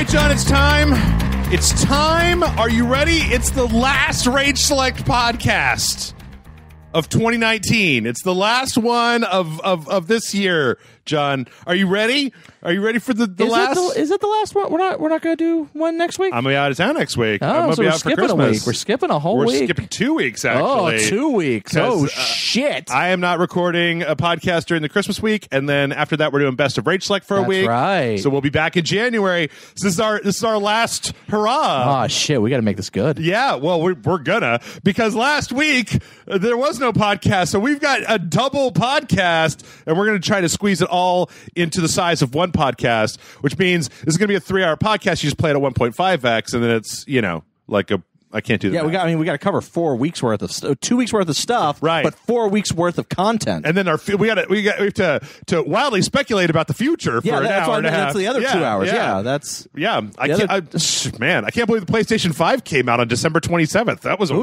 John, it's time. It's time. Are you ready? It's the last Rage Select podcast of 2019. It's the last one of this year, John. Are you ready? Are you ready for the last? Is it the last one? We're not going to do one next week? I'm going to be out of town next week. I'm going to so be we're out for skipping Christmas. a week. We're skipping a whole week. We're skipping 2 weeks, actually. Oh, 2 weeks. Oh, shit. I am not recording a podcast during the Christmas week, and then after that, we're doing Best of Rage Select for a week. That's right. So we'll be back in January. So this is our last hurrah. Oh, shit. We got to make this good. Yeah, well, we're gonna, because last week there was no podcast, so we've got a double podcast, and we're gonna try to squeeze it all into the size of one podcast, which means this is gonna be a 3-hour podcast. You just play it at 1.5x, and then it's, like I can't do that. Yeah, we got to cover 4 weeks worth of 2 weeks worth of stuff, right? But 4 weeks worth of content, and then we have to wildly speculate about the future for an hour and a half. That's the other 2 hours. I can't believe the PlayStation 5 came out on December 27th. That was a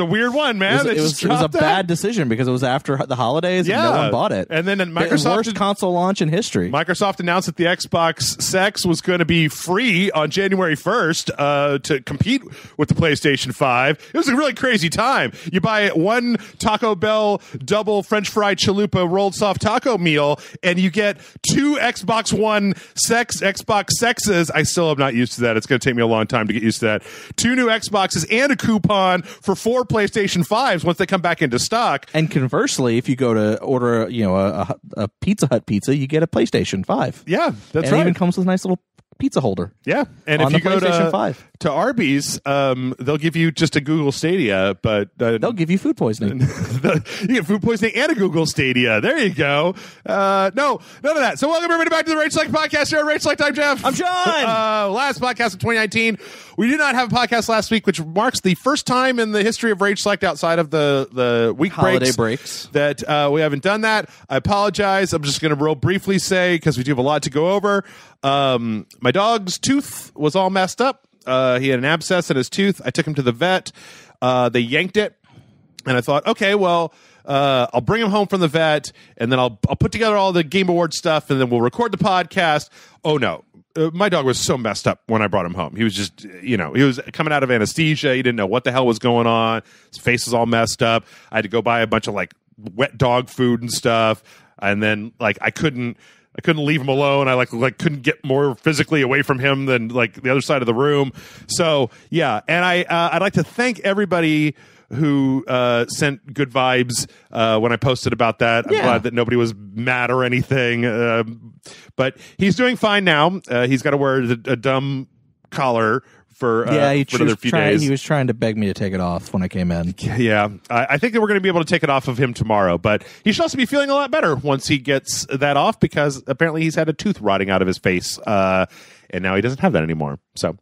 weird one, man. It was a bad decision because it was after the holidays and no one bought it. And then Microsoft, worst console launch in history. Microsoft announced that the Xbox Sex was going to be free on January 1st to compete with the PlayStation 5. It was a really crazy time. You buy one Taco Bell double French fry chalupa rolled soft taco meal, and you get 2 Xbox One Xbox Sexes. I still am not used to that. It's going to take me a long time to get used to that. 2 new Xboxes and a coupon for 4 PlayStation 5s once they come back into stock. And conversely, if you go to order, a Pizza Hut pizza, you get a PlayStation 5. Yeah, that's right. It even comes with a nice little pizza holder. Yeah, and if you go to Arby's, they'll give you just a Google Stadia, but they'll give you food poisoning. You get food poisoning and a Google Stadia. There you go. No, none of that. So welcome everybody back to the Rage Select podcast here at Rage Select. I'm Jeff. I'm John. Last podcast of 2019. We did not have a podcast last week, which marks the first time in the history of Rage Select outside of the week holiday breaks that we haven't done that. I apologize. I'm just going to real briefly say, because we do have a lot to go over. My dog's tooth was all messed up. He had an abscess in his tooth. I took him to the vet. They yanked it, and I thought, okay, well, I'll bring him home from the vet, and then I'll put together all the Game Awards stuff, and then we'll record the podcast. Oh no. My dog was so messed up when I brought him home. He was just, he was coming out of anesthesia. He didn't know what the hell was going on. His face was all messed up. I had to go buy a bunch of wet dog food and stuff. And then I couldn't leave him alone. I couldn't get more physically away from him than the other side of the room. So yeah. And I'd like to thank everybody who sent good vibes when I posted about that. I'm glad that nobody was mad or anything. But he's doing fine now. He's got to wear a dumb collar for another few days. He was trying to beg me to take it off when I came in. Yeah. I think that we're going to be able to take it off of him tomorrow. But he should also be feeling a lot better once he gets that off, because apparently he's had a tooth rotting out of his face. And now he doesn't have that anymore. So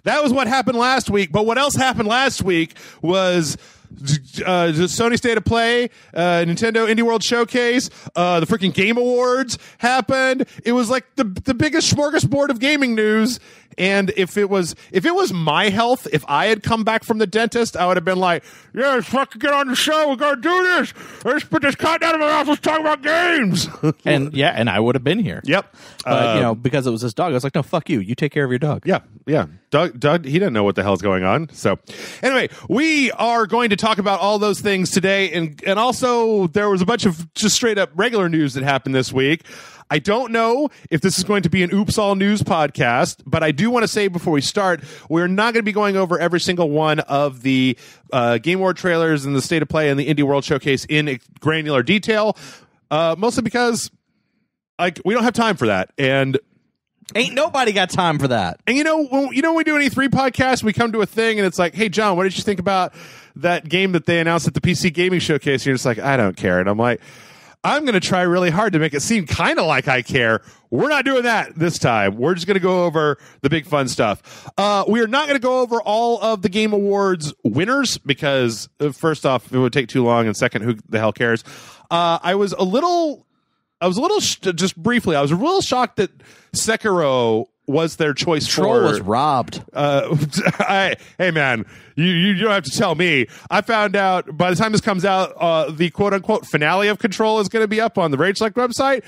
that was what happened last week. But what else happened last week was the Sony State of Play, Nintendo Indie World Showcase, the freaking Game Awards happened. It was like the biggest smorgasbord of gaming news. And if it was my health, if I had come back from the dentist, I would have been like, yeah, let's fucking get on the show. We're going to do this. Let's put this cotton out of my mouth. Let's talk about games. and I would have been here. Yep. But, because it was his dog, I was like, no, fuck you. You take care of your dog. Yeah. Yeah. Doug, he didn't know what the hell's going on. So anyway, we are going to talk about all those things today. And also there was a bunch of just straight up regular news that happened this week. I don't know if this is going to be an Oops All News podcast, but I do want to say before we start, we're not going to be going over every single one of the Game Award trailers and the State of Play and the Indie World Showcase in granular detail, mostly because we don't have time for that. And ain't nobody got time for that. And when we do an E3 podcast, we come to a thing and it's like, hey, John, what did you think about that game that they announced at the PC Gaming Showcase? And you're just like, I don't care. And I'm like, I'm going to try really hard to make it seem kind of like I care. We're not doing that this time. We're just going to go over the big fun stuff. We are not going to go over all of the Game Awards winners because, first off, it would take too long, and second, who the hell cares? I was a little just briefly, I was a little shocked that Sekiro was their choice. Troll was robbed. Hey man, you don't have to tell me. I found out by the time this comes out, the quote unquote finale of Control is going to be up on the Rage Select website.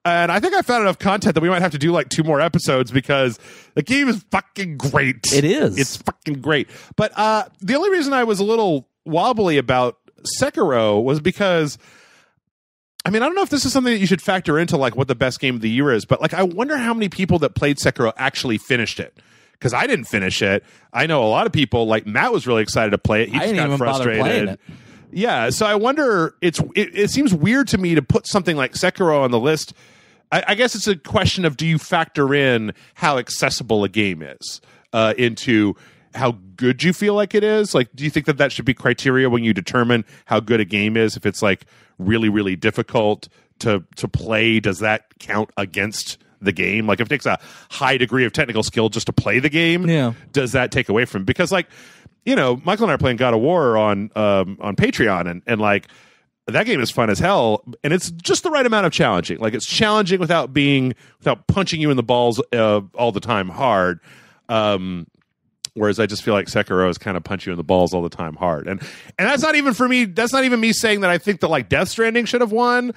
And I think I found enough content that we might have to do like 2 more episodes because the game is fucking great. It is. It's fucking great. But the only reason I was a little wobbly about Sekiro was because, I mean, I don't know if this is something that you should factor into like what the best game of the year is, but like I wonder how many people that played Sekiro actually finished it. Because I didn't finish it. I know a lot of people, like Matt was really excited to play it. He just got frustrated. Yeah, so I wonder, it seems weird to me to put something like Sekiro on the list. I guess it's a question of, do you factor in how accessible a game is into how good you feel like it is? Like, do you think that should be criteria when you determine how good a game is? If it's like really, really difficult to play, does that count against the game? Like if it takes a high degree of technical skill just to play the game, does that take away from it? Because like, you know, Michael and I are playing God of War on Patreon, and like that game is fun as hell, and it's just the right amount of challenging. Like it's challenging without punching you in the balls all the time hard. Whereas I just feel like Sekiro is kind of punch you in the balls all the time hard, and that's not even for me. That's not even me saying that I think that like Death Stranding should have won.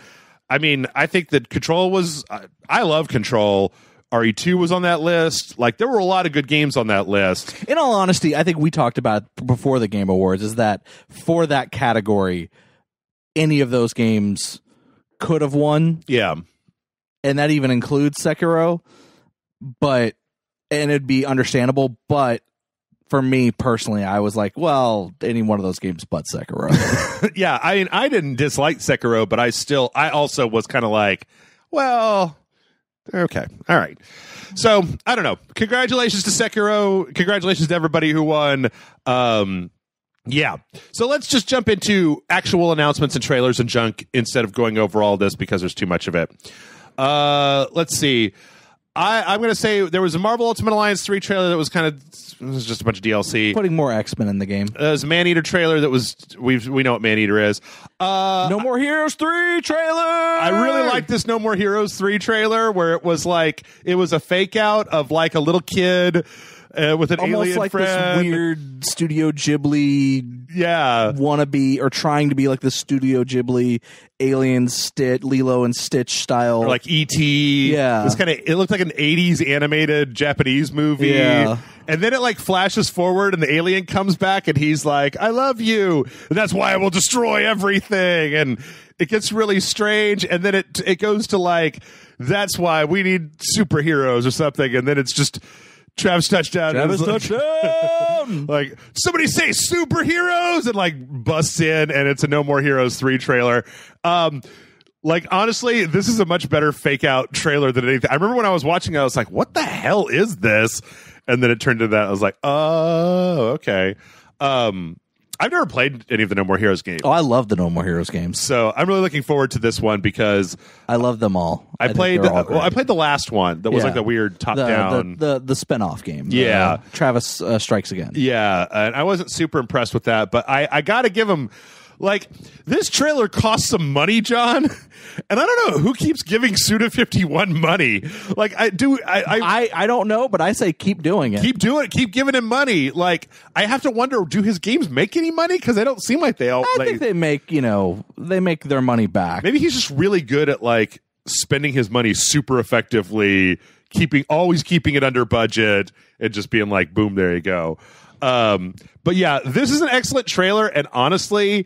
I mean, I think that Control was. I love Control. RE2 was on that list. Like, there were a lot of good games on that list. In all honesty, I think we talked about before the Game Awards is that for that category, any of those games could have won. Yeah. And that even includes Sekiro. And it'd be understandable. But for me personally, I was like, well, any one of those games but Sekiro. Yeah. I mean, I didn't dislike Sekiro, but I also was kind of like, well, okay. All right. So, I don't know. Congratulations to Sekiro. Congratulations to everybody who won. Yeah. So let's just jump into actual announcements and trailers and junk instead of going over all this because there's too much of it. Let's see. I'm going to say there was a Marvel Ultimate Alliance 3 trailer that was it was just a bunch of DLC. Putting more X-Men in the game. There's a Man-Eater trailer that was, we know what Man-Eater is. No More Heroes 3 trailer! I really liked this No More Heroes 3 trailer where it was a fake out of like a little kid with an almost alien like friend. This weird Studio Ghibli wannabe, or trying to be like the Studio Ghibli alien Lilo and Stitch style. Or like E.T. Yeah. It looked like an 80s animated Japanese movie. Yeah. And then it like flashes forward and the alien comes back and he's like, I love you. And that's why I will destroy everything. And it gets really strange. And then it goes to like, that's why we need superheroes or something. And then it's just Travis Touchdown. Like, somebody say superheroes, and like busts in, and it's a No More Heroes 3 trailer. Like, honestly, this is a much better fake out trailer than anything. I remember when I was watching it, I was like, what the hell is this? And then it turned into that. I was like, oh, okay. I've never played any of the No More Heroes games. Oh, I love the No More Heroes games. So I'm really looking forward to this one because I love them all. I played the last one that was like the weird top down the spinoff game. Yeah, Travis Strikes Again. Yeah, and I wasn't super impressed with that, but I got to give him, like, this trailer cost some money, John. And I don't know who keeps giving Suda51 money. Like, I don't know, but I say keep doing it. Keep doing it. Keep giving him money. Like, I have to wonder, do his games make any money? Because they don't seem like they all. I think they make their money back. Maybe he's just really good at like spending his money super effectively, always keeping it under budget, and just being like, boom, there you go. But yeah, this is an excellent trailer, and honestly,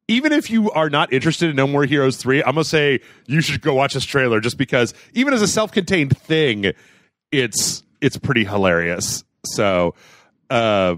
even if you are not interested in No More Heroes 3, I'm going to say you should go watch this trailer just because even as a self-contained thing, it's pretty hilarious. So, yeah,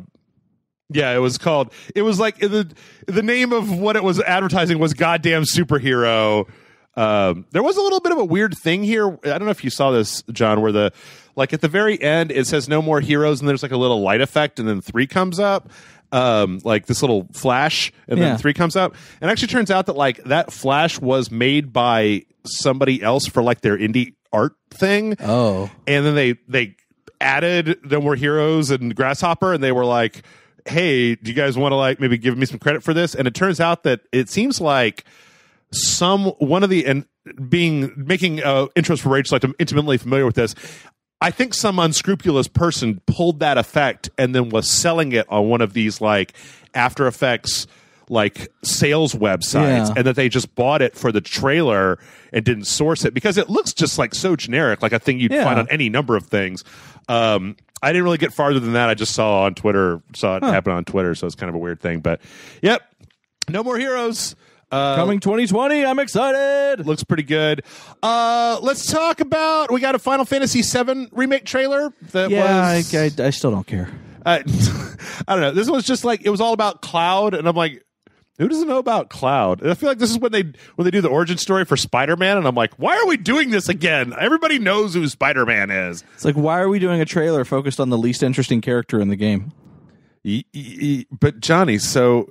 it was like the name of what it was advertising was Goddamn Superhero. There was a little bit of a weird thing here. I don't know if you saw this, John, where at the very end, it says No More Heroes, and there's like a little light effect, and then 3 comes up. Like this little flash, and then 3 comes up. And it actually turns out that like that flash was made by somebody else for like their indie art thing. Oh. And then they added No More Heroes and Grasshopper, and they were like, hey, do you guys want to like maybe give me some credit for this? And it turns out that it seems like making intros for Rage Select, I'm intimately familiar with this. I think some unscrupulous person pulled that effect and then was selling it on one of these like After Effects like sales websites, and that they just bought it for the trailer and didn't source it because it looks just like so generic, like a thing you'd find on any number of things. I didn't really get farther than that. I just saw it happen on Twitter, so it's kind of a weird thing. But yep, No More Heroes. Coming 2020, I'm excited. Looks pretty good. Let's talk about, we got a Final Fantasy VII remake trailer that was... I still don't care. I don't know. This was just like, it was all about Cloud, and I'm like, who doesn't know about Cloud? And I feel like this is when they do the origin story for Spider-Man, and I'm like, why are we doing this again? Everybody knows who Spider-Man is. It's like, why are we doing a trailer focused on the least interesting character in the game? But John, he's so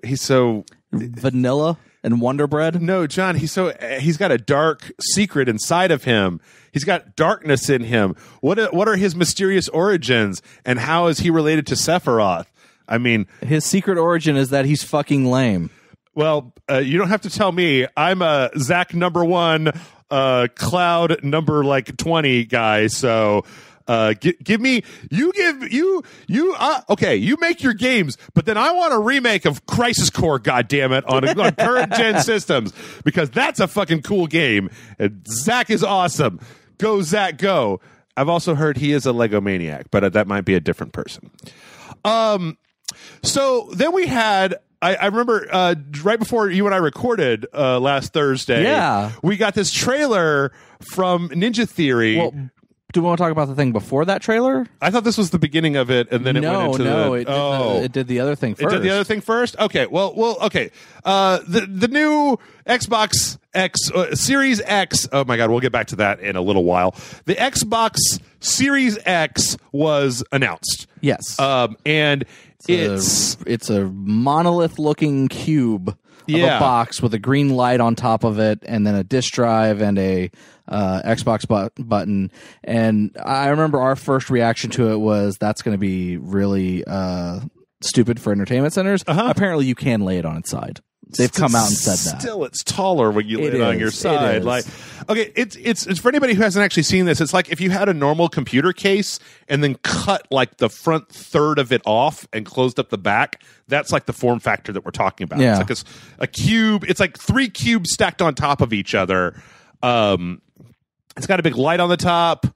vanilla and Wonder Bread? No, John, he's got a dark secret inside of him. He's got darkness in him. What are his mysterious origins, and how is he related to Sephiroth? I mean, his secret origin is that he's fucking lame. Well, you don't have to tell me. I'm a Zach number 1, Cloud number like 20 guy. So give me, okay, you make your games, but then I want a remake of Crisis Core, goddammit, on current gen systems, because that's a fucking cool game. And Zach is awesome. Go, Zach, go. I've also heard he is a Lego maniac, but that might be a different person. So then we had, I remember right before you and I recorded last Thursday, we got this trailer from Ninja Theory. Well, do we want to talk about the thing before that trailer? I thought this was the beginning of it, and then it went into it did the other thing first. It did the other thing first? Okay, well, okay. The new Xbox X Series X. Oh my God, we'll get back to that in a little while. The Xbox Series X was announced. Yes, and it's a monolith-looking cube of a box with a green light on top of it, and then a disk drive and a Xbox button. And I remember our first reaction to it was, that's going to be really stupid for entertainment centers. Apparently, you can lay it on its side. They've come out and said that. Still, it's taller when you lay it on your side. Like, okay, it's for anybody who hasn't actually seen this. It's like if you had a normal computer case and then cut like the front third of it off and closed up the back. That's like the form factor that we're talking about. Yeah. It's like a cube. It's like 3 cubes stacked on top of each other. It's got a big light on the top.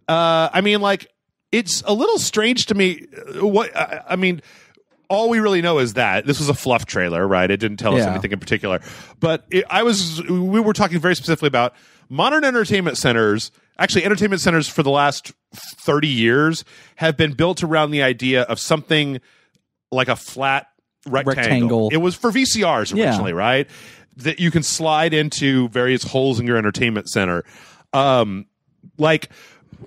I mean, like, it's a little strange to me. I mean, all we really know is that this was a fluff trailer, right? It didn't tell us anything in particular. But we were talking very specifically about modern entertainment centers. Actually, entertainment centers for the last 30 years have been built around the idea of something like a flat rectangle. It was for VCRs originally, right? That you can slide into various holes in your entertainment center. Like,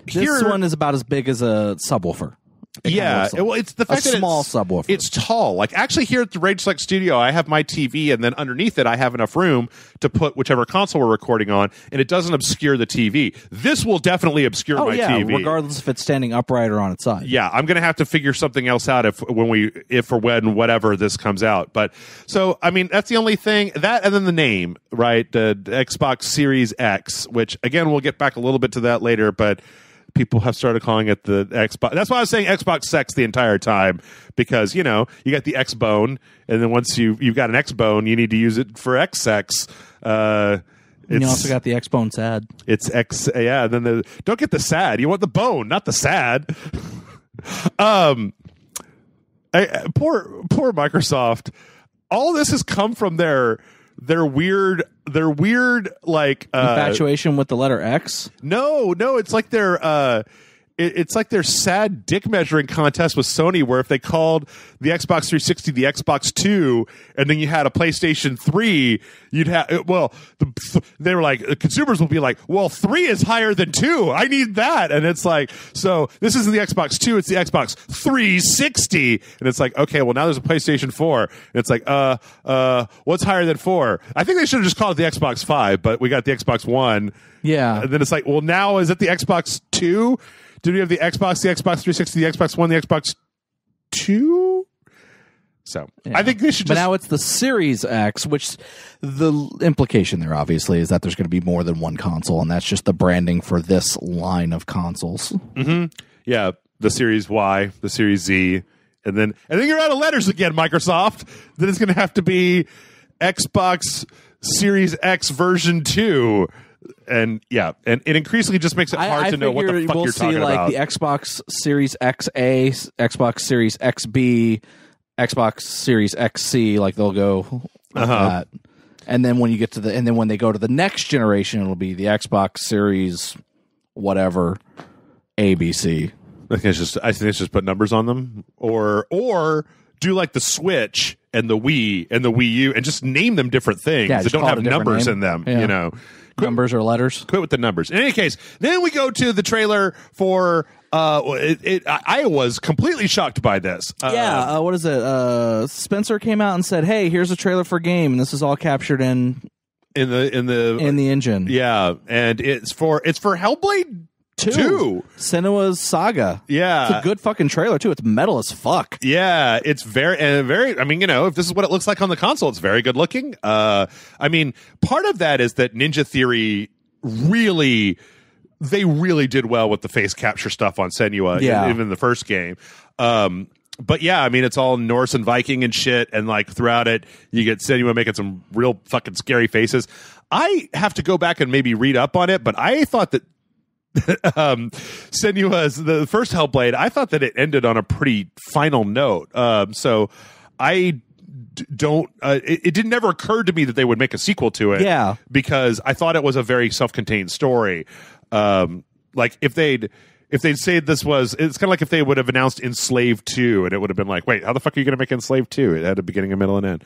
this one is about as big as a subwoofer. Well, it's the fact that small subwoofer. It's tall. Like, actually, here at the Rage Select Studio, I have my TV, and then underneath it, I have enough room to put whichever console we're recording on, and it doesn't obscure the TV. This will definitely obscure my TV, regardless if it's standing upright or on its side. Yeah, I'm going to have to figure something else out if or when whatever this comes out. But so, I mean, that's the only thing. That and then the name, right? The Xbox Series X, which again, we'll get back a little bit to that later, but people have started calling it the Xbox. That's why I was saying Xbox Sex the entire time, because, you know, you got the X Bone, and then once you've got an X Bone, you need to use it for X Sex. You also got the X Bone Sad. It's X, yeah. And then don't get the sad. You want the bone, not the sad. Poor Microsoft. All this has come from their weird like infatuation with the letter X. No, it's like it's like their sad dick measuring contest with Sony, where if they called the Xbox 360 the Xbox 2, and then you had a PlayStation 3, you'd have, they were like, consumers will be like, well, 3 is higher than 2. I need that. And it's like, so this isn't the Xbox 2, it's the Xbox 360. And it's like, okay, well, now there's a PlayStation 4. And it's like, what's higher than 4? I think they should have just called it the Xbox 5, but we got the Xbox One. Yeah. And then it's like, well, now is it the Xbox 2? Did we have the Xbox 360, the Xbox One, the Xbox 2? So I think they should But now it's the Series X, which the implication there obviously is that there's going to be more than one console, and that's just the branding for this line of consoles. Mm-hmm. Yeah, the Series Y, the Series Z, And then you're out of letters again, Microsoft. Then it's going to have to be Xbox Series X version 2. And yeah, and it increasingly just makes it hard to know what the fuck you're talking about. We'll see like the Xbox Series XA, Xbox Series XB, Xbox Series XC, like they'll go like that. And then when you get to when they go to the next generation, it'll be the Xbox Series whatever ABC. I think it's just put numbers on them, or do like the Switch and the Wii and the Wii U and just name them different things that don't have numbers in them. Yeah. You know, numbers or letters. Quit with the numbers. In any case, then we go to the trailer for. I was completely shocked by this. What is it? Spencer came out and said, "Hey, here's a trailer for a game, and this is all captured in the engine." Yeah, and it's for Hellblade 2. Senua's Saga. Yeah, it's a good fucking trailer too. It's metal as fuck. Yeah, it's very. I mean, if this is what it looks like on the console, it's very good looking. I mean, part of that is that Ninja Theory they really did well with the face capture stuff on Senua, even in the first game. But yeah, I mean, it's all Norse and Viking and shit, and like throughout it, you get Senua making some real fucking scary faces. I have to go back and maybe read up on it, but I thought that Senua's the first Hellblade, I thought that it ended on a pretty final note. So I don't it didn't never occur to me that they would make a sequel to it, because I thought it was a very self-contained story. Like if they'd say this was, it's kind of like if they would have announced Enslaved 2 and it would have been like, wait, how the fuck are you going to make Enslaved 2? It had a beginning, a middle, and end.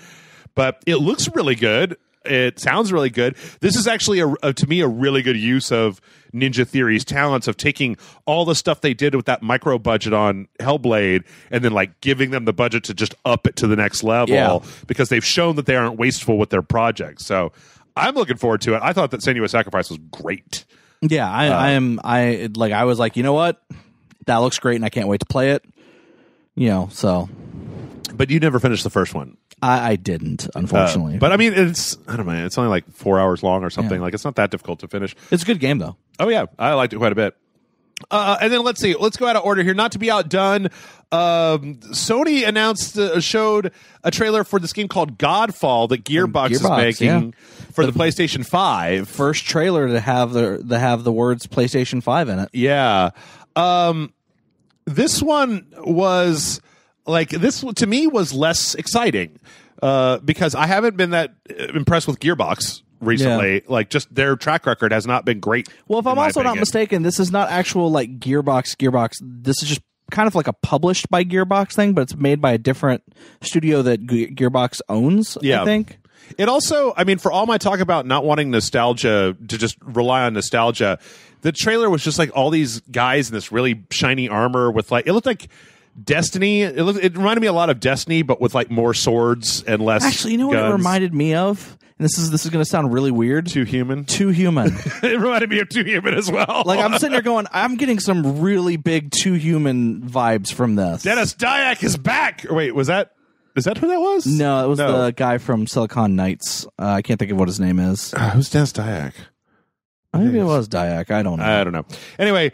But it looks really good. It sounds really good. This is actually to me a really good use of Ninja Theory's talents of taking all the stuff they did with that micro budget on Hellblade and then like giving them the budget to just up it to the next level, because they've shown that they aren't wasteful with their projects. So I'm looking forward to it. I thought that Senua's Sacrifice was great. Yeah, I was like, you know what? That looks great and I can't wait to play it. So. But you never finished the first one. I didn't, unfortunately. But I mean, I don't know, it's only like 4 hours long or something. Like, it's not that difficult to finish. It's a good game, though. Oh, yeah. I liked it quite a bit. And then let's see. Let's go out of order here. Not to be outdone, Sony showed a trailer for this game called Godfall that Gearbox is making for the PlayStation 5. First trailer to have the words PlayStation 5 in it. Yeah. This one was like, this to me was less exciting because I haven't been that impressed with Gearbox recently. Like, just their track record has not been great. Well, if I'm also not mistaken, this is not actual like Gearbox. This is just kind of like a published by Gearbox thing, but it's made by a different studio that Gearbox owns, I think. It also, I mean, for all my talk about not wanting nostalgia, to just rely on nostalgia, the trailer was just like all these guys in this really shiny armor with like, it looked like Destiny. It reminded me a lot of Destiny, but with like more swords and less Actually, you know guns. What it reminded me of? And this is going to sound really weird. Too Human? Too Human. It reminded me of Too Human as well. Like, I'm sitting there going, I'm getting some really big Too Human vibes from this. Dennis Dyack is back! Or wait, is that who that was? No, it was the guy from Silicon Knights. I can't think of what his name is. Who's Dennis Dyack? Maybe it was Dyack. I don't know. Anyway,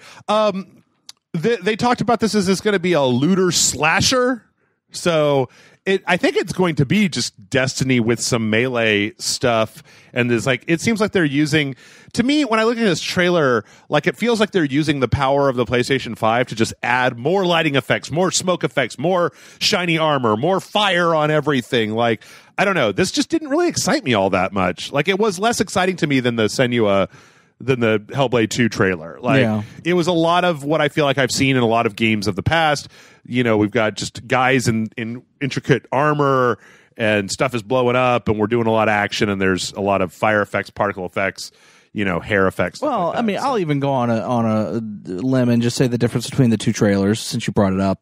they talked about this as it's going to be a looter slasher. So I think it's going to be just Destiny with some melee stuff. And there's like, it seems like they're using, to me, when I look at this trailer, like it feels like they're using the power of the PlayStation 5 to just add more lighting effects, more smoke effects, more shiny armor, more fire on everything. Like, I don't know. This just didn't really excite me all that much. Like, it was less exciting to me than the Hellblade 2 trailer. Like, it was a lot of what I feel like I've seen in a lot of games of the past. We've got just guys in intricate armor and stuff is blowing up and we're doing a lot of action and there's a lot of fire effects, particle effects, hair effects. Well, like that, I mean, I'll even go on a limb and just say the difference between the two trailers, since you brought it up,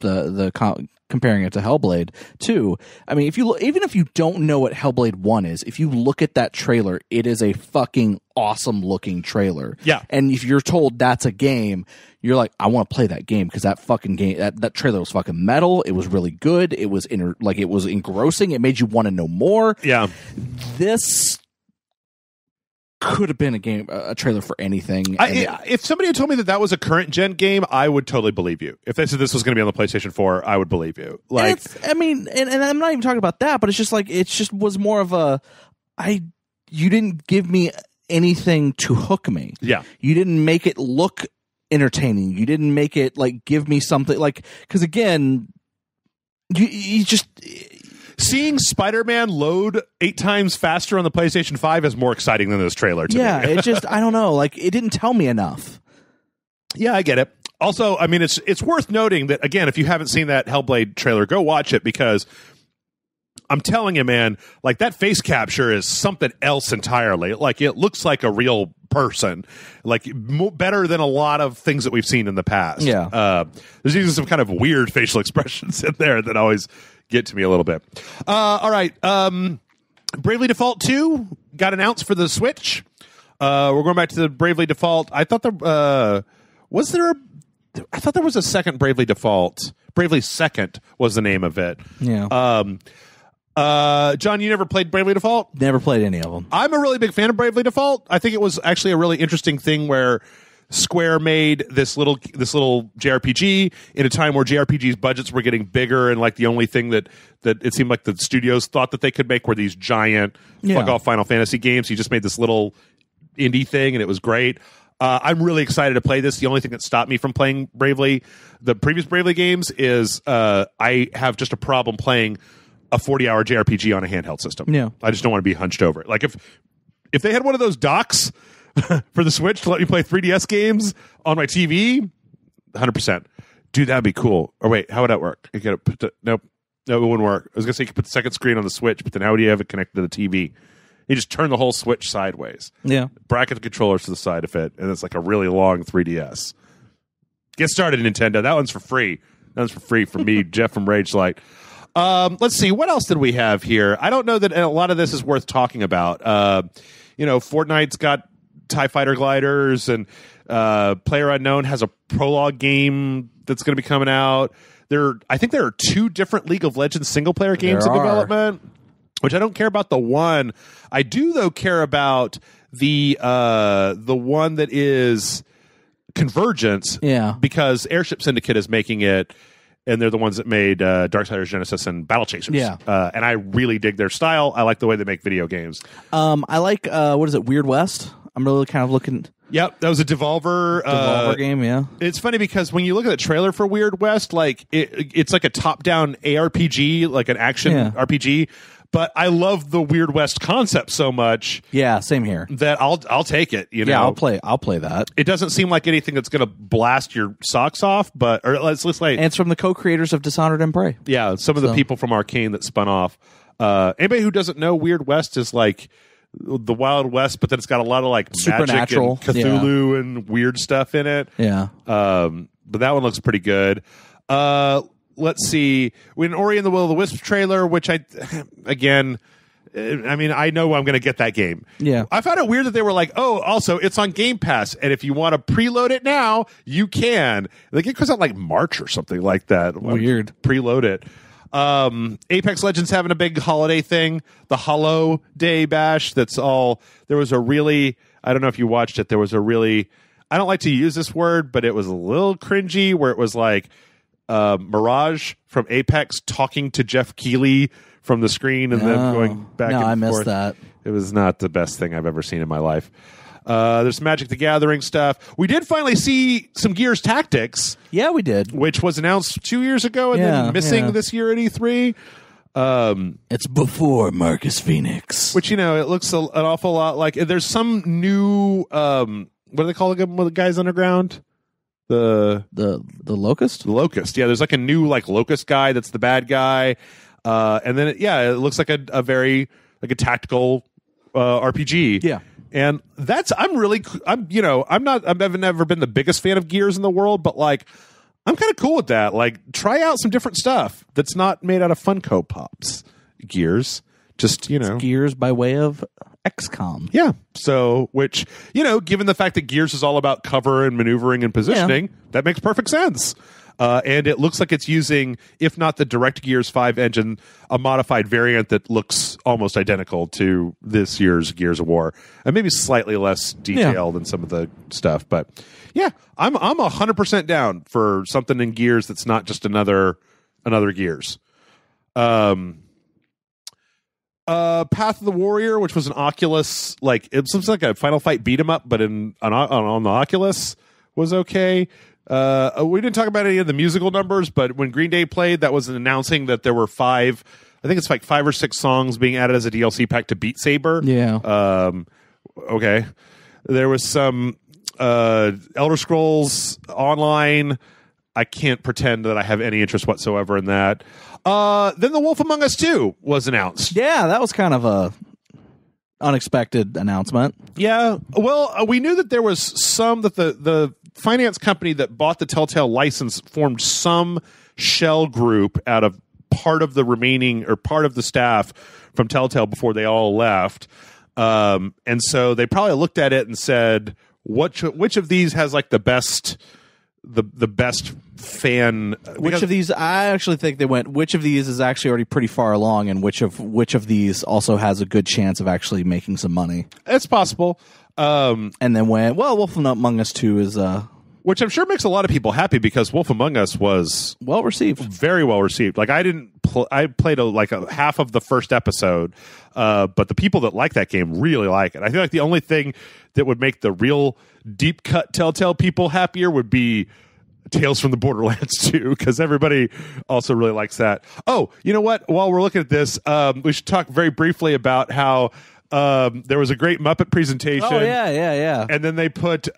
comparing it to Hellblade 2. I mean, even if you don't know what Hellblade 1 is, if you look at that trailer, it is a fucking awesome looking trailer. Yeah. And if you're told that's a game, you're like, I want to play that game because that fucking game, that trailer was fucking metal. It was really good. It was it was engrossing. It made you want to know more. Yeah. This could have been a trailer for anything. If somebody had told me that was a current gen game, I would totally believe you. If they said this was going to be on the PlayStation 4, I would believe you. Like, and I'm not even talking about that, but it's just was more of you didn't give me anything to hook me. Yeah. You didn't make it look entertaining. You didn't make it like give me something like, because again, you just seeing Spider-Man load 8 times faster on the PlayStation 5 is more exciting than this trailer to me. It just, I don't know, like it didn't tell me enough. Yeah, I get it. Also, I mean, it's worth noting that, again, if you haven't seen that Hellblade trailer, go watch it, because I'm telling you, man, like that face capture is something else entirely. Like it looks like a real person, like better than a lot of things that we've seen in the past. Yeah. There's even some kind of weird facial expressions in there that always get to me a little bit. All right. Bravely Default 2 got announced for the Switch. We're going back to the Bravely Default. I thought there was a second Bravely Default. Bravely Second was the name of it. Yeah. John, you never played Bravely Default? Never played any of them. I'm a really big fan of Bravely Default. I think it was actually a really interesting thing where Square made this little JRPG in a time where JRPGs budgets were getting bigger, and like the only thing that it seemed like the studios thought that they could make were these giant fuck off Final Fantasy games. He just made this little indie thing, and it was great. I'm really excited to play this. The only thing that stopped me from playing the previous Bravely games, is I have just a problem playing a 40-hour JRPG on a handheld system. Yeah. I just don't want to be hunched over. Like if they had one of those docks for the Switch to let me play 3DS games on my TV, 100%. Dude, that'd be cool. Or wait, how would that work? You gotta nope. No, it wouldn't work. I was gonna say you could put the second screen on the Switch, but then how would you have it connected to the TV? You just turn the whole Switch sideways. Yeah. Bracket the controllers to the side of it, and it's like a really long 3DS. Get started, Nintendo. That one's for free. That one's for free for me, Jeff from Ragelight. Let's see. What else did we have here? I don't know that a lot of this is worth talking about. Fortnite's got TIE Fighter gliders, and PlayerUnknown has a prologue game that's going to be coming out. I think there are 2 different League of Legends single-player games in development, which I don't care about the one. I do, though, care about the one that is Convergence, because Airship Syndicate is making it, and they're the ones that made Darksiders Genesis and Battle Chasers. Yeah. And I really dig their style. I like the way they make video games. I like, what is it, Weird West? I'm really kind of looking... Yep, that was a Devolver game, yeah. It's funny because when you look at the trailer for Weird West, like it's like a top-down ARPG, like an action RPG. But I love the Weird West concept so much. Yeah, same here. That I'll take it. You know? Yeah, I'll play that. It doesn't seem like anything that's going to blast your socks off, or let's like. And it's from the co-creators of Dishonored and Prey. Yeah, some of the people from Arcane that spun off. Anybody who doesn't know, Weird West is like the Wild West, but then it's got a lot of like supernatural, magic and Cthulhu and weird stuff in it. Yeah. But that one looks pretty good. Let's see. We had an Ori and the Will of the Wisp trailer, which I mean, I know I'm going to get that game. Yeah. I found it weird that they were like, oh, also, it's on Game Pass, and if you want to preload it now, you can. Like, it comes out like March or something like that. Weird. Preload it. Apex Legends having a big holiday thing, the Hollow Day Bash. There was a really, I don't know if you watched it, there was a really, I don't like to use this word, but it was a little cringy, where it was like Mirage from Apex talking to Jeff Keighley from the screen and then going back and forth. I missed that. It was not the best thing I've ever seen in my life. There's Magic the Gathering stuff. We did finally see some Gears Tactics. Yeah, we did. Which was announced 2 years ago and then missing this year at E3. It's before Marcus Phoenix. Which, it looks an awful lot like... There's some new... what do they call them with the guys underground? The Locust? The Locust, yeah. There's like a new Locust guy that's the bad guy. And then, it looks like a very... like a tactical RPG. Yeah. And I've never been the biggest fan of Gears in the world, but I'm kind of cool with that. Like, try out some different stuff that's not made out of Funko Pops. Gears. Just, It's Gears by way of XCOM. Yeah. So, which, given the fact that Gears is all about cover and maneuvering and positioning, that makes perfect sense. and it looks like it's using, if not the Direct Gears 5 engine, a modified variant that looks almost identical to this year's Gears of War, and maybe slightly less detailed than some of the stuff. But yeah, I'm 100% down for something in Gears that's not just another Gears. Path of the Warrior, which was an Oculus, like it was like a Final Fight beat 'em up, but on the Oculus, was okay. We didn't talk about any of the musical numbers, but when Green Day played, that was announcing that there were 5 or 6 songs being added as a DLC pack to Beat Saber. Yeah. Okay. There was some Elder Scrolls Online. I can't pretend that I have any interest whatsoever in that. Then The Wolf Among Us 2 was announced. Yeah, that was kind of a unexpected announcement. Yeah. Well, we knew that there was some that the finance company that bought the Telltale license formed some shell group out of part of the remaining or part of the staff from Telltale before they all left. And so they probably looked at it and said, which of these has like the best fan? Which of these? I actually think they went. Which of these is actually already pretty far along, and which of these also has a good chance of actually making some money? It's possible. And then went, well, Wolf Among Us 2 is which I'm sure makes a lot of people happy because Wolf Among Us was well received, very well received. Like I played a half of the first episode, but the people that like that game really like it. I feel like the only thing that would make the real deep cut Telltale people happier would be Tales from the Borderlands 2, because everybody also really likes that. Oh, you know what? While we're looking at this, we should talk very briefly about how there was a great Muppet presentation. Oh yeah. And then they put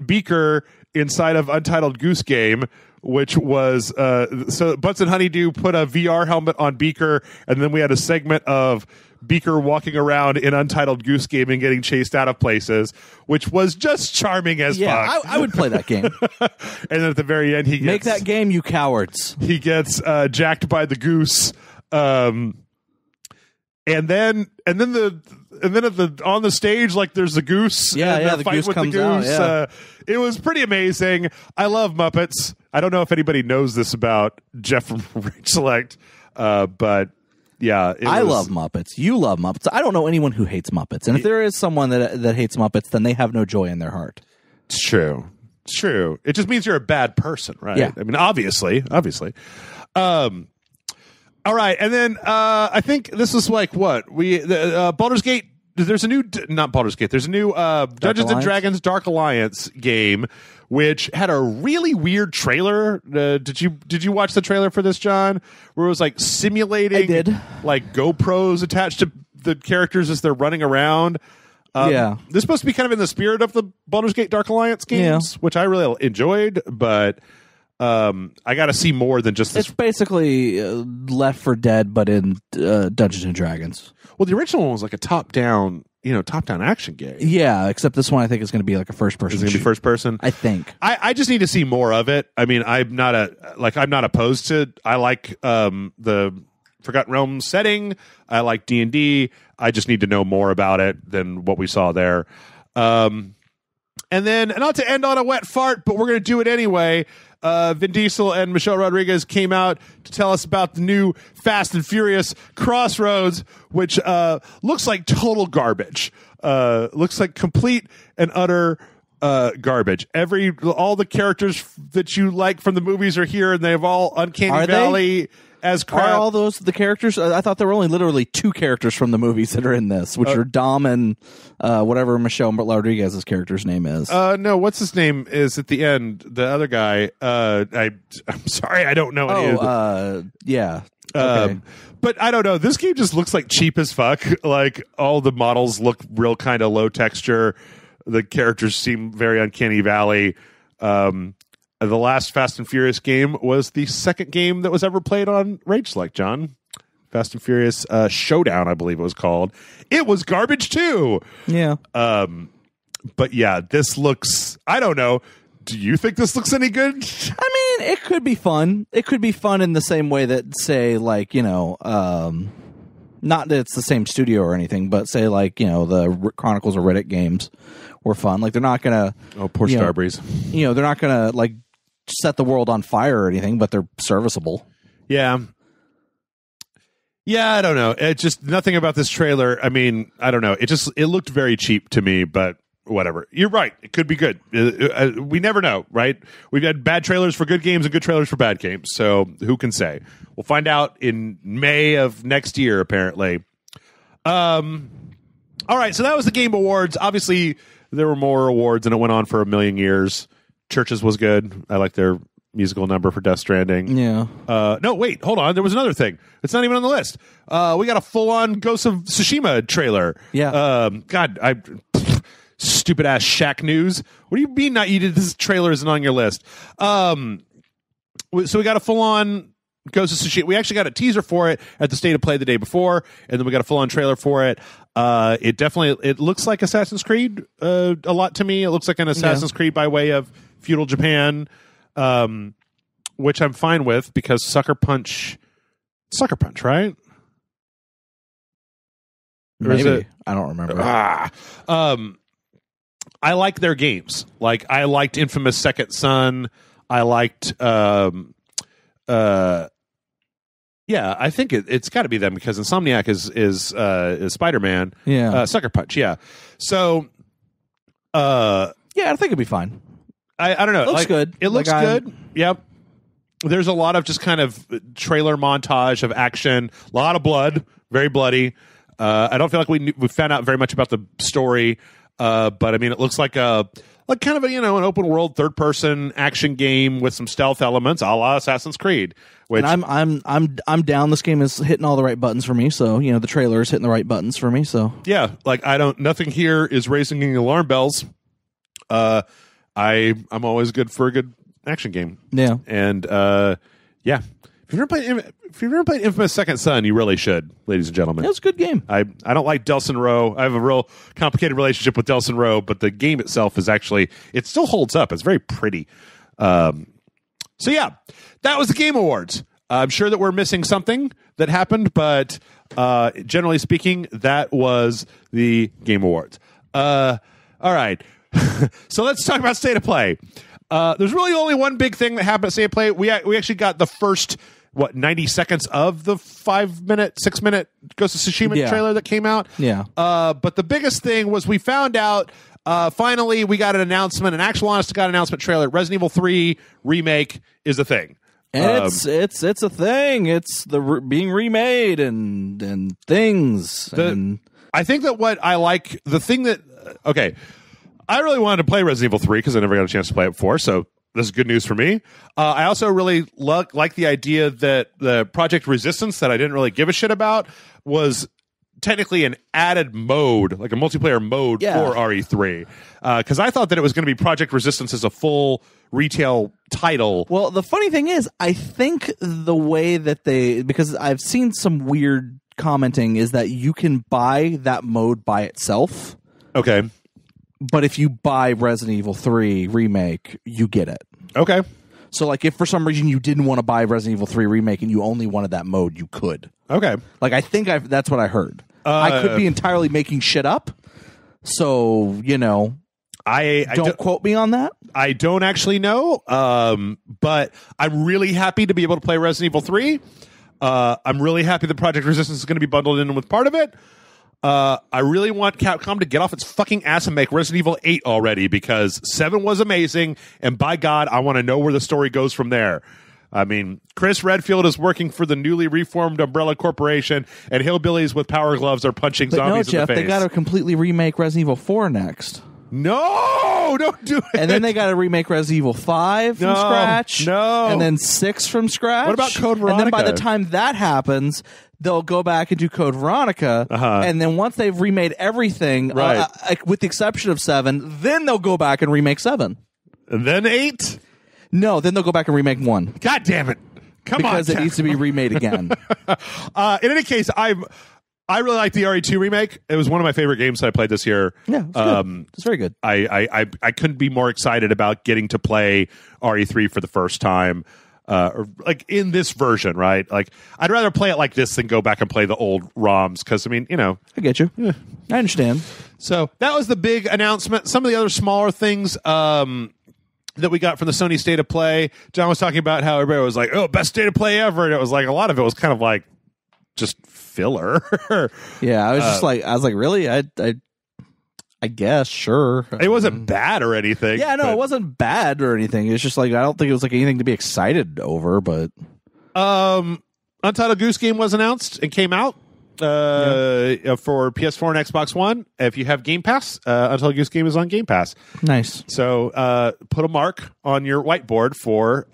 Beaker inside of Untitled Goose Game, which was so Butts and Honeydew put a VR helmet on Beaker, and then we had a segment of Beaker walking around in Untitled Goose Game and getting chased out of places, which was just charming as fuck. I would play that game. And then at the very end, make that game, you cowards. He gets jacked by the goose. And then on the stage, like there's the goose. Yeah, the goose comes out. Yeah. It was pretty amazing. I love Muppets. I don't know if anybody knows this about Jeff from Rage Select, but yeah, I love Muppets. You love Muppets. I don't know anyone who hates Muppets, and if there is someone that hates Muppets, then they have no joy in their heart. It's true. It's true. It just means you're a bad person, right? Yeah. I mean, obviously. All right, and then I think this is like what Baldur's Gate. There's a new There's a new Dungeons and Dragons Dark Alliance game, which had a really weird trailer. Did you watch the trailer for this, John? Where it was like simulating, I did. Like GoPros attached to the characters as they're running around. Yeah, this is supposed to be kind of in the spirit of the Baldur's Gate Dark Alliance games, which I really enjoyed, but. I got to see more than just this. It's basically Left 4 Dead, but in Dungeons and Dragons. Well, the original one was like a top-down action game. Yeah, except this one I think is going to be like a first-person. It's going to be first person. I think. I just need to see more of it. I mean, I'm not opposed to. I like the Forgotten Realms setting. I like D&D. I just need to know more about it than what we saw there. And then, not to end on a wet fart, but we're going to do it anyway. Vin Diesel and Michelle Rodriguez came out to tell us about the new Fast and Furious Crossroads, which looks like total garbage. Looks like complete and utter garbage. All the characters that you like from the movies are here, and they have all Uncanny Valley as crap. Are all those the characters? I thought there were only literally 2 characters from the movies that are in this, which are Dom and whatever Michelle Rodriguez's character's name is. No, what's his name is at the end? The other guy. I'm sorry, I don't know any of yeah. Okay. But I don't know. This game just looks like cheap as fuck. Like all the models look real kind of low texture. The characters seem very Uncanny Valley. The last Fast and Furious game was the second game that was ever played on Rage Select, John. Fast and Furious Showdown, I believe it was called. It was garbage too. Yeah. But yeah, this looks, I don't know. Do you think this looks any good? I mean, it could be fun. It could be fun in the same way that, say, like, not that it's the same studio or anything, but say, like, the Chronicles of Riddick games were fun. Like, they're not going to... Oh, poor Starbreeze. They're not going to, like, set the world on fire or anything, but they're serviceable. Yeah. Yeah, I don't know. It just nothing about this trailer. I mean, I don't know. It looked very cheap to me, but whatever. You're right. It could be good. We never know, right? We've had bad trailers for good games and good trailers for bad games. So who can say? We'll find out in May of next year, apparently. All right. So that was the Game Awards. Obviously, there were more awards, and it went on for a million years. Churches was good. I like their musical number for Death Stranding. Yeah. No, wait, hold on. There was another thing. It's not even on the list. We got a full-on Ghost of Tsushima trailer. Yeah. Stupid ass Shaq News. What do you mean? This trailer isn't on your list? So we got a full-on Ghost of Tsushima. We actually got a teaser for it at the State of Play the day before, and then we got a full-on trailer for it. It looks like Assassin's Creed a lot to me. It looks like an Assassin's Creed by way of feudal Japan. Which I'm fine with because Sucker Punch, right? Maybe. I don't remember. I like their games. Like I liked Infamous Second Son. I liked, I think it's got to be them because Insomniac is Spider-Man. Yeah. Sucker Punch. Yeah. So, I think it'd be fine. I don't know. It looks good. It looks good. Yep. There's a lot of just kind of trailer montage of action. A lot of blood. Very bloody. I don't feel like we found out very much about the story. But I mean, it looks like kind of an open world third person action game with some stealth elements, a la Assassin's Creed. Which and I'm down. This game is hitting all the right buttons for me. So the trailer is hitting the right buttons for me. So yeah, like nothing here is raising any alarm bells. I'm always good for a good action game. Yeah. And if you've never played Infamous Second Son, you really should, ladies and gentlemen. It was a good game. I don't like Delson Rowe. I have a real complicated relationship with Delson Rowe, but the game itself is actually, it still holds up. It's very pretty. So yeah, that was the Game Awards. I'm sure that we're missing something that happened, but generally speaking, that was the Game Awards. All right. So let's talk about State of Play. There's really only one big thing that happened at State of Play. We actually got the first 90 seconds of the 6-minute Ghost of Tsushima trailer that came out. Yeah. But the biggest thing was we found out finally we got an announcement, an actual honest to God announcement trailer. Resident Evil 3 remake is a thing. And it's a thing. It's being remade and things. I think that what I like, the thing that I really wanted to play Resident Evil 3 because I never got a chance to play it before, so this is good news for me. I also really like the idea that the Project Resistance that I didn't really give a shit about was technically an added mode, like a multiplayer mode for RE3. Because I thought that it was going to be Project Resistance as a full retail title. Well, the funny thing is, I think the way that because I've seen some weird commenting, is that you can buy that mode by itself. Okay. But if you buy Resident Evil 3 Remake, you get it. Okay. So, like, if for some reason you didn't want to buy Resident Evil 3 Remake and you only wanted that mode, you could. Okay. Like, I think that's what I heard. I could be entirely making shit up. So, I don't quote me on that. I don't actually know. But I'm really happy to be able to play Resident Evil 3. I'm really happy that Project Resistance is going to be bundled in with part of it. I really want Capcom to get off its fucking ass and make Resident Evil 8 already, because 7 was amazing, and by God, I want to know where the story goes from there. I mean, Chris Redfield is working for the newly reformed Umbrella Corporation, and hillbillies with power gloves are punching zombies in the face. They got to completely remake Resident Evil 4 next. No, don't do it. And then they got to remake Resident Evil 5 from scratch. No. And then 6 from scratch. What about Code Veronica? And then by the time that happens, they'll go back and do Code Veronica. And then once they've remade everything, with the exception of 7, then they'll go back and remake 7. And then 8? No, then they'll go back and remake 1. God damn it. Because it needs to be remade again. In any case, I really like the RE2 remake. It was one of my favorite games that I played this year. Yeah, it's very good. I couldn't be more excited about getting to play RE3 for the first time. Or like in this version, right? Like, I'd rather play it like this than go back and play the old ROMs, because, I mean, I get you. Yeah. I understand. So that was the big announcement. Some of the other smaller things, that we got from the Sony State of Play. John was talking about how everybody was like, "Oh, best State of Play ever," and it was like a lot of it was kind of like just filler. Yeah, I was just like, really? I guess, sure. It wasn't bad or anything. Yeah, no, it wasn't bad or anything. It's just like I don't think it was like anything to be excited over. But Untitled Goose Game was announced and came out for PS4 and Xbox One. If you have Game Pass, Untitled Goose Game is on Game Pass. Nice. So put a mark on your whiteboard for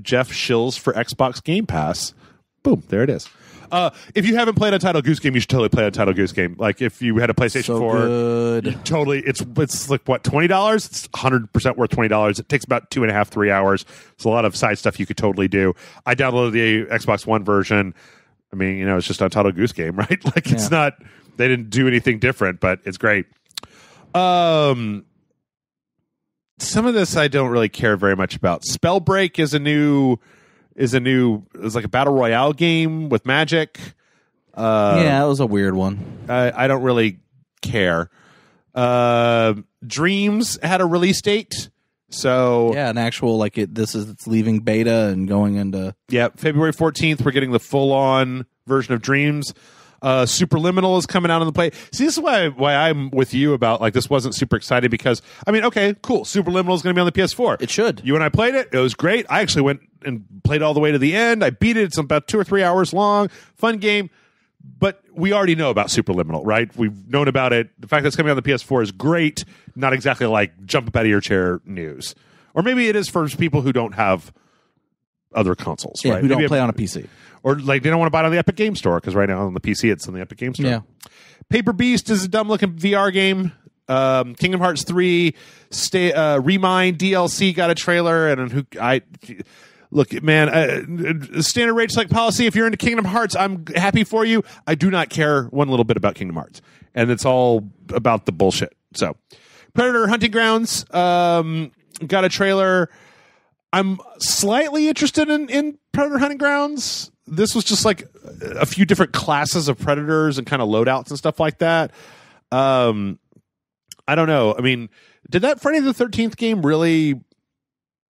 Jeff Shills for Xbox Game Pass. Boom, there it is. If you haven't played Untitled Goose Game, you should totally play Untitled Goose Game. Like if you had a PlayStation 4, good. Totally. It's like what, $20? It's 100% worth $20. It takes about 2.5, 3 hours. It's a lot of side stuff you could totally do. I downloaded the Xbox One version. I mean, you know, it's just Untitled Goose Game, right? Like it's not. They didn't do anything different, but it's great. Some of this I don't really care very much about. Spellbreak is it's like a battle royale game with magic. Yeah, it was a weird one. I don't really care. Dreams had a release date, so yeah, an actual like it's leaving beta and going into February 14th. We're getting the full on version of Dreams. Superliminal is coming out on the play. See, this is why I'm with you about like this wasn't super exciting because I mean, okay, cool. Superliminal is going to be on the PS4. It should. You and I played it. It was great. I actually went and played all the way to the end. I beat it. It's about 2 or 3 hours long. Fun game. But we already know about Superliminal, right? We've known about it. The fact that it's coming on the PS4 is great. Not exactly like jump up out of your chair news. Or maybe it is for people who don't have other consoles, right? Who don't play on a PC. Or like they don't want to buy it on the Epic Game Store because right now on the PC it's on the Epic Game Store. Yeah. Paper Beast is a dumb looking VR game. Kingdom Hearts 3 Remind DLC got a trailer and look, man, standard rate select policy. If you're into Kingdom Hearts, I'm happy for you. I do not care one little bit about Kingdom Hearts, and it's all about the bullshit. So, Predator Hunting Grounds got a trailer. I'm slightly interested in Predator Hunting Grounds. This was just like a few different classes of predators and kind of loadouts and stuff like that. I don't know. I mean, did that Friday the 13th game really?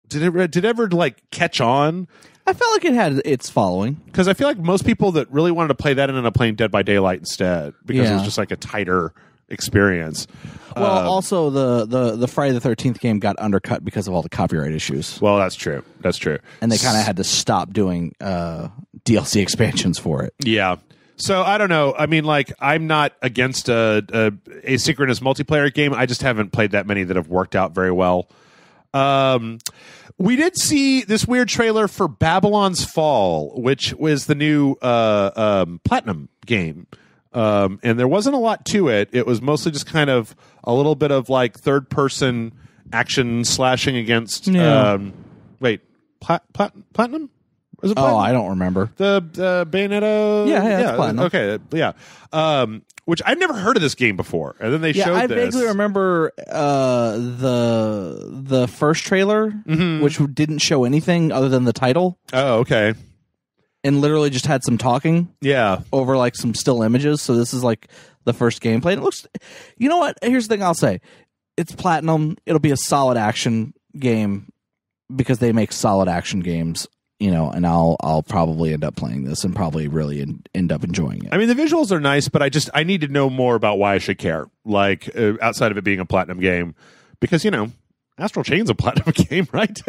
Did it ever like catch on? I felt like it had its following because I feel like most people that really wanted to play that ended up playing Dead by Daylight instead because it was just like a tighter experience. Well, also the Friday the 13th game got undercut because of all the copyright issues. Well, that's true. That's true. And they kind of had to stop doing DLC expansions for it. Yeah. So I don't know. I mean, like, I'm not against a asynchronous multiplayer game. I just haven't played that many that have worked out very well. We did see this weird trailer for Babylon's Fall, which was the new Platinum game. And there wasn't a lot to it. It was mostly just kind of a little bit of like third person action slashing against Platinum? Was it Platinum? Oh, I don't remember. The Bayonetta? Yeah, it's Platinum. Okay, yeah. Which I'd never heard of this game before. And then they showed I this. vaguely remember the first trailer, which didn't show anything other than the title. Oh, okay. And literally just had some talking. Yeah. Over like some still images. So this is like the first gameplay. And it looks, you know what? Here's the thing I'll say. It's Platinum. It'll be a solid action game because they make solid action games, you know, and I'll probably end up playing this and probably really end up enjoying it. I mean, the visuals are nice, but I need to know more about why I should care. Like outside of it being a Platinum game, because, you know, Astral Chain's a Platinum game, right?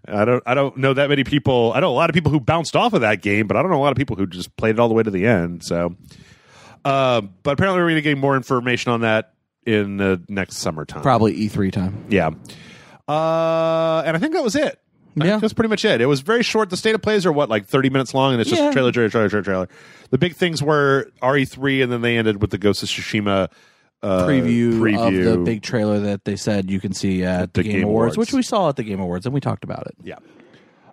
I don't know that many people. I know a lot of people who bounced off of that game, but I don't know a lot of people who just played it all the way to the end. So, but apparently we're going to get more information on that in the next summertime. Probably E3 time. Yeah. And I think that was it. I think that's pretty much it. It was very short. The state of plays are what, like 30 minutes long, and it's just trailer. The big things were RE3, and then they ended with the Ghost of Tsushima preview of the big trailer that they said you can see at the Game Awards, which we saw at the Game Awards, and we talked about it. Yeah.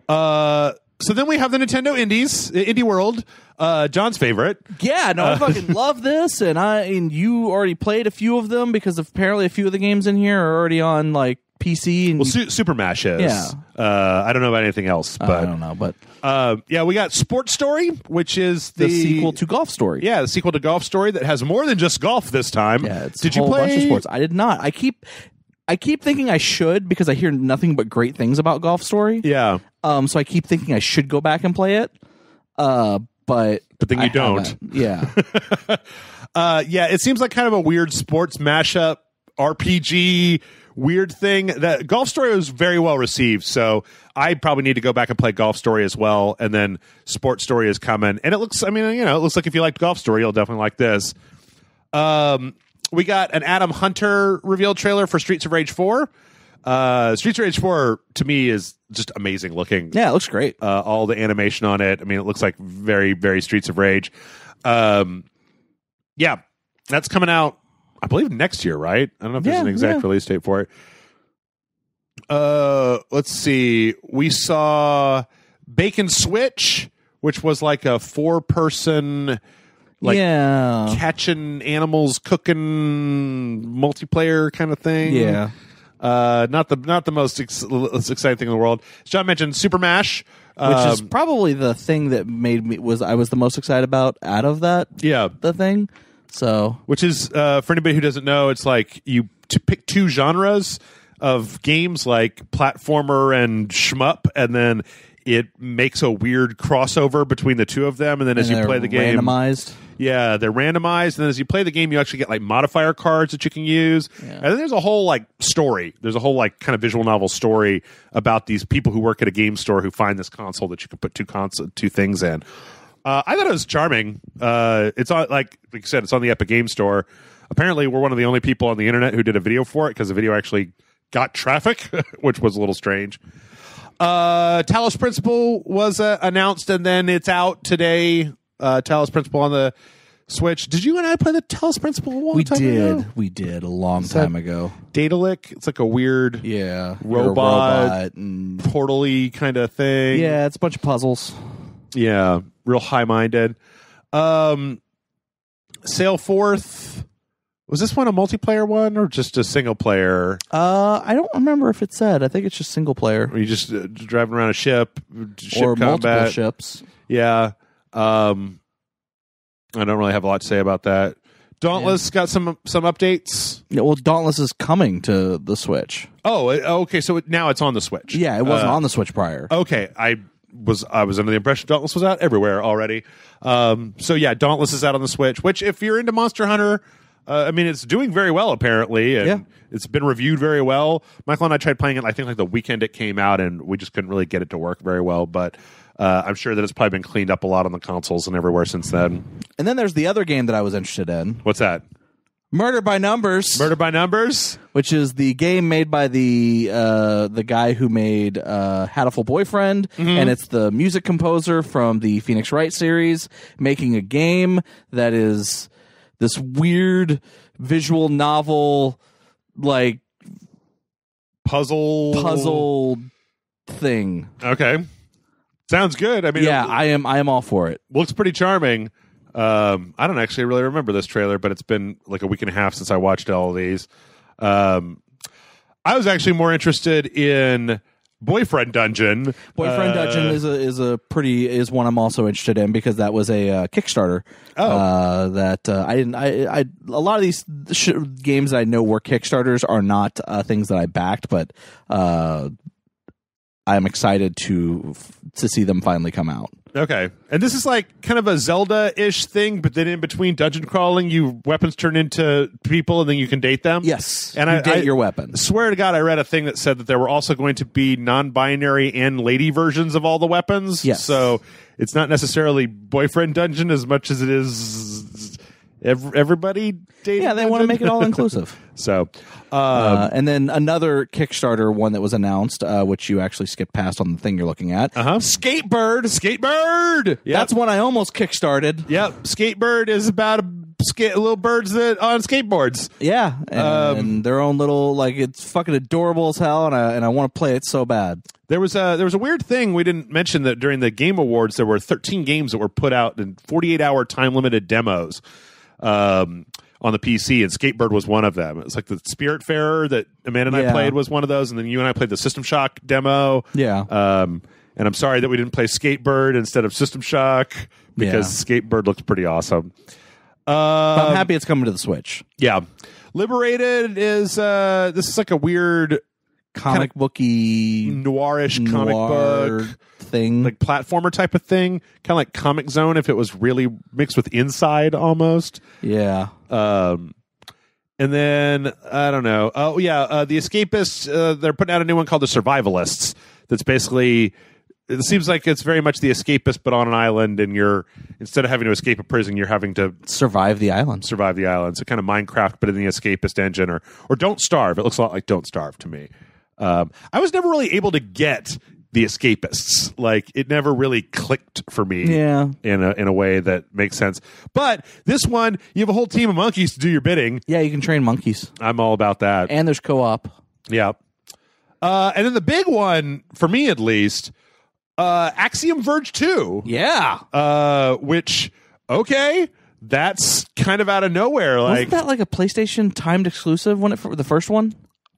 So then we have the Nintendo Indies, Indie World, John's favorite. Yeah, no, I fucking love this, and you already played a few of them because apparently a few of the games in here are already on like PC. And Super Mash is. Yeah. I don't know about anything else, but I don't know, but we got Sports Story, which is the sequel to Golf Story. Yeah, the sequel to Golf Story that has more than just golf this time. Yeah, it's did a whole you play bunch of sports? I did not. I keep I keep thinking I should because I hear nothing but great things about Golf Story. Yeah. So I keep thinking I should go back and play it. But then you don't. Haven't. Yeah. Yeah, it seems like kind of a weird sports mashup RPG weird thing. That Golf Story was very well received, so I probably need to go back and play Golf Story as well, and then Sports Story is coming. And it looks, I mean, you know, it looks like if you liked Golf Story, you'll definitely like this. We got an Adam Hunter reveal trailer for Streets of Rage 4. Streets of Rage 4 to me is just amazing looking. Yeah, it looks great. All the animation on it. I mean, it looks like very, very Streets of Rage. Yeah, that's coming out, I believe, next year, right? I don't know if there's an exact release date for it. Let's see. We saw Bacon Switch, which was like a 4-person, like catching animals, cooking multiplayer kind of thing. Yeah. Not the most exciting thing in the world. As John mentioned, Super Mash, which is probably the thing that made me I was the most excited about out of that. Yeah, the thing. So, which is for anybody who doesn't know, it's like you to pick 2 genres of games, like platformer and shmup, and then it makes a weird crossover between the 2 of them, and then as you play the game, randomized. Yeah, they're randomized, and then as you play the game, you actually get like modifier cards that you can use. Yeah. And then there's a whole like story. There's a whole like kind of visual novel story about these people who work at a game store who find this console that you can put 2 things in. I thought it was charming. It's on like you said, it's on the Epic Game Store. Apparently, we're one of the only people on the internet who did a video for it because the video actually got traffic, which was a little strange. Talos Principle was announced, and then it's out today. Talos Principle on the Switch. Did you and I play the Talos Principle a long time ago? We did a long time ago. Datalic? It's like a weird robot and portal-y kind of thing. Yeah, it's a bunch of puzzles. Yeah, real high-minded. Sail Forth. Was this one a multiplayer one or just a single player? I don't remember if it said. I think it's just single player. Are you just driving around a ship or combat? Multiple ships. Yeah. I don't really have a lot to say about that. Dauntless got some updates. Yeah, well, Dauntless is coming to the Switch. Oh, okay. So now it's on the Switch. Yeah, it wasn't on the Switch prior. Okay, I was under the impression Dauntless was out everywhere already. So yeah, Dauntless is out on the Switch. Which, if you're into Monster Hunter, I mean, it's doing very well apparently, and it's been reviewed very well. Michael and I tried playing it. I think like the weekend it came out, and we just couldn't really get it to work very well. But I'm sure that it's probably been cleaned up a lot on the consoles and everywhere since then. And then there's the other game that I was interested in. What's that? Murder by Numbers. Murder by Numbers, which is the game made by the guy who made Hatful Boyfriend, and it's the music composer from the Phoenix Wright series making a game that is this weird visual novel, like puzzle thing. Okay. Sounds good. I mean, yeah, I am all for it. Looks pretty charming. I don't actually really remember this trailer, but it's been like a week and a half since I watched all of these. I was actually more interested in Boyfriend Dungeon. Boyfriend Dungeon is one I'm also interested in because that was a Kickstarter. That a lot of these games that I know were Kickstarters are not things that I backed, but I'm excited to see them finally come out. Okay. And this is like kind of a Zelda-ish thing, but then in between dungeon crawling, your weapons turn into people and then you can date them? Yes. And you date your weapons. Swear to God, I read a thing that said that there were also going to be non-binary and lady versions of all the weapons. Yes. So it's not necessarily Boyfriend Dungeon as much as it is everybody dating. Yeah, they want to make it all inclusive. So, and then another Kickstarter one that was announced, which you actually skipped past on the thing you're looking at. Skatebird. Yep. That's one I almost kickstarted. Yep. Skatebird is about little birds that on skateboards. Yeah, and their own little, like, it's fucking adorable as hell, and I want to play it so bad. There was a weird thing we didn't mention, that during the Game Awards there were 13 games that were put out in 48-hour time limited demos. On the PC, and Skatebird was one of them. It was like the Spiritfarer that Amanda and I played was one of those, and then you and I played the System Shock demo. Yeah. And I'm sorry that we didn't play Skatebird instead of System Shock, because Skatebird looks pretty awesome. But I'm happy it's coming to the Switch. Yeah. Liberated is this is like a weird Comic booky noirish comic book thing, like platformer type of thing, kind of like Comic Zone if it was really mixed with Inside almost. Yeah. And then I don't know. Oh yeah, the Escapists. They're putting out a new one called the Survivalists. That's basically. It seems like it's very much the Escapist, but on an island, and you're instead of having to escape a prison, you're having to survive the island. So kind of Minecraft, but in the Escapist engine, or Don't Starve. It looks a lot like Don't Starve to me. I was never really able to get the Escapists. Like it never really clicked for me. Yeah. In a way that makes sense. But this one, you have a whole team of monkeys to do your bidding. Yeah, you can train monkeys. I'm all about that. And there's co-op. Yeah. And then the big one for me, at least, Axiom Verge 2. Yeah. Which okay, that's kind of out of nowhere. Like, wasn't that like a PlayStation timed exclusive when the first one?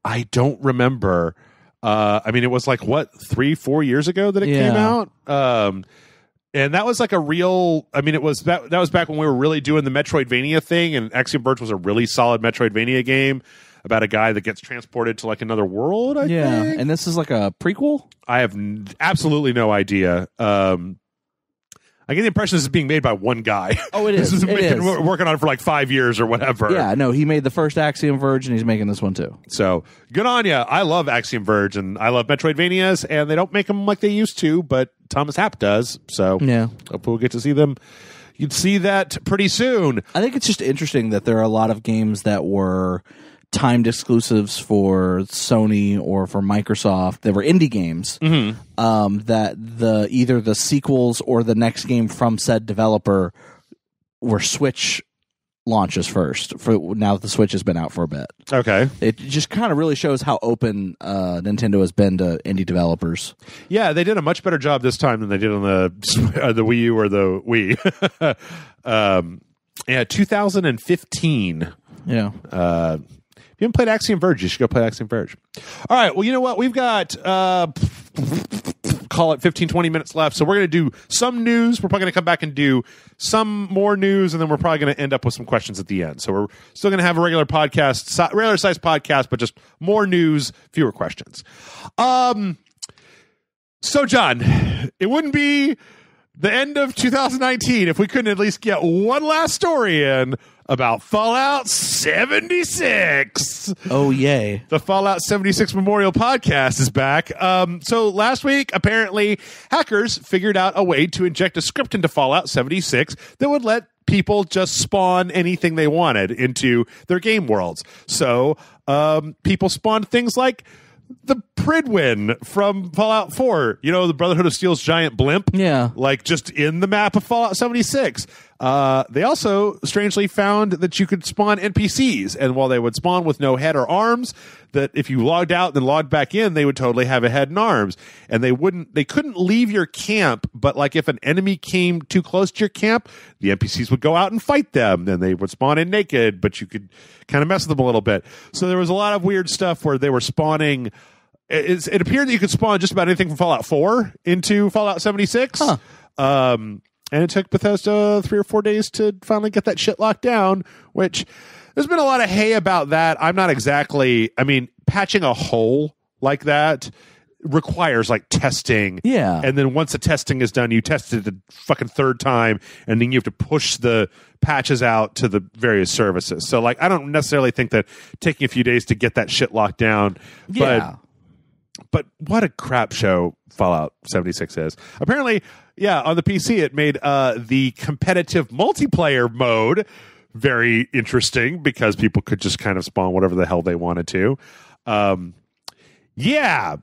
I don't remember. I mean, it was like what 3-4 years ago that it came out. And that was like a real. I mean, it was that was back when we were really doing the Metroidvania thing, and Axiom Verge was a really solid Metroidvania game about a guy that gets transported to like another world. I think. And this is like a prequel. I have absolutely no idea. I get the impression this is being made by one guy. Oh, it is. This has been working on it for like 5 years or whatever. Yeah, no, he made the first Axiom Verge, and he's making this one too. So good on you. I love Axiom Verge, and I love Metroidvanias, and they don't make them like they used to, but Thomas Happ does. So yeah, hopefully we'll get to see them. You'd see that pretty soon. I think it's just interesting that there are a lot of games that were timed exclusives for Sony or for Microsoft. They were indie games that either the sequels or the next game from said developer were Switch launches first. For now that the Switch has been out for a bit, okay, it just kind of really shows how open Nintendo has been to indie developers. Yeah, they did a much better job this time than they did on the Wii U or the Wii. Yeah, 2015. Yeah. If you haven't played Axiom Verge, you should go play Axiom Verge. All right. Well, you know what? We've got, call it 15, 20 minutes left. So we're going to do some news. We're probably going to come back and do some more news, and then we're probably going to end up with some questions at the end. So we're still going to have a regular podcast, regular size podcast, but just more news, fewer questions. So, John, it wouldn't be the end of 2019 if we couldn't at least get one last story in about Fallout 76. Oh, yay. The Fallout 76 Memorial Podcast is back. So last week, apparently, hackers figured out a way to inject a script into Fallout 76 that would let people just spawn anything they wanted into their game worlds. So people spawned things like the Pridwin from Fallout 4, you know, the Brotherhood of Steel's giant blimp. Yeah. Like just in the map of Fallout 76. They also strangely found that you could spawn NPCs, and while they would spawn with no head or arms, that if you logged out and then logged back in, they would totally have a head and arms. And they couldn't leave your camp, but like if an enemy came too close to your camp, the NPCs would go out and fight them. Then they would spawn in naked, but you could kind of mess with them a little bit. So there was a lot of weird stuff where they were spawning. It appeared that you could spawn just about anything from Fallout 4 into Fallout 76. Huh. And it took Bethesda 3 or 4 days to finally get that shit locked down, which there's been a lot of hay about that. I'm not exactly, I mean, patching a hole like that requires like testing. Yeah. And then once the testing is done, you test it the fucking third time, and then you have to push the patches out to the various services. So like, I don't necessarily think that taking a few days to get that shit locked down. Yeah. But what a crap show Fallout 76 is. Apparently, yeah, on the PC, it made the competitive multiplayer mode very interesting because people could just kind of spawn whatever the hell they wanted to. Yeah.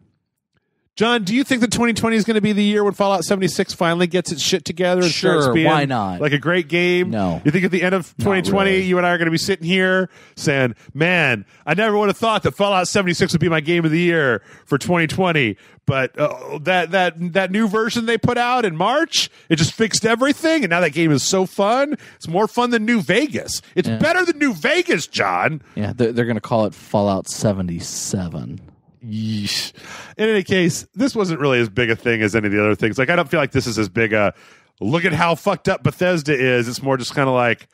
John, do you think that 2020 is going to be the year when Fallout 76 finally gets its shit together and starts being why not? Like a great game? No. You think at the end of 2020, really. You and I are going to be sitting here saying, man, I never would have thought that Fallout 76 would be my game of the year for 2020. But that new version they put out in March, it just fixed everything. And now that game is so fun. It's more fun than New Vegas. It's better than New Vegas, John. Yeah, they're going to call it Fallout 77. Yeesh. In any case, this wasn't really as big a thing as any of the other things. Like, I don't feel like this is as big a look at how fucked up Bethesda is. It's more just kind of like,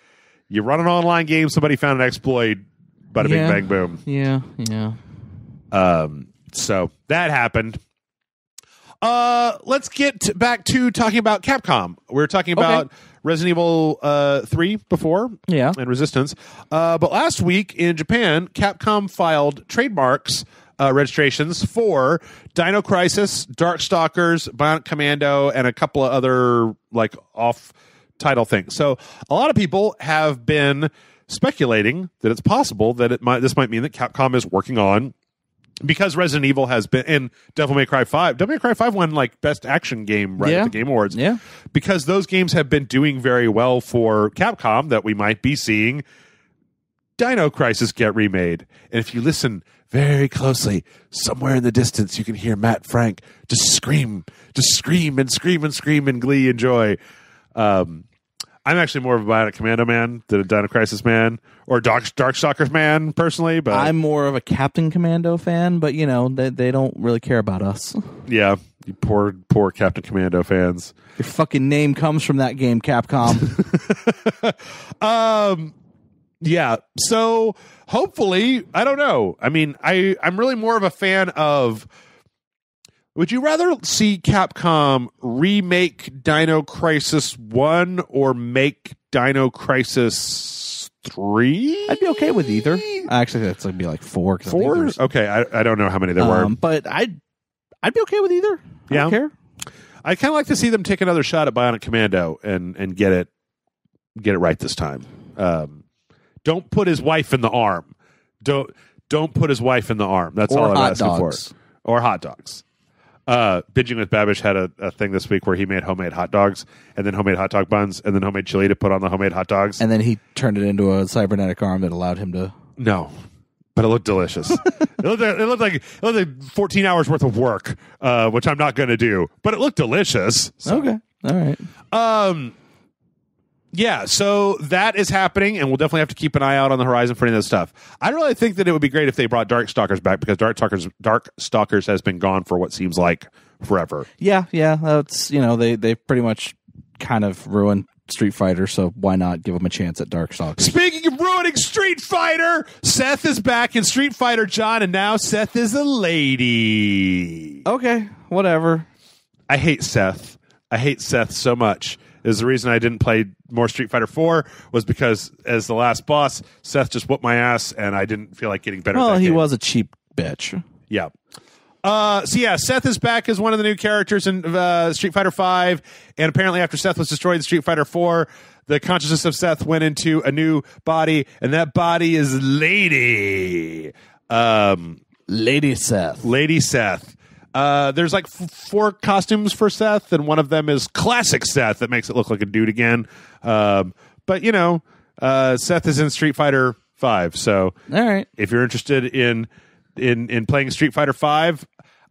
You run an online game, somebody found an exploit, bada bing, bang, boom. Yeah. So that happened. Let's get back to talking about Capcom. We were talking about Resident Evil 3 before, and Resistance. But last week in Japan, Capcom filed trademarks registrations for Dino Crisis, Darkstalkers, Bionic Commando, and a couple of other like off-title things. So a lot of people have been speculating that it's possible that this might mean that Capcom is working on, because Resident Evil has been, and Devil May Cry 5. Devil May Cry 5 won like Best Action Game at the Game Awards. Yeah. Because those games have been doing very well for Capcom, that we might be seeing Dino Crisis get remade. And if you listen very closely, somewhere in the distance, you can hear Matt Frank just scream in glee and joy. I'm actually more of a Bionic Commando man than a Dino Crisis man, or Darkstalkers man, personally. But I'm more of a Captain Commando fan, but they don't really care about us. Yeah, you poor Captain Commando fans. Your fucking name comes from that game, Capcom. Yeah. So hopefully, I don't know. I mean, I'm really more of a fan of. Would you rather see Capcom remake Dino Crisis 1 or make Dino Crisis 3? I'd be okay with either. Actually, that's going to be like 4. 4? Okay, I don't know how many there were. But I'd be okay with either. I don't care. I kind of like to see them take another shot at Bionic Commando and get it right this time. Don't put his wife in the arm. Don't put his wife in the arm. That's all I'm asking for. Or hot dogs. Binging with Babish had a thing this week where he made homemade hot dogs, and then homemade hot dog buns, and then homemade chili to put on the homemade hot dogs. And then he turned it into a cybernetic arm that allowed him to... No, but it looked delicious. it looked like 14 hours worth of work, which I'm not going to do, but it looked delicious. So. Okay. All right. Yeah, so that is happening, and we'll definitely have to keep an eye out on the horizon for any of this stuff. I really think that it would be great if they brought Darkstalkers back, because Darkstalkers has been gone for what seems like forever. Yeah. That's they pretty much kind of ruined Street Fighter, so why not give them a chance at Darkstalkers? Speaking of ruining Street Fighter, Seth is back in Street Fighter, John, and now Seth is a lady. Okay, whatever. I hate Seth. I hate Seth so much. Is the reason I didn't play more Street Fighter 4 was because as the last boss, Seth just whooped my ass, and I didn't feel like getting better. Well, at that he game. was a cheap bitch. Yeah. Seth is back as one of the new characters in Street Fighter 5, and apparently after Seth was destroyed in Street Fighter 4, the consciousness of Seth went into a new body, and that body is Lady. Lady Seth. Lady Seth. There's like 4 costumes for Seth, and one of them is classic Seth that makes it look like a dude again. But Seth is in Street Fighter 5, so all right. If you're interested in playing Street Fighter 5,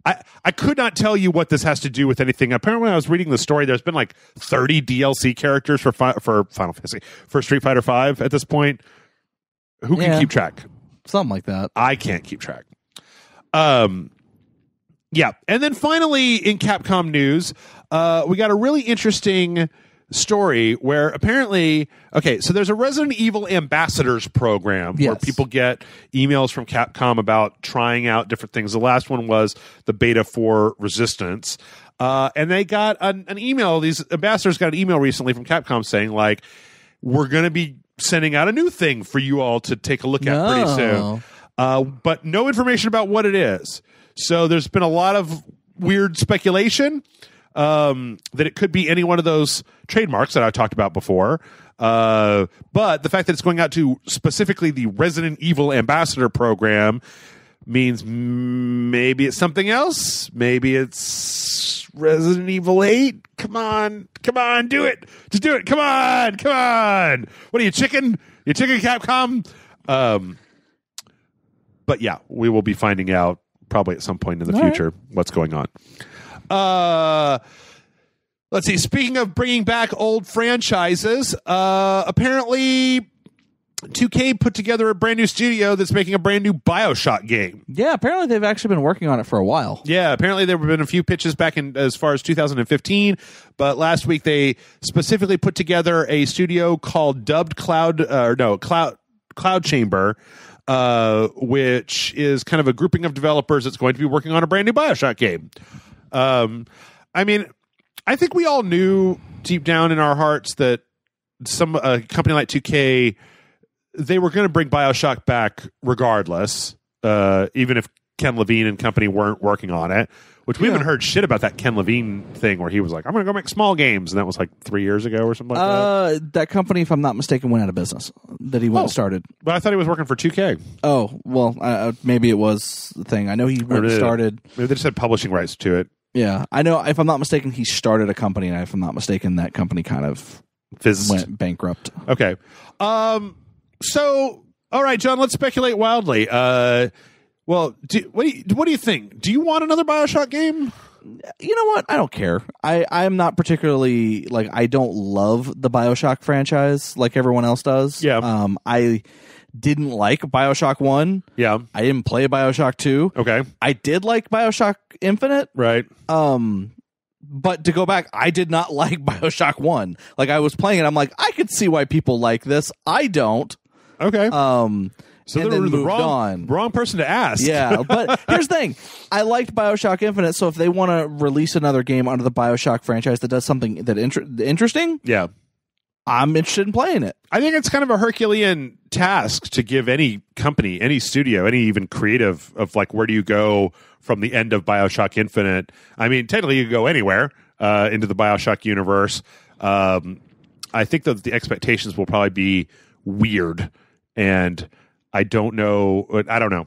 I could not tell you what this has to do with anything. Apparently, when I was reading the story, there's been like 30 DLC characters for Final Fantasy for Street Fighter 5 at this point. Who can keep track? Something like that. I can't keep track. Yeah, and then finally in Capcom news, we got a really interesting story where apparently, so there's a Resident Evil Ambassadors program where people get emails from Capcom about trying out different things. The last one was the beta for Resistance, and they got an email. These ambassadors got an email recently from Capcom saying, like, we're going to be sending out a new thing for you all to take a look at pretty soon. But no information about what it is. So there's been a lot of weird speculation that it could be any one of those trademarks that I talked about before. But the fact that it's going out to specifically the Resident Evil Ambassador program means maybe it's something else. Maybe it's Resident Evil 8. Come on, do it. Just do it. Come on. What are you, chicken? You chicken, Capcom? But yeah, we will be finding out probably at some point in the future what's going on. Let's see. Speaking of bringing back old franchises, apparently 2K put together a brand new studio that's making a brand new Bioshock game. Yeah, apparently they've actually been working on it for a while. Yeah, apparently there have been a few pitches back in as far as 2015, but last week they specifically put together a studio called Cloud Chamber, which is kind of a grouping of developers that's going to be working on a brand new Bioshock game. I mean, I think we all knew deep down in our hearts that a company like 2K, they were going to bring Bioshock back regardless, even if Ken Levine and company weren't working on it, which we haven't heard shit about that Ken Levine thing where he was like, I'm going to go make small games. And that was like 3 years ago or something like that. That company, if I'm not mistaken, went out of business that he went and started. But I thought he was working for 2K. Oh, well, maybe it was the thing. I know he went and started. Maybe they just had publishing rights to it. Yeah. I know, if I'm not mistaken, he started a company, and if I'm not mistaken, that company kind of went bankrupt. Okay. So, all right, John, let's speculate wildly. Well, what do you think? Do you want another Bioshock game? You know what? I don't care. I'm not particularly, like, I don't love the Bioshock franchise like everyone else does. Yeah. I didn't like Bioshock 1. Yeah. I didn't play Bioshock 2. Okay. I did like Bioshock Infinite. Right. But to go back, I did not like Bioshock 1. Like, I was playing it, I'm like, I could see why people like this. I don't. Okay. So they were the wrong person to ask. Yeah, but here's the thing. I liked Bioshock Infinite, so if they want to release another game under the Bioshock franchise that does something that interesting, yeah, I'm interested in playing it. I think it's kind of a Herculean task to give any company, any studio, any even creative of like, where do you go from the end of Bioshock Infinite? I mean, technically you could go anywhere into the Bioshock universe. I think that the expectations will probably be weird, and I don't know.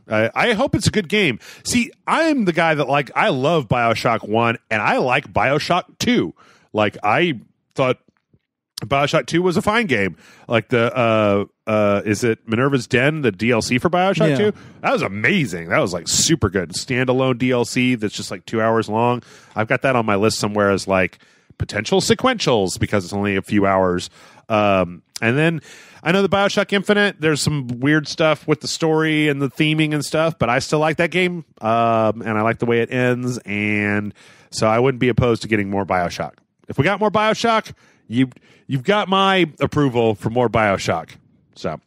I hope it's a good game. See, I'm the guy that I love Bioshock 1 and I like Bioshock 2. Like, I thought Bioshock 2 was a fine game. Like is it Minerva's Den, the DLC for Bioshock 2? That was amazing. That was like super good. Standalone DLC that's just like 2 hours long. I've got that on my list somewhere as like potential sequentials because it's only a few hours. And then I know the Bioshock Infinite, there's some weird stuff with the story and the theming and stuff, but I still like that game. And I like the way it ends. And so I wouldn't be opposed to getting more Bioshock. If we got more Bioshock, you've got my approval for more Bioshock. So,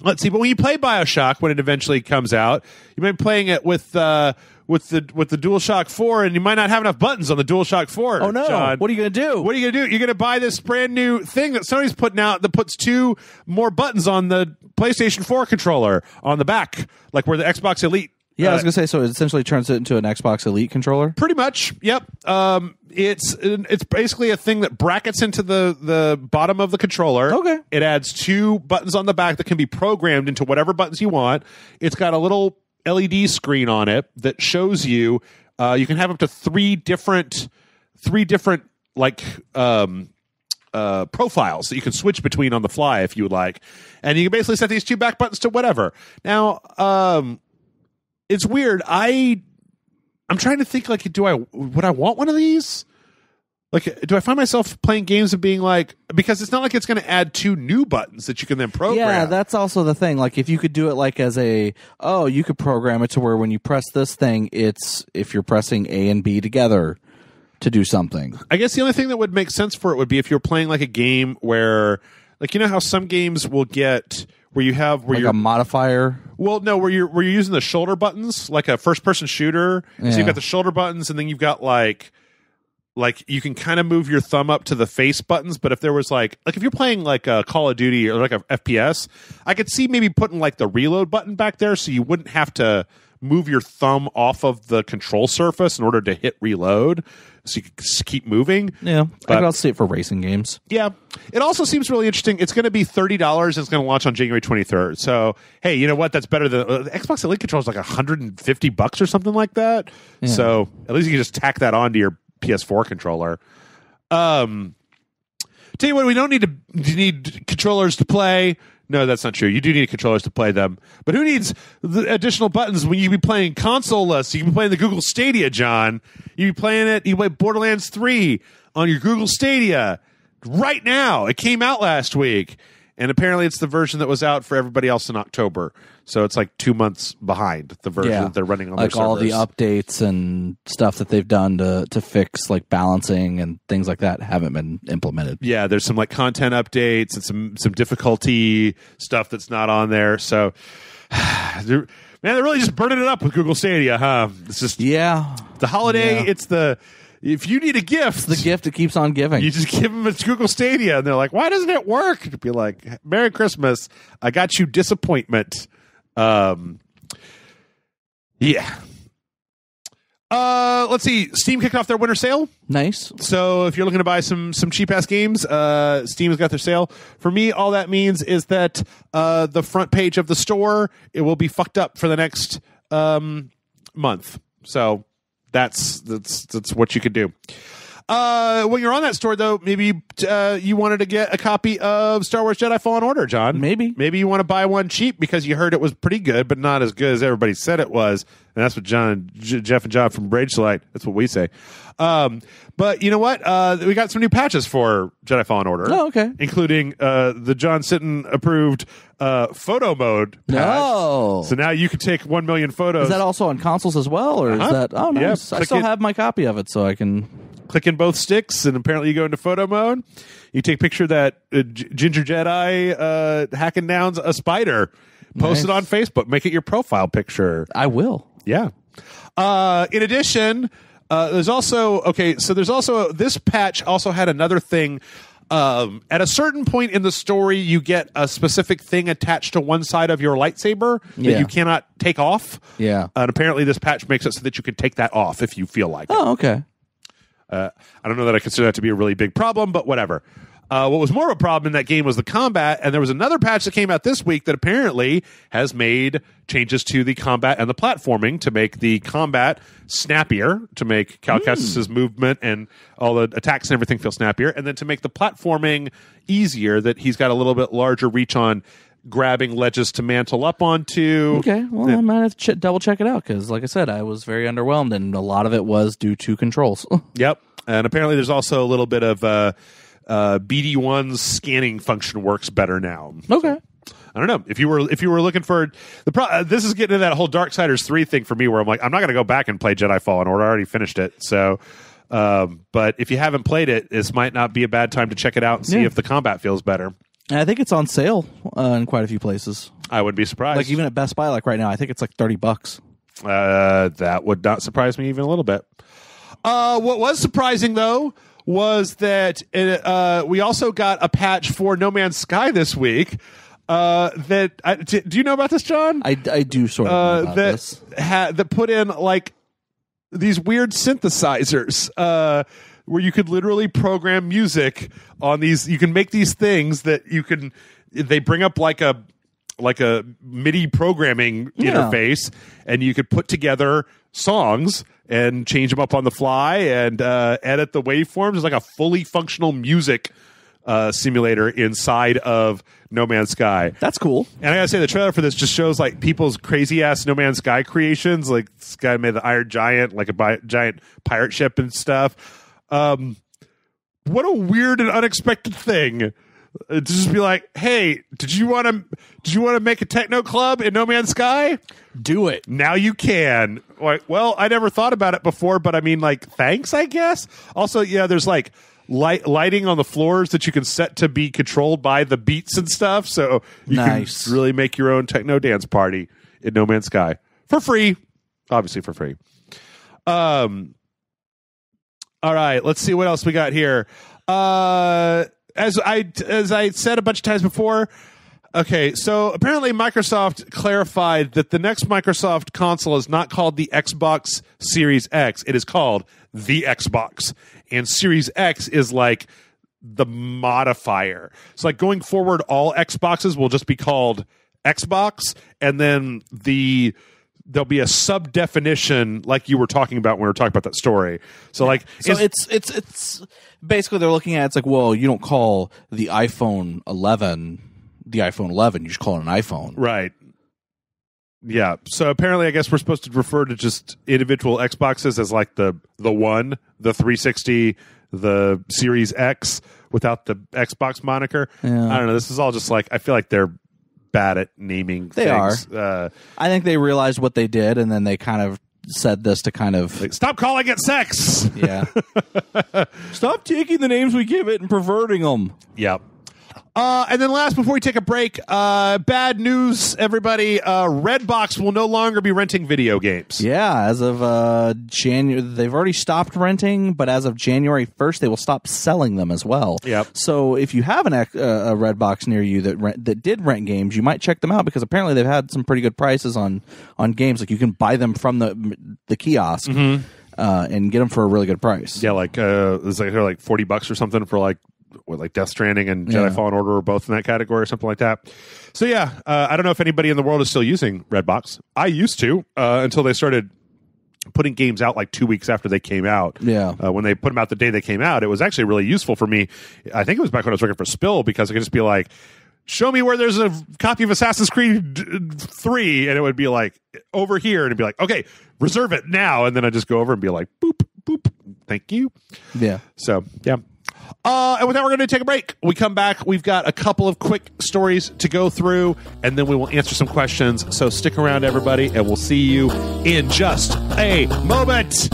let's see. But when you play Bioshock, when it eventually comes out, you might be playing it with the DualShock 4, and you might not have enough buttons on the DualShock 4. Oh no! John. What are you going to do? What are you going to do? You're going to buy this brand new thing that Sony's putting out that puts 2 more buttons on the PlayStation 4 controller on the back, like where the Xbox Elite. Yeah, I was going to say, so it essentially turns it into an Xbox Elite controller? Pretty much, yep. It's basically a thing that brackets into the bottom of the controller. Okay. It adds 2 buttons on the back that can be programmed into whatever buttons you want. It's got a little LED screen on it that shows you you can have up to 3 different like profiles that you can switch between on the fly if you would like. And you can basically set these 2 back buttons to whatever. Now, it's weird. I'm trying to think, like, would I want one of these? Like, do I find myself playing games and being like, because it's not like it's going to add 2 new buttons that you can then program. Yeah, that's also the thing. Like, if you could do it like as you could program it to where when you press this thing, it's if you're pressing A and B together to do something. I guess the only thing that would make sense for it would be if you're playing like a game where, like, you know how some games will get where you have like a modifier. Well, no, where you're using the shoulder buttons, like a first person shooter. Yeah. So you've got the shoulder buttons, and then you've got like you can kind of move your thumb up to the face buttons. But if there was like if you're playing like a Call of Duty or like a FPS, I could see maybe putting like the reload button back there, so you wouldn't have to move your thumb off of the control surface in order to hit reload, so you can just keep moving. Yeah, I could also see it for racing games. Yeah. It also seems really interesting. It's going to be $30. It's going to launch on January 23rd. So, hey, you know what? That's better than the Xbox Elite controller is like $150 or something like that. Yeah. So at least you can just tack that onto your PS4 controller. Tell you what, we don't need controllers to play. No, that's not true. You do need controllers to play them. But who needs the additional buttons when you can be playing console-less? You can be playing the Google Stadia, John. You can be playing it. You play Borderlands 3 on your Google Stadia. right now. It came out last week. And apparently it's the version that was out for everybody else in October. So it's like 2 months behind the version that they're running on their servers. Like all the updates and stuff that they've done to fix like balancing and things like that haven't been implemented. Yeah, there's some like content updates and some difficulty stuff that's not on there. So, man, they're really just burning it up with Google Stadia, huh? It's just the holiday. Yeah. It's if you need a gift, It's the gift that keeps on giving. you just give them a Google Stadia, and they're like, "Why doesn't it work?" To be like, "Merry Christmas, I got you disappointment." Yeah. Let's see. Steam kicked off their winter sale. Nice. So if you're looking to buy some cheap ass games, Steam has got their sale. For me, all that means is that the front page of the store, it will be fucked up for the next month. So that's what you could do. When you're on that store, though, maybe you wanted to get a copy of Star Wars Jedi Fallen Order, John. Maybe you want to buy one cheap because you heard it was pretty good, but not as good as everybody said it was. And that's what Jeff and John from Ragelight, that's what we say. But you know what? We got some new patches for Jedi Fallen Order. Oh, okay. Including the John Sitton approved photo mode patch. No. So now you can take 1 million photos. Is that also on consoles as well, or is that? Oh, nice. Yeah, I still have my copy of it, so I can click in both sticks, and apparently you go into photo mode. You take a picture of that Ginger Jedi hacking down a spider. Post it on Facebook. Make it your profile picture. I will. Yeah. In addition, there's also this patch also had another thing. At a certain point in the story, you get a specific thing attached to one side of your lightsaber that you cannot take off. Yeah. And apparently this patch makes it so that you can take that off if you feel like it. Oh, okay. I don't know that I consider that to be a really big problem, but whatever. What was more of a problem in that game was the combat, and there was another patch that came out this week that apparently has made changes to the combat and the platforming to make the combat snappier, to make Cal Kestis' movement and all the attacks and everything feel snappier, and then to make the platforming easier, that he's got a little bit larger reach on grabbing ledges to mantle up onto. Okay, well, I might have to double check it out because, like I said, I was very underwhelmed, and a lot of it was due to controls. Yep, and apparently there's also a little bit of BD1's scanning function works better now. Okay. I don't know if you were looking for this is getting into that whole Darksiders 3 thing for me, where I'm like, I'm not going to go back and play Jedi Fallen Order. I already finished it. So, but if you haven't played it, this might not be a bad time to check it out and see if the combat feels better. And I think it's on sale in quite a few places. I would be surprised. Like even at Best Buy, like right now, I think it's like $30. That would not surprise me even a little bit. What was surprising though was that we also got a patch for No Man's Sky this week. Do you know about this, John? I do sort of know about this. That put in like these weird synthesizers where you could literally program music on these. You can make these things that they bring up like a MIDI programming interface, and you could put together songs and change them up on the fly and edit the waveforms. It's like a fully functional music simulator inside of No Man's Sky. That's cool. And I gotta say, the trailer for this just shows like people's crazy ass No Man's Sky creations. Like this guy made the Iron Giant, like a giant pirate ship and stuff. What a weird and unexpected thing. To just be like, hey, did you want to make a techno club in No Man's Sky? Do it. Now you can. Like, well, I never thought about it before, but I mean, like, thanks, I guess. Also, yeah, there's like lighting on the floors that you can set to be controlled by the beats and stuff, so you can really make your own techno dance party in No Man's Sky for free. Obviously for free. All right, let's see what else we got here. As I said a bunch of times before, okay, so apparently Microsoft clarified that the next Microsoft console is not called the Xbox Series X. It is called the Xbox. And Series X is like the modifier. So like going forward, all Xboxes will just be called Xbox, and then there'll be a sub definition like you were talking about when we were talking about that story. So like, it's basically they're looking at it's like, well, you don't call the iPhone 11 the iPhone 11, you just call it an iPhone, right? Yeah. So apparently, I guess we're supposed to refer to just individual Xboxes as like the one, the 360, the Series X without the Xbox moniker. Yeah. I don't know. This is all just like, I feel like they're bad at naming things. They are. I think they realized what they did, and then they kind of said this to kind of... Like, stop calling it sex! Yeah. Stop taking the names we give it and perverting them. Yep. And then last, before we take a break, bad news, everybody. Redbox will no longer be renting video games. Yeah, as of January, they've already stopped renting, but as of January 1st, they will stop selling them as well. Yep. So if you have a Redbox near you that did rent games, you might check them out, because apparently they've had some pretty good prices on games. Like, you can buy them from the kiosk and get them for a really good price. Yeah, like it's like they're like $40 or something for like Death Stranding and Jedi Fallen Order are both in that category or something like that. So yeah, I don't know if anybody in the world is still using Redbox. I used to until they started putting games out like 2 weeks after they came out. Yeah. When they put them out the day they came out, it was actually really useful for me. I think it was back when I was working for Spill, because I could just be like, show me where there's a copy of Assassin's Creed 3, and it would be like over here, and it'd be like, okay, reserve it now, and then I'd just go over and be like, boop, boop, thank you. Yeah. So, yeah. And with that, we're going to take a break. We come back. We've got a couple of quick stories to go through, and then we will answer some questions. So stick around, everybody, and we'll see you in just a moment.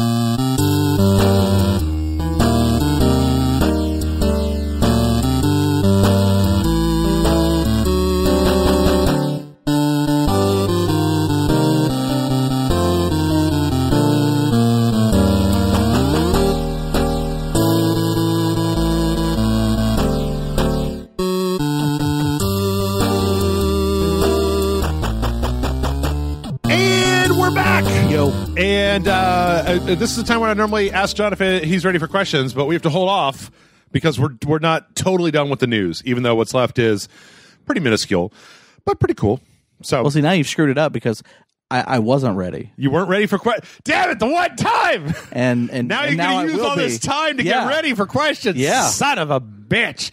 And this is the time when I normally ask John if he's ready for questions, but we have to hold off because we're not totally done with the news, even though what's left is pretty minuscule, but pretty cool. So, well, see, now you've screwed it up, because I wasn't ready. You weren't ready for questions. Damn it, the one time! And now you're going to use all this time to get ready for questions. Yeah. Son of a bitch.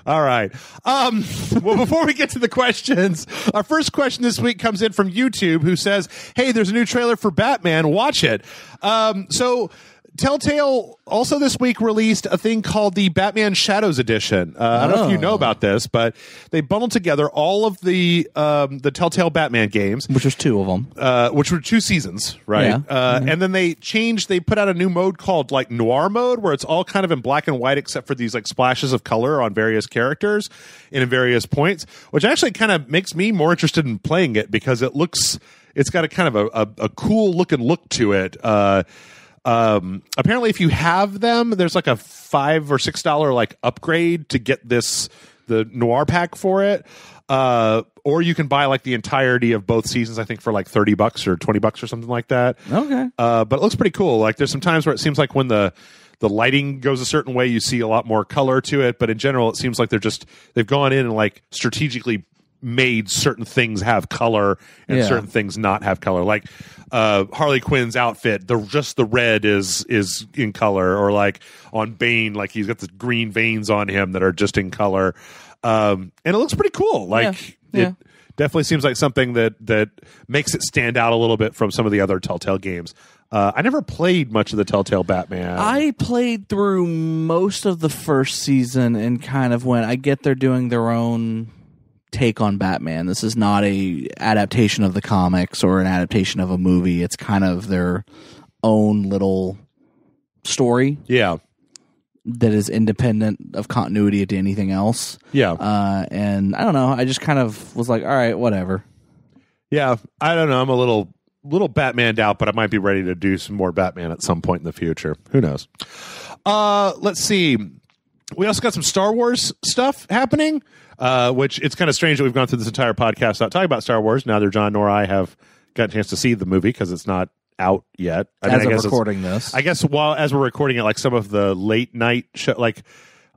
All right. Well, before we get to the questions, our first question this week comes in from YouTube, who says, hey, there's a new trailer for Batman. Watch it. So Telltale also this week released a thing called the Batman Shadows Edition. I don't know if you know about this, but they bundled together all of the Telltale Batman games, which was 2 of them, which were 2 seasons, right? Yeah. And then they put out a new mode called like Noir mode, where it's all kind of in black and white except for these like splashes of color on various characters and in various points, which actually kind of makes me more interested in playing it, because it's got a kind of a cool looking look to it. Apparently if you have them, there's like a $5 or $6 like upgrade to get the Noir pack for it. Or you can buy like the entirety of both seasons, I think, for like $30 or $20 or something like that. Okay. But it looks pretty cool. Like, there's some times where it seems like when the lighting goes a certain way, you see a lot more color to it. But in general, it seems like they've gone in and like strategically made certain things have color and certain things not have color. Like Harley Quinn's outfit, just the red is in color, or like on Bane, like he's got the green veins on him that are just in color. And it looks pretty cool. Like it definitely seems like something that makes it stand out a little bit from some of the other Telltale games. I never played much of the Telltale Batman. I played through most of the first season and kind of went, I get they're doing their own take on Batman. This is not a adaptation of the comics or an adaptation of a movie. It's kind of their own little story. Yeah. That is independent of continuity to anything else. Yeah. And I don't know. I just kind of was like, all right, whatever. Yeah. I don't know. I'm a little Batmaned out, but I might be ready to do some more Batman at some point in the future. Who knows? Let's see. We also got some Star Wars stuff happening, which it's kind of strange that we've gone through this entire podcast not talking about Star Wars. Neither John nor I have got a chance to see the movie because it's not out yet. I guess recording this. I guess as we're recording it, like some of the late night show, like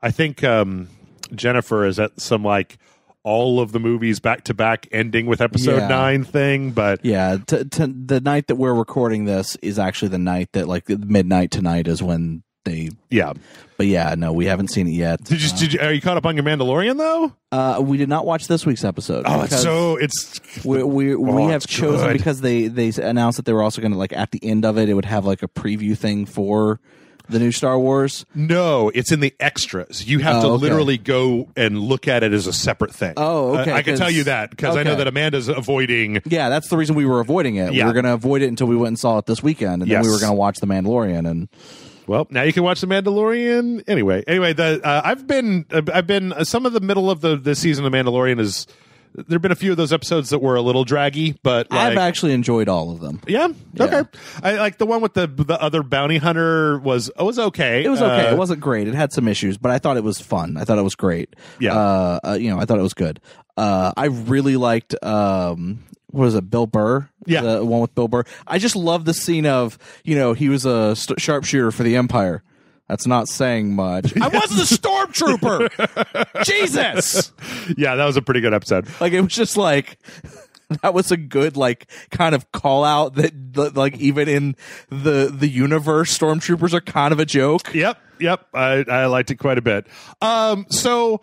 I think Jennifer is at some like all of the movies back to back ending with episode 9 thing. But yeah, the night that we're recording this is actually the night that like midnight tonight is when Yeah. But yeah, no, we haven't seen it yet. Are you caught up on your Mandalorian though? We did not watch this week's episode. Oh, we have chosen good. because they announced that they were also going to, like, at the end of it, it would have like a preview thing for the new Star Wars. No, it's in the extras. You have to literally go and look at it as a separate thing. Oh, okay. I can tell you that because I know that Amanda's avoiding. Yeah, that's the reason we were avoiding it. Yeah. We were going to avoid it until we went and saw it this weekend, and then we were going to watch The Mandalorian. And well, now you can watch The Mandalorian anyway. I've been some of the middle of the season of Mandalorian is. There've been a few of those episodes that were a little draggy, but I've actually enjoyed all of them. Yeah. Okay. I like the one with the other bounty hunter was okay. It was okay. It wasn't great. It had some issues, but I thought it was fun. I thought it was great. Yeah. I thought it was good. I really liked what was it, Bill Burr? Yeah. The one with Bill Burr. I just love the scene of, he was a sharpshooter for the Empire. That's not saying much. I wasn't a stormtrooper. Jesus. Yeah, that was a pretty good episode. Like, it was just like, that was a good, like, kind of call out that, like, even in the universe, stormtroopers are kind of a joke. Yep. I liked it quite a bit. So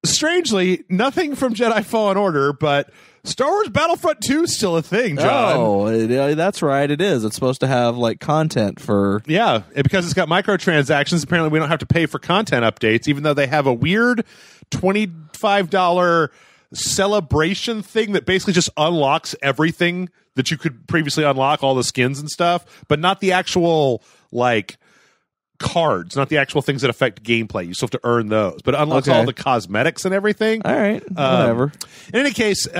strangely, nothing from Jedi Fallen Order, but Star Wars Battlefront 2 is still a thing, John. Oh, that's right. It is. It's supposed to have, like, content for... Yeah, and because it's got microtransactions, apparently we don't have to pay for content updates, even though they have a weird $25 celebration thing that basically just unlocks everything that you could previously unlock, all the skins and stuff, but not the actual, like... cards, not the actual things that affect gameplay. You still have to earn those, but it unlocks all the cosmetics and everything. All right, whatever. In any case, we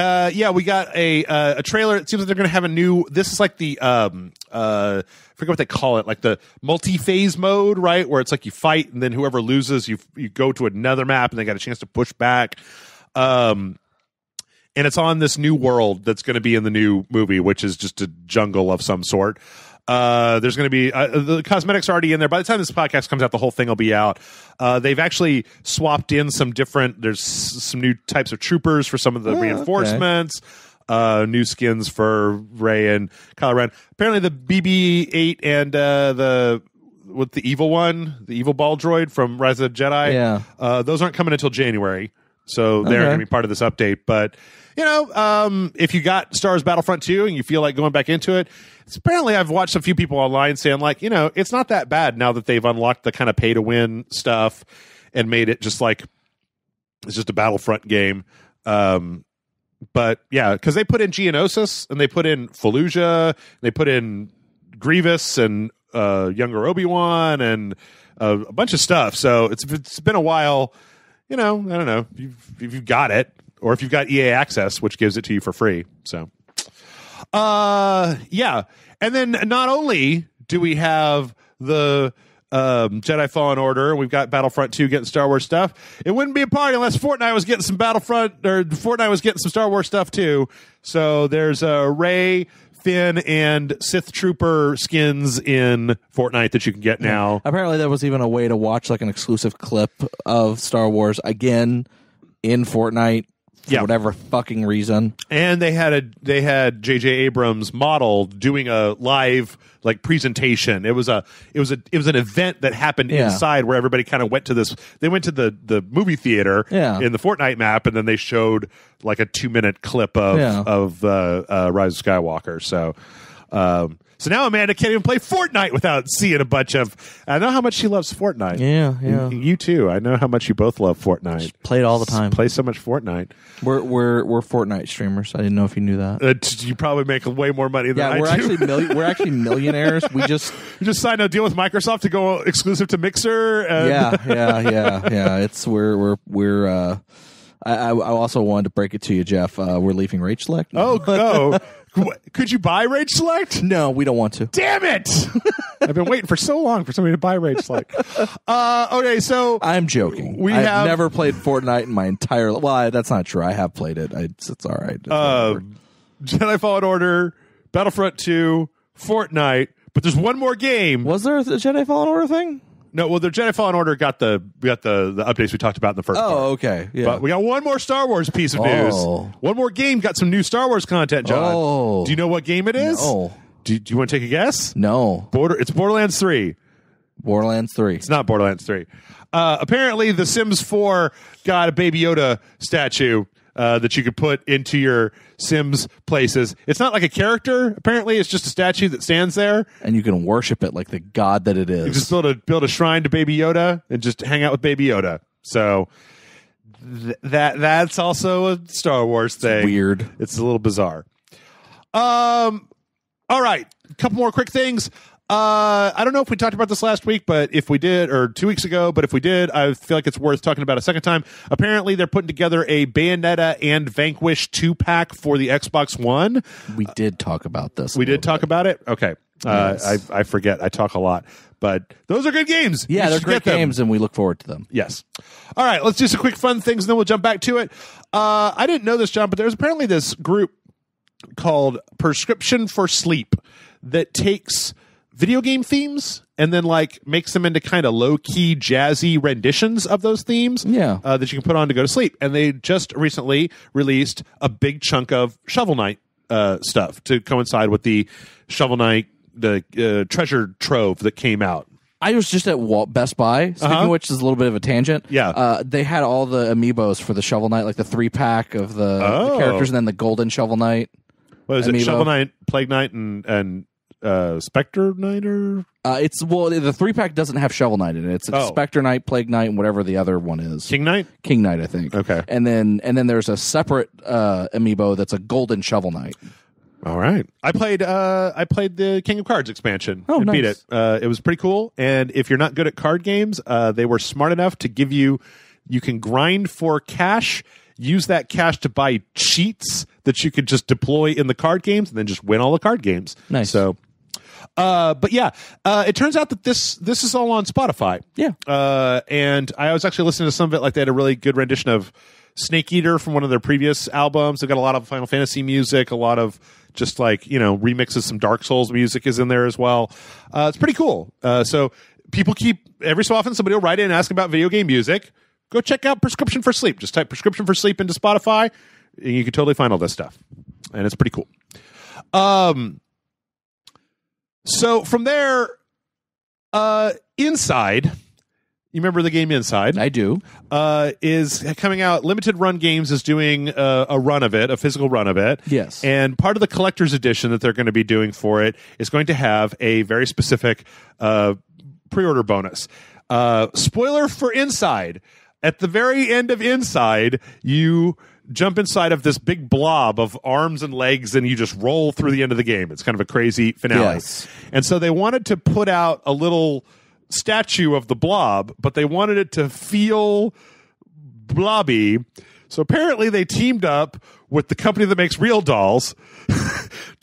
got a trailer. It seems like they're going to have a new. This is like the I forget what they call it, like the multi-phase mode, right? Where it's like you fight and then whoever loses, you go to another map and they got a chance to push back. And it's on this new world that's going to be in the new movie, which is just a jungle of some sort. There's going to be the cosmetics are already in there. By the time this podcast comes out, the whole thing will be out. They've actually swapped in some different. There's some new types of troopers for some of the reinforcements. New skins for Rey and Kylo Ren. Apparently, the BB-8 and the evil one, the evil ball droid from Rise of the Jedi. Yeah, those aren't coming until January, so they're going to be part of this update. But if you got Star Wars Battlefront 2 and you feel like going back into it. Apparently, I've watched a few people online saying, like, it's not that bad now that they've unlocked the kind of pay-to-win stuff and made it just like it's just a Battlefront game. But, yeah, because they put in Geonosis and they put in Fallujah, they put in Grievous and younger Obi-Wan and a bunch of stuff. So it's been a while. I don't know if you've got it or if you've got EA Access, which gives it to you for free. So. And then not only do we have the Jedi Fallen Order, we've got Battlefront 2 getting Star Wars stuff. It wouldn't be a party unless Fortnite was getting some Fortnite was getting some Star Wars stuff too. So there's Rey, Finn, and Sith Trooper skins in Fortnite that you can get now. Apparently there was even a way to watch like an exclusive clip of Star Wars again in Fortnite. For whatever fucking reason. And they had J.J. Abrams model doing a live like presentation. It was an event that happened inside where everybody kind of went to this. They went to the movie theater in the Fortnite map, and then they showed like a 2-minute clip of Rise of Skywalker. So now Amanda can't even play Fortnite without seeing a bunch of. I know how much she loves Fortnite. Yeah. You too. I know how much you both love Fortnite. Just play it all the time. Play so much Fortnite. We're Fortnite streamers. I didn't know if you knew that. You probably make way more money than I do. We're actually millionaires. We just signed a deal with Microsoft to go exclusive to Mixer. Yeah. It's we're. I also wanted to break it to you, Jeff. We're leaving Rage Select. Oh. Could you buy Rage Select? No, we don't want to. Damn it! I've been waiting for so long for somebody to buy Rage Select. Okay, so I'm joking. I've never played Fortnite in my entire life. Well, that's not true. I have played it. It's all right. Jedi Fallen Order, Battlefront 2, Fortnite, but there's one more game. Was there a Jedi Fallen Order thing? No, well, the Jedi Fallen Order got the updates we talked about in the first part. Oh, okay. Yeah. But we got one more Star Wars piece of news. One more game got some new Star Wars content, John. Do you know what game it is? No. Do you want to take a guess? No. It's Borderlands 3. Borderlands 3. It's not Borderlands 3. Apparently, The Sims 4 got a Baby Yoda statue that you could put into your Sims places. It's not like a character. Apparently, it's just a statue that stands there. And you can worship it like the god that it is. You just build a shrine to Baby Yoda and just hang out with Baby Yoda. So that's also a Star Wars thing. It's weird. It's a little bizarre. All right. A couple more quick things. I don't know if we talked about this last week, but if we did, or 2 weeks ago, but if we did, I feel like it's worth talking about a second time. Apparently, they're putting together a Bayonetta and Vanquish 2-pack for the Xbox One. We did talk about this. We did talk about it? Okay. Yes. I forget. I talk a lot. But those are good games. Yeah, they're great games, and we look forward to them. Yes. All right, let's do some quick fun things, and then we'll jump back to it. I didn't know this, John, but there's apparently this group called Prescription for Sleep that takes video game themes and then like makes them into kind of low-key jazzy renditions of those themes that you can put on to go to sleep. And they just recently released a big chunk of Shovel Knight stuff to coincide with the Shovel Knight the treasure trove that came out. I was just at Best Buy, speaking of which is a little bit of a tangent. Yeah. They had all the amiibos for the Shovel Knight, like the 3-pack of the characters, and then the golden Shovel Knight. What is amiibo. It? Shovel Knight, Plague Knight, and Spectre Knight, or the 3-pack doesn't have Shovel Knight in it. It's Spectre Knight, Plague Knight, and whatever the other one is. King Knight, I think. Okay, and then there's a separate amiibo that's a golden Shovel Knight. All right, I played the King of Cards expansion and nice. beat it. It was pretty cool. And if you're not good at card games, they were smart enough to give you can grind for cash. Use that cash to buy cheats that you could just deploy in the card games and then just win all the card games. Nice. So, but yeah, it turns out that this is all on Spotify. Yeah. And I was actually listening to some of it. Like they had a really good rendition of Snake Eater from one of their previous albums. They've got a lot of Final Fantasy music, a lot of just like, remixes. Some Dark Souls music is in there as well. It's pretty cool. So people every so often somebody will write in and ask about video game music. Go check out Prescription for Sleep. Just type Prescription for Sleep into Spotify, and you can totally find all this stuff. And it's pretty cool. So from there, Inside, you remember the game Inside? I do. Is coming out. Limited Run Games is doing a run of it, a physical run of it. Yes. And part of the collector's edition that they're going to be doing for it is going to have a very specific pre-order bonus. Spoiler for Inside. At the very end of Inside, you jump inside of this big blob of arms and legs, and you just roll through the end of the game. It's kind of a crazy finale. Yes. And so they wanted to put out a little statue of the blob, but they wanted it to feel blobby. So apparently they teamed up with the company that makes real dolls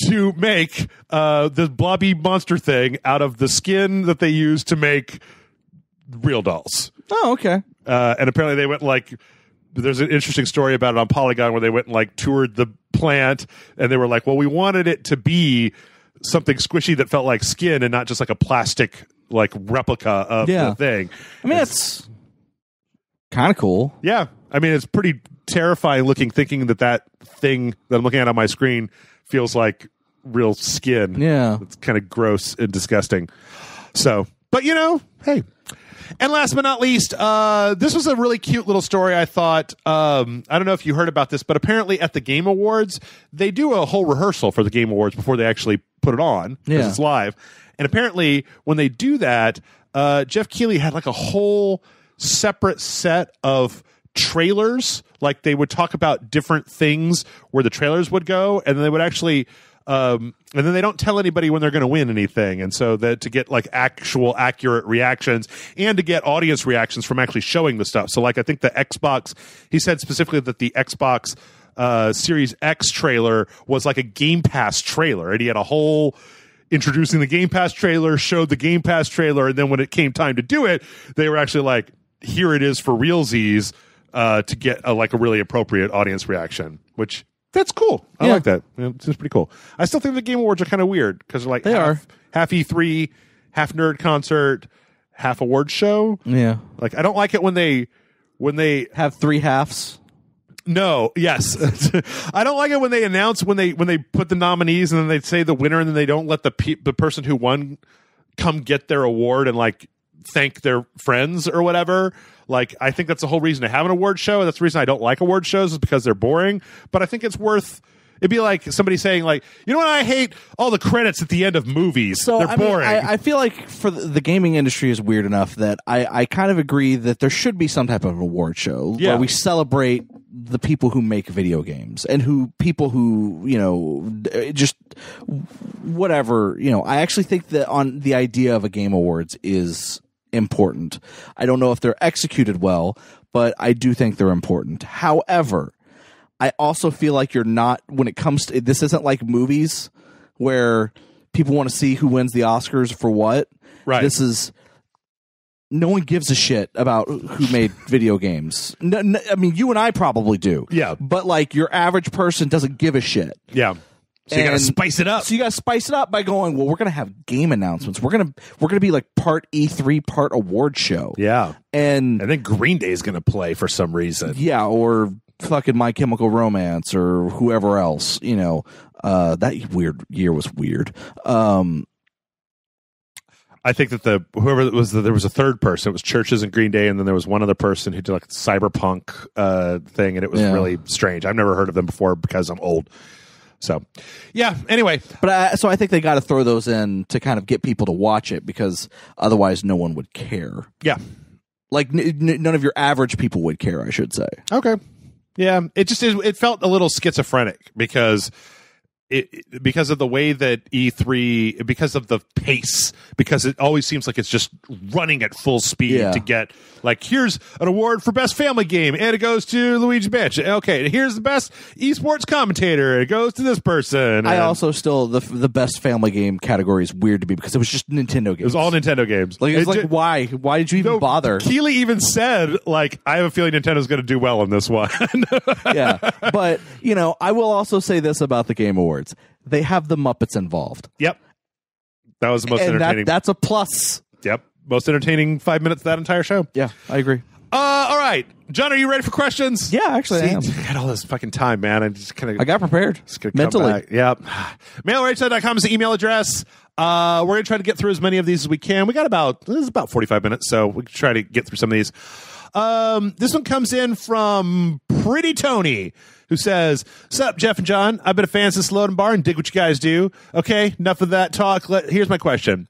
to make this blobby monster thing out of the skin that they use to make real dolls. Oh, okay. And apparently they went there's an interesting story about it on Polygon where they went and toured the plant, and they were like, well, we wanted it to be something squishy that felt like skin and not just like a plastic replica of the thing. I mean, it's kind of cool. Yeah. I mean, it's pretty terrifying looking, thinking that thing that I'm looking at on my screen feels like real skin. Yeah. It's kind of gross and disgusting. So, but hey. And last but not least, this was a really cute little story, I thought. I don't know if you heard about this, but apparently at the Game Awards, they do a whole rehearsal for the Game Awards before they actually put it on, because it's live. And apparently when they do that, Jeff Keighley had a whole separate set of trailers. Like they would talk about different things where the trailers would go, and then they would actually... and then they don't tell anybody when they're going to win anything. And so that to get actual accurate reactions and to get audience reactions from actually showing the stuff. So I think the Xbox, he said specifically that the Xbox Series X trailer was like a Game Pass trailer. And he had a whole introducing the Game Pass trailer, showed the Game Pass trailer. And then when it came time to do it, they were actually like, here it is for realsies to get a really appropriate audience reaction, which... That's cool. I like that. It's pretty cool. I still think the Game Awards are kind of weird because they're half E3, half nerd concert, half award show. Yeah. I don't like it when they have 3 halves. No. Yes. I don't like it when they announce when they put the nominees and then they say the winner and then they don't let the person who won come get their award and thank their friends or whatever. Like, I think that's the whole reason to have an award show. That's the reason I don't like award shows, is because they're boring. But I think it's worth. It'd be like somebody saying, like, you know what, I hate all the credits at the end of movies. So, they're boring. I feel like for the gaming industry is weird enough that I kind of agree that there should be some type of award show where we celebrate the people who make video games and people who, you know, just whatever, you know. I actually think that on the idea of a game awards is important. I don't know if they're executed well, but I do think they're important. However, I also feel like you're not, when it comes to, this isn't like movies where people want to see who wins the Oscars for what. Right. This is, no one gives a shit about who made video games. I mean, you and I probably do. Yeah. But like your average person doesn't give a shit. Yeah. So you got to spice it up. So you got to spice it up by going, well, we're going to have game announcements. We're going to be like part E3, part award show. Yeah. And then Green Day is going to play for some reason. Yeah, or fucking My Chemical Romance or whoever else, you know. That weird year was weird. I think that there was a third person. It was Churches and Green Day, and then there was one other person who did like a cyberpunk thing, and it was really strange. I've never heard of them before because I'm old. So, yeah. Anyway, but so I think they got to throw those in to kind of get people to watch it, because otherwise no one would care. Yeah, like none of your average people would care, I should say. Okay. Yeah, it just is. It felt a little schizophrenic because of the way that E3, because of the pace, because it always seems like it's just running at full speed to get, like, here's an award for best family game, and it goes to Luigi Bitch. Okay, here's the best esports commentator, it goes to this person. I also still, the best family game category is weird to me because it was just Nintendo games. It was all Nintendo games. Like, it's like, why? Why did you even bother? Keeley even said, like, I have a feeling Nintendo's going to do well in this one. Yeah, but, you know, I will also say this about the Game Awards. They have the Muppets involved. Yep. That was the most entertaining. That's a plus. Yep. Most entertaining 5 minutes of that entire show. Yeah, I agree. All right. John, are you ready for questions? Yeah, actually I am. I had all this fucking time, man. I got prepared. Mentally. Yep. MailRageSide.com is the email address. We're going to try to get through as many of these as we can. This is about 45 minutes, so we can try to get through some of these. This one comes in from Pretty Tony, who says, "Sup, Jeff and John? I've been a fan since Loading Bar and dig what you guys do. Okay, enough of that talk. Here's my question.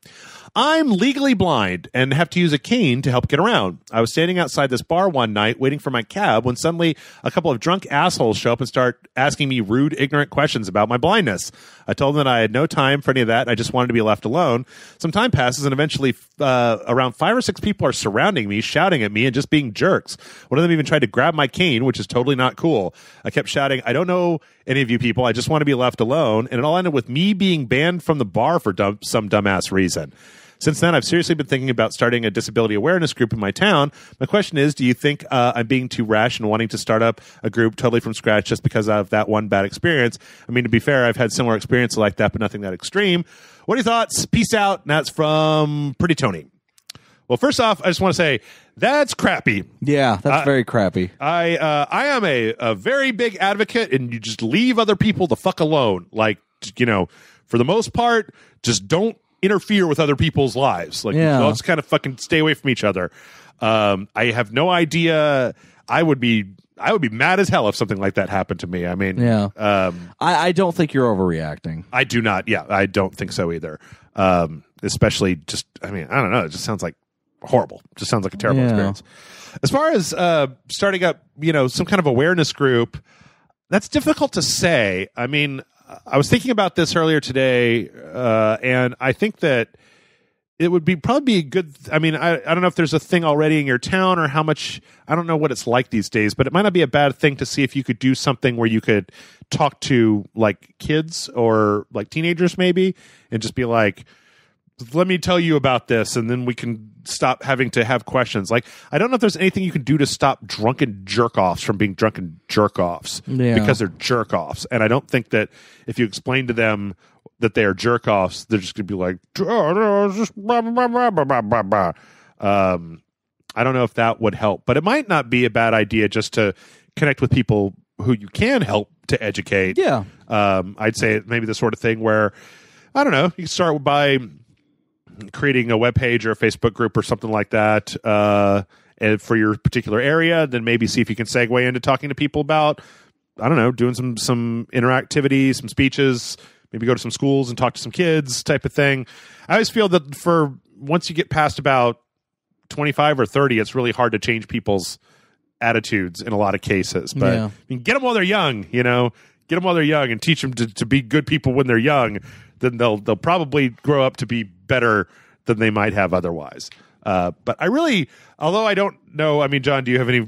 I'm legally blind and have to use a cane to help get around. I was standing outside this bar one night waiting for my cab when suddenly a couple of drunk assholes show up and start asking me rude, ignorant questions about my blindness. I told them that I had no time for any of that and I just wanted to be left alone. Some time passes and eventually around 5 or 6 people are surrounding me, shouting at me and just being jerks. One of them even tried to grab my cane, which is totally not cool. I kept shouting, I don't know any of you people. I just want to be left alone. And it all ended with me being banned from the bar for some dumbass reason. Since then, I've seriously been thinking about starting a disability awareness group in my town. My question is, do you think I'm being too rash and wanting to start up a group totally from scratch just because of that one bad experience? I mean, to be fair, I've had similar experiences like that, but nothing that extreme. What are your thoughts? Peace out. And that's from Pretty Tony. Well, first off, I just want to say that's crappy. Yeah, that's very crappy. I am a very big advocate, and you just leave other people the fuck alone. Like, you know, for the most part, just don't interfere with other people's lives. Like, let's kind of fucking stay away from each other. I have no idea. I would be mad as hell if something like that happened to me. I mean, I don't think you're overreacting. I do not. Yeah, I don't think so either. Especially just, I mean, I don't know. It just sounds like horrible. It just sounds like a terrible experience. As far as starting up, you know, some kind of awareness group, that's difficult to say. I mean, I was thinking about this earlier today, and I think that it would probably be a good. I mean, I don't know if there's a thing already in your town or how much. I don't know what it's like these days, but it might not be a bad thing to see if you could do something where you could talk to like kids or like teenagers maybe, and just be like, let me tell you about this, and then we can stop having to have questions. Like, I don't know if there's anything you can do to stop drunken jerk-offs from being drunken jerk-offs because they're jerk-offs. And I don't think that if you explain to them that they are jerk-offs, they're just going to be like, just blah, blah, blah, blah, blah, blah, blah. I don't know if that would help, but it might not be a bad idea just to connect with people who you can help to educate. Yeah. I'd say maybe the sort of thing where, I don't know, you can start by creating a web page or a Facebook group or something like that and for your particular area, then maybe see if you can segue into talking to people about, I don't know, doing some interactivity, some speeches, maybe go to some schools and talk to some kids type of thing. I always feel that for once you get past about 25 or 30, it's really hard to change people's attitudes in a lot of cases. But Yeah. I mean, get them while they're young, get them while they're young and teach them to be good people when they're young. Then they'll probably grow up to be better than they might have otherwise. But I really, although I don't know, I mean, John, do you have any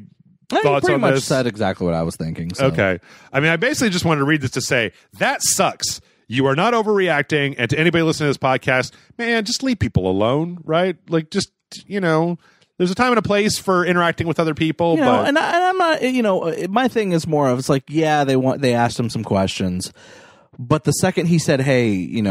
thoughts pretty on much this? said exactly what I was thinking. So. Okay. I mean, I basically just wanted to read this to say, that sucks. You are not overreacting. And to anybody listening to this podcast, man, just leave people alone, right? Like, just, there's a time and a place for interacting with other people. But and I'm not, my thing is more of, it's like, yeah, they asked him some questions. But the second he said, hey,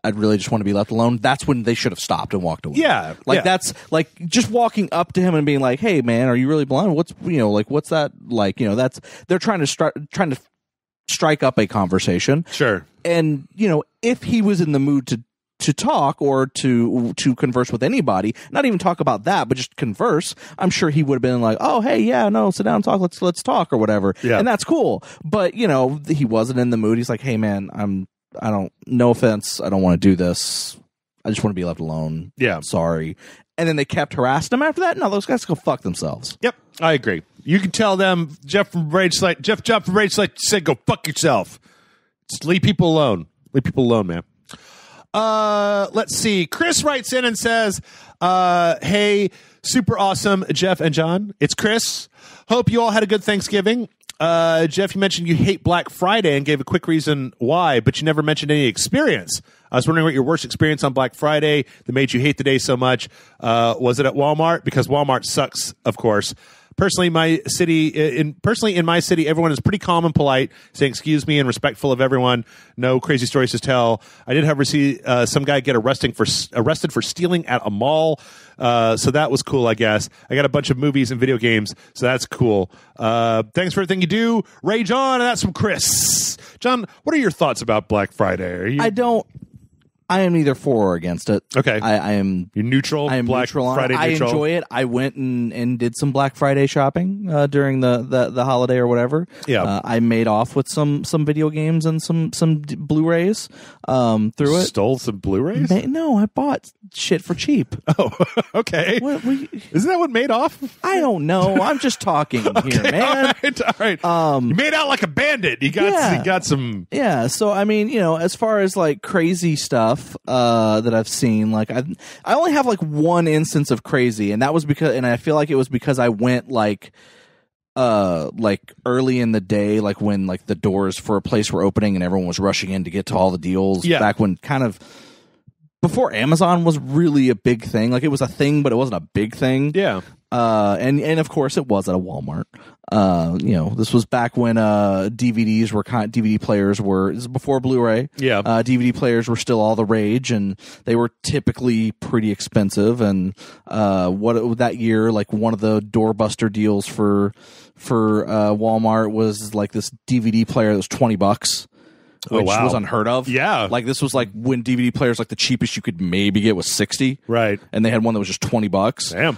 I'd really just want to be left alone, that's when they should have stopped and walked away. Yeah. That's like just walking up to him and being like, hey man, are you really blind? What's what's that like? That's, they're trying to strike up a conversation. Sure. And, if he was in the mood to talk or to converse with anybody, not even talk about that, but just converse, I'm sure he would have been like, oh, hey, yeah, no, sit down and talk. Let's talk or whatever. Yeah. And that's cool. But, he wasn't in the mood. He's like, hey man, no offense. I don't want to do this. I just want to be left alone. Yeah. Sorry. And then they kept harassing him after that. No, those guys go fuck themselves. Yep. I agree. You can tell them Jeff from Rage Select said, go fuck yourself. Just leave people alone. Leave people alone, man. Let's see. Chris writes in and says, hey, super awesome, Jeff and John. It's Chris. Hope you all had a good Thanksgiving. Jeff, you mentioned you hate Black Friday and gave a quick reason why, but you never mentioned any experience. I was wondering what your worst experience on Black Friday that made you hate the day so much. Was it at Walmart? Because Walmart sucks, of course. Personally, in my city, everyone is pretty calm and polite, saying excuse me and respectful of everyone. No crazy stories to tell. I did have some guy get arrested for stealing at a mall. So that was cool, I guess. I got a bunch of movies and video games, so that's cool. Thanks for everything you do. Rage on, and that's from Chris. John, what are your thoughts about Black Friday? I am neither for or against it. Okay. I am. You're neutral? I am Black neutral on Friday it. neutral? I enjoy it. I went and did some Black Friday shopping during the holiday or whatever. Yeah. I made off with some video games and some Blu-rays through it. Stole some Blu-rays? No, I bought shit for cheap. Oh, okay. Isn't that what made off? I don't know. I'm just talking here, man. All right. You made out like a bandit. You got some. Yeah. So I mean, as far as like crazy stuff that I've seen, like I only have like one instance of crazy, and that was and I feel like it was because I went like early in the day, like when like the doors for a place were opening and everyone was rushing in to get to all the deals. Yeah. Back when kind of before Amazon was really a big thing. Like it was a thing, but it wasn't a big thing. Yeah. And of course it was at a Walmart. This was back when DVD players were, this is before Blu-ray. Yeah. DVD players were still all the rage, and they were typically pretty expensive. And that year, like one of the doorbuster deals for Walmart was like this DVD player that was $20. Which was unheard of. Yeah. Like this was like when DVD players, like the cheapest you could maybe get was $60. Right. And they had one that was just $20. Damn.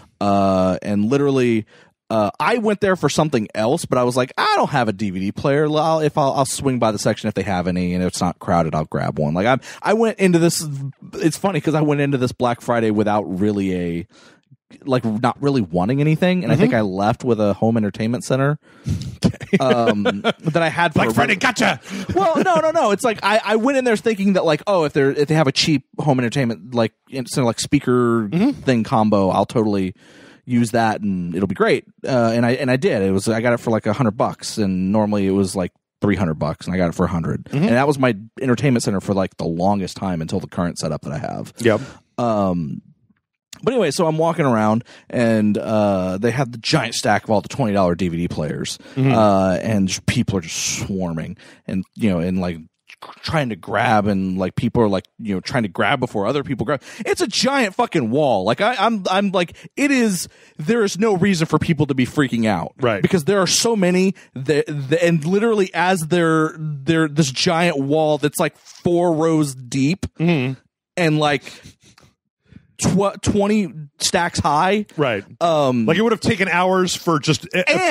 And literally, I went there for something else, but I was like, I don't have a DVD player. I'll swing by the section if they have any, and if it's not crowded, I'll grab one. Like I went into this. It's funny because I went into this Black Friday without really not really wanting anything, and I think I left with a home entertainment center that I had for Black Friday. Gotcha. Well, no. It's like I went in there thinking that like, oh, if they have a cheap home entertainment like speaker thing combo, I'll totally use that and it'll be great. And I did. I got it for like $100, and normally it was like $300, and I got it for $100. And that was my entertainment center for like the longest time until the current setup that I have. Yep. But anyway, so I'm walking around, and they have the giant stack of all the $20 DVD players, and people are just swarming, and like trying to grab, and like people are like trying to grab before other people grab. It's a giant fucking wall. Like I'm like, it is. There is no reason for people to be freaking out, right? Because there are so many and literally as they're this giant wall that's like 4 rows deep, and like 20 stacks high. Right. Like it would have taken hours for just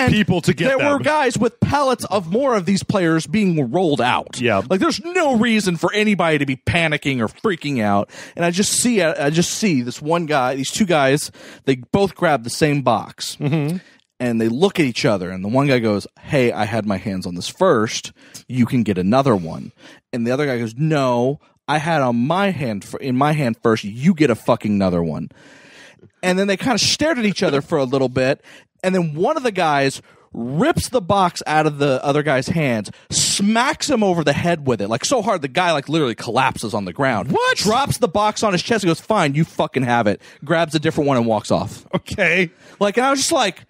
people to get there them. were guys with pallets of more of these players being rolled out. Yeah. Like there's no reason for anybody to be panicking or freaking out. And I just see this one guy, these two guys, they both grab the same box. Mm-hmm. And they look at each other, and the one guy goes, "Hey, I had my hands on this first. You can get another one." And the other guy goes, "No, I had in my hand first. You get a fucking another one." And then they kind of stared at each other for a little bit, and then one of the guys rips the box out of the other guy's hands, smacks him over the head with it, like so hard the guy like literally collapses on the ground. What? Drops the box on his chest and goes, "Fine, you fucking have it." Grabs a different one and walks off. Okay. Like, and I was just like,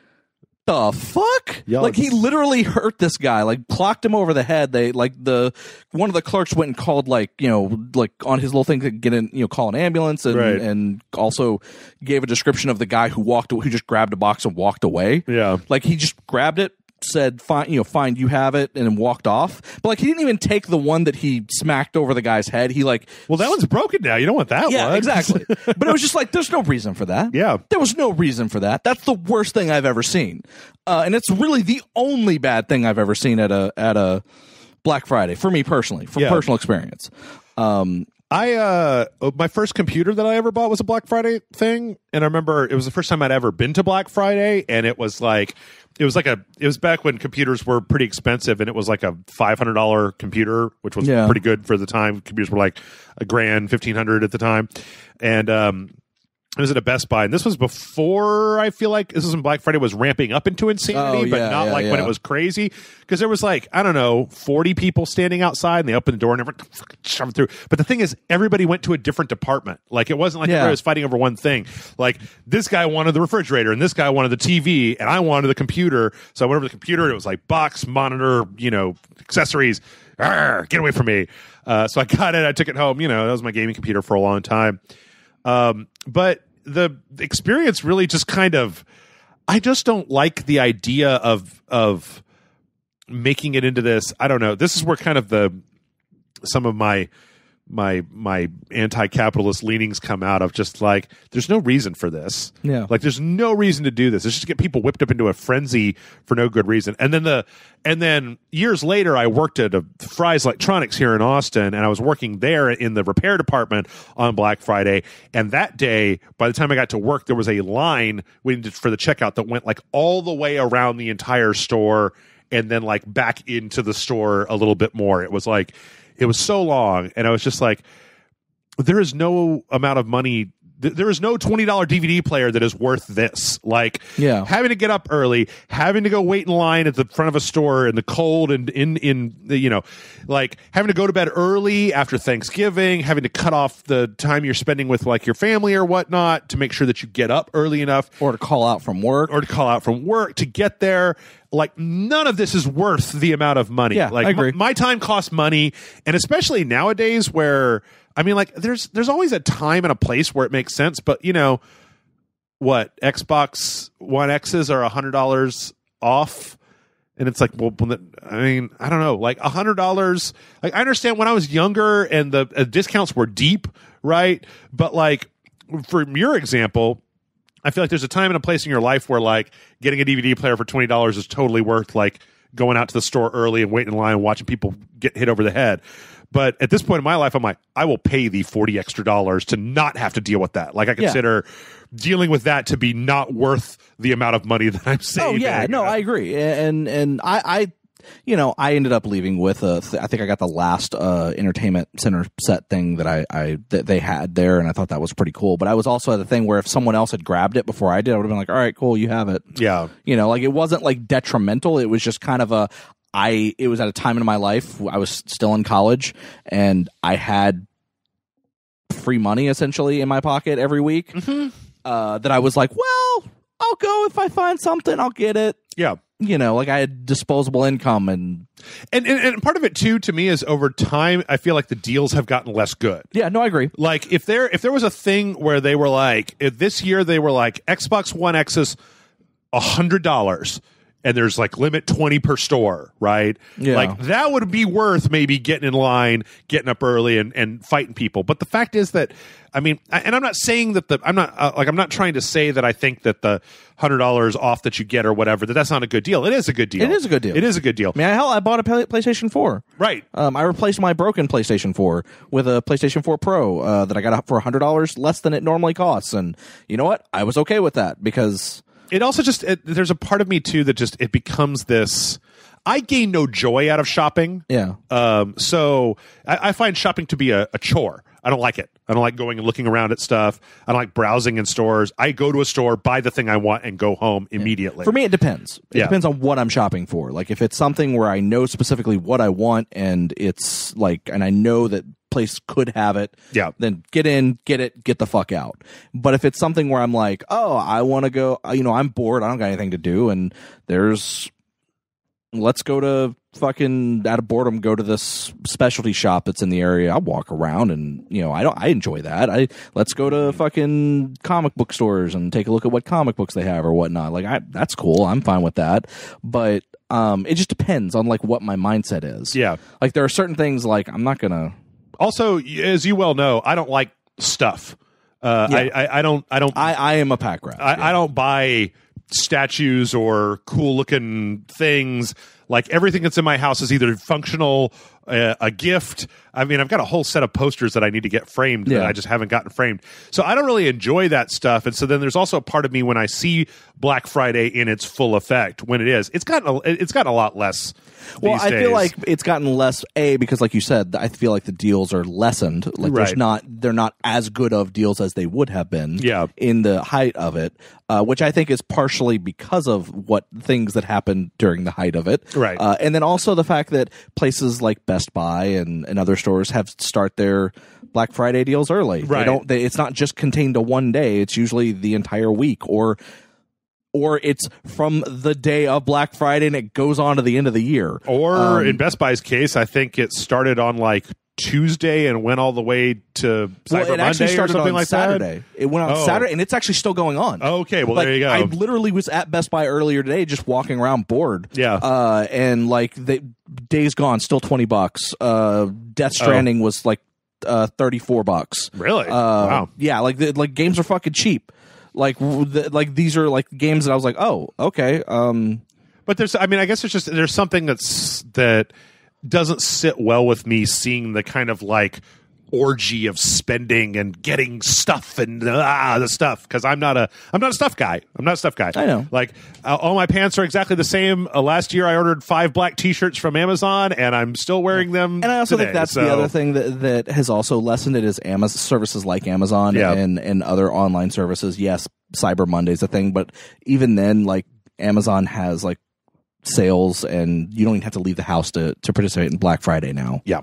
the fuck? Yo, like he literally hurt this guy, like clocked him over the head. They one of the clerks went and called like on his little thing to get in, call an ambulance and also gave a description of the guy who just grabbed a box and walked away. Yeah. Like he just grabbed it, said fine, fine, you have it, and then walked off. But like he didn't even take the one that he smacked over the guy's head. He like, well, that one's broken now. You don't want that one. Yeah, exactly. But it was just like, there's no reason for that. Yeah. There was no reason for that. That's the worst thing I've ever seen. And it's really the only bad thing I've ever seen at a Black Friday for me personally, from personal experience. My first computer that I ever bought was a Black Friday thing, and I remember it was the first time I'd ever been to Black Friday, and it was back when computers were pretty expensive, and it was like a $500 computer, which was pretty good for the time. Computers were like $1,000, $1,500 at the time, and it was at a Best Buy, and this was before, I feel like this was when Black Friday was ramping up into insanity, but not when it was crazy, because there was like, I don't know, 40 people standing outside, and they opened the door and everyone shoved through. But the thing is, everybody went to a different department. Like, it wasn't like everybody was fighting over one thing. Like, this guy wanted the refrigerator, and this guy wanted the TV, and I wanted the computer. So I went over to the computer, and it was like box, monitor, accessories. Arr, get away from me. So I got it, I took it home. That was my gaming computer for a long time. But the experience really just kind of, I just don't like the idea of making it into this. I don't know. This is where kind of some of my anti-capitalist leanings come out of, just like, there's no reason for this. Yeah. Like, there's no reason to do this. It's just to get people whipped up into a frenzy for no good reason. And then years later, I worked at Fry's Electronics here in Austin, and I was working there in the repair department on Black Friday. And that day, by the time I got to work, there was a line waiting for the checkout that went like all the way around the entire store and then like back into the store a little bit more. It was like, it was so long, and I was just like, there is no amount of money. There is no $20 DVD player that is worth this. Like, having to get up early, having to go wait in line at the front of a store in the cold, and in the, like having to go to bed early after Thanksgiving, having to cut off the time you're spending with like your family or whatnot to make sure that you get up early enough, or to call out from work, to get there. Like, none of this is worth the amount of money. Yeah, like, I agree. My time costs money, and especially nowadays where, I mean, like, there's always a time and a place where it makes sense, but, what, Xbox One X's are $100 off? And it's like, well, I mean, I don't know, like $100. Like, I understand when I was younger and the discounts were deep, right? But, like, from your example, I feel like there's a time and a place in your life where, like, getting a DVD player for $20 is totally worth, like, going out to the store early and waiting in line and watching people get hit over the head. But at this point in my life, I'm like, I will pay the $40 extra to not have to deal with that. Like, I consider dealing with that to be not worth the amount of money that I'm saving. Oh yeah, no, I agree. And I I ended up leaving with I think I got the last entertainment center set thing that that they had there, and I thought that was pretty cool. But I was also at the thing where if someone else had grabbed it before I did, I would have been like, all right, cool, you have it. Yeah. Like, it wasn't like detrimental. It was just kind of it was at a time in my life, I was still in college, and I had free money essentially in my pocket every week. Mm-hmm. That I was like, well, I'll go if I find something, I'll get it. Yeah. Like, I had disposable income, and part of it too, to me, is over time, I feel like the deals have gotten less good. Yeah, no, I agree. Like, if there was a thing where they were like, this year they were like, Xbox One X is $100, and there's like limit 20 per store, right? Yeah. Like that would be worth maybe getting in line, getting up early and fighting people. But the fact is that, I mean, and I'm not saying that I'm not trying to say that I think that the $100 off that you get or whatever, that's not a good deal. It is a good deal. It is a good deal. It is a good deal. I mean, hell, I bought a PlayStation 4. Right. I replaced my broken PlayStation 4 with a PlayStation 4 Pro that I got for $100 less than it normally costs. And you know what? I was okay with that because... It also just, there's a part of me too that just, it becomes this, I gain no joy out of shopping. Yeah. So I find shopping to be a chore. I don't like it. I don't like going and looking around at stuff. I don't like browsing in stores. I go to a store, buy the thing I want, and go home immediately. For me, it depends. It depends on what I'm shopping for. Like if it's something where I know specifically what I want and it's like, and I know that place could have it, then get in, get it, get the fuck out. But if it's something where I'm like, oh, I want to go, I'm bored, I don't got anything to do, and let's go to fucking, out of boredom, go to this specialty shop that's in the area. I'll walk around and, I enjoy that. Let's go to fucking comic book stores and take a look at what comic books they have or whatnot. Like, that's cool. I'm fine with that. But it just depends on like what my mindset is. Yeah. Like there are certain things like I'm not going to. Also, as you well know, I don't like stuff. I don't. I am a pack rat. I don't buy statues or cool looking things. Like everything that's in my house is either functional, a gift. I mean, I've got a whole set of posters that I need to get framed that I just haven't gotten framed. So I don't really enjoy that stuff. And so then there's also a part of me when I see Black Friday in its full effect, when it's gotten a lot less. Well, these I days. feel like it's gotten less, because like you said, I feel like the deals are lessened. Like they're not as good of deals as they would have been in the height of it, which I think is partially because of what things that happened during the height of it. Right. And then also the fact that places like Best Buy and other stores have start their Black Friday deals early. Right. It's not just contained to one day. It's usually the entire week or it's from the day of Black Friday and it goes on to the end of the year. Or in Best Buy's case, I think it started on like Tuesday and went all the way to Cyber Monday or something like Saturday. that. It went on Saturday, and it's actually still going on. Okay, well, there you go. I literally was at Best Buy earlier today, just walking around bored. Yeah. And like the Days Gone, still $20. Death Stranding was like $34. Really? Wow. Yeah, like games are fucking cheap. Like these are like games that I was like, oh, okay. But I guess there's something that doesn't sit well with me, seeing the kind of like orgy of spending and getting stuff and the stuff, because I'm not a stuff guy. I know. Like all my pants are exactly the same. Last year I ordered 5 black T-shirts from Amazon, and I'm still wearing them. And I also today, think that's the other thing that has also lessened it is Amazon services like Amazon and other online services. Yes, Cyber Monday's a thing, but even then, like Amazon has like sales, and you don't even have to leave the house to participate in Black Friday now. Yeah.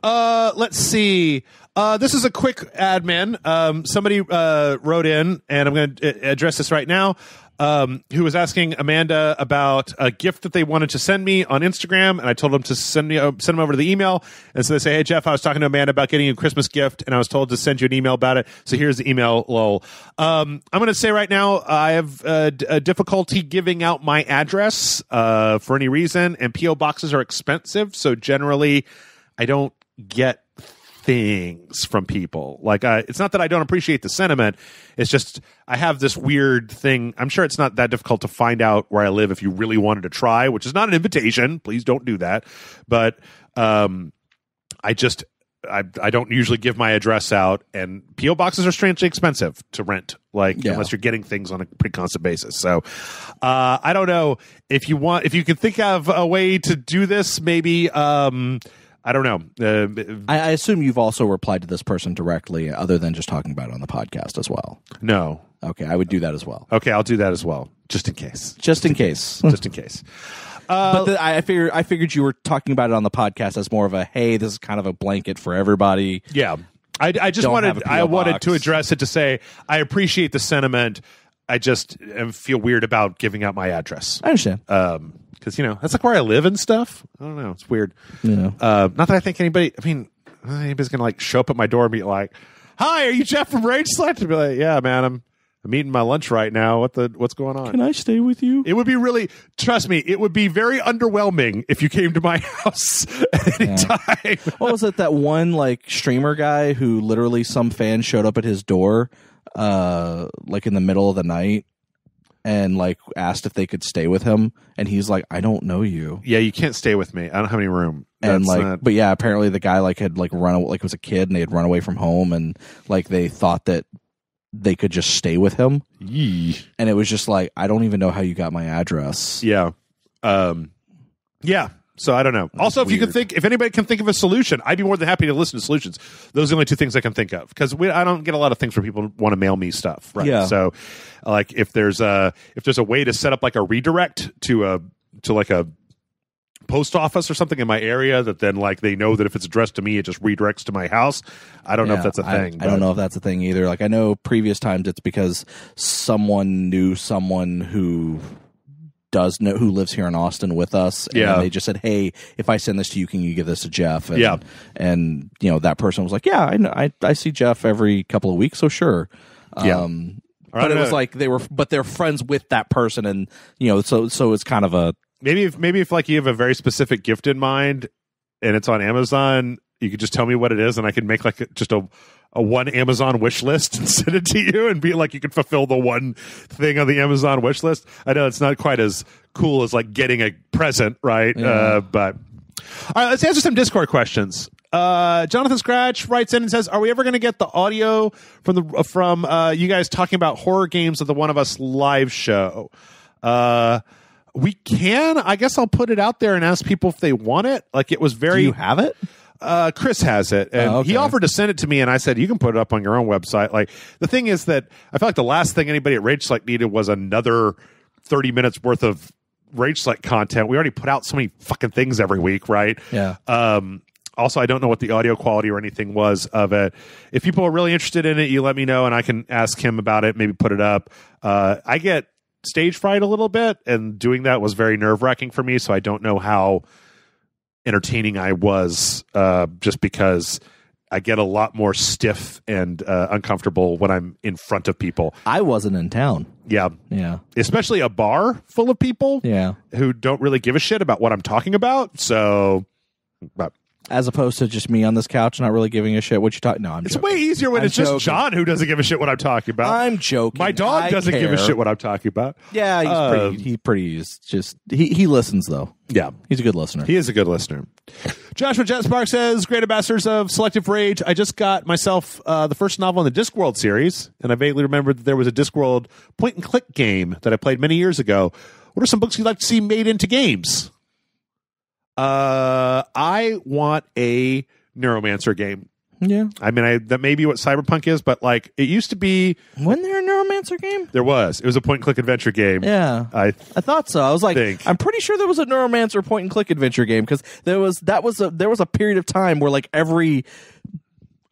Let's see. This is a quick admin. Somebody wrote in, and I'm going to address this right now, who was asking Amanda about a gift that they wanted to send me on Instagram, and I told them to send them over to the email. And so they say, hey, Jeff, I was talking to Amanda about getting you a Christmas gift, and I was told to send you an email about it. So here's the email, lol. I'm going to say right now, I have a difficulty giving out my address for any reason, and P.O. boxes are expensive, so generally I don't get things from people. Like, it's not that I don't appreciate the sentiment. It's just I have this weird thing. I'm sure it's not that difficult to find out where I live if you really wanted to try, which is not an invitation. Please don't do that. But I don't usually give my address out, and P.O. boxes are strangely expensive to rent, unless you're getting things on a pretty constant basis. So I don't know if you can think of a way to do this, maybe. I don't know. I assume you've also replied to this person directly, other than just talking about it on the podcast as well. No. Okay, I would do that as well. Okay, I'll do that as well, just in case. Just in case. But I figured you were talking about it on the podcast as more of a, hey, this is kind of a blanket for everybody. Yeah. I wanted to address it to say I appreciate the sentiment. I just feel weird about giving out my address. I understand. Because, that's like where I live and stuff. I don't know. It's weird. Yeah. Not that I think anybody's going to show up at my door and be like, hi, are you Jeff from Rage Select? And be like, yeah, man, I'm eating my lunch right now. What's going on? Can I stay with you? It would be really, trust me, it would be very underwhelming if you came to my house at any time. What was it? That one like streamer guy who literally some fan showed up at his door, like in the middle of the night, and like asked if they could stay with him, and he's like, "I don't know you." Yeah, you can't stay with me. I don't have any room. And but yeah, apparently the guy like had like run, like was a kid, and they had run away from home, and like they thought that they could just stay with him. Yee. And it was just like, I don't even know how you got my address. Yeah. Yeah. So I don't know. Also, if anybody can think of a solution, I'd be more than happy to listen to solutions. Those are the only two things I can think of, because I don't get a lot of things where people want to mail me stuff. Right. Yeah. So like if there's a way to set up like a redirect to like a post office or something in my area that then like they know that if it's addressed to me, it just redirects to my house. I don't know if that's a thing. I don't know if that's a thing either. Like I know previous times it's because someone knew someone who lives here in Austin with us. And they just said, "Hey, if I send this to you, can you give this to Jeff?" And, and you know, that person was like, "Yeah, I see Jeff every couple of weeks, so sure." But it was like they're friends with that person, and you know, so it's kind of a maybe if like you have a very specific gift in mind and it's on Amazon, you could just tell me what it is, and I could make like just a one Amazon wish list and send it to you, and be like, you could fulfill the one thing on the Amazon wish list. I know it's not quite as cool as like getting a present, right? Yeah. But all right, let's answer some Discord questions. Jonathan Scratch writes in and says, "Are we ever going to get the audio from you guys talking about horror games at the One of Us live show?" We can. I guess I'll put it out there and ask people if they want it. Like, it was very. Do you have it? Chris has it, and he offered to send it to me, and I said, "You can put it up on your own website." Like, the thing is that I feel like the last thing anybody at Rage Select needed was another 30 minutes worth of Rage Select content. We already put out so many fucking things every week, right? Yeah. Also, I don't know what the audio quality or anything was of it. If people are really interested in it, you let me know, and I can ask him about it, maybe put it up. I get stage fright a little bit, and doing that was very nerve-wracking for me, so I don't know how entertaining I was, just because I get a lot more stiff and uncomfortable when I'm in front of people. I wasn't in town. Yeah. Especially a bar full of people who don't really give a shit about what I'm talking about. So, but as opposed to just me on this couch not really giving a shit what you talking. No, I'm joking. It's way easier when it's just John who doesn't give a shit what I'm talking about. I'm joking. My dog doesn't give a shit what I'm talking about. Yeah, he's pretty just he listens though. Yeah. He's a good listener. He is a good listener. Joshua Jetspark says, "Great ambassadors of Selective Rage. I just got myself the first novel in the Discworld series, and I vaguely remembered that there was a Discworld point-and-click game that I played many years ago. What are some books you'd like to see made into games?" I want a Neuromancer game. Yeah. I mean, that may be what Cyberpunk is, but like, it used to be. Wasn't there a Neuromancer game? There was. It was a point-and-click adventure game. Yeah. I thought so. I was like, I'm pretty sure there was a Neuromancer point-and-click adventure game, because there was a period of time where like every,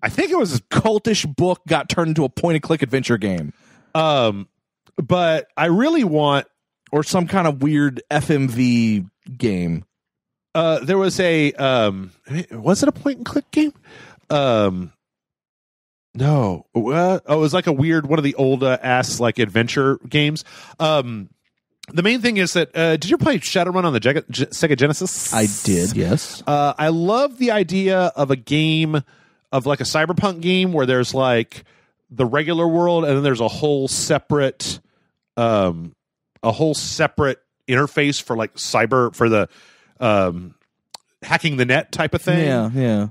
I think it was cultish book got turned into a point-and-click adventure game. But I really want, or some kind of weird FMV game. There was a was it a point and click game? No. It was like a weird one of the old ass like adventure games. The main thing is that did you ever play Shadowrun on the Sega Genesis? I did, yes. I love the idea of a game of like a cyberpunk game where there's like the regular world and then there's a whole separate interface for like cyber for the hacking the net type of thing. Yeah.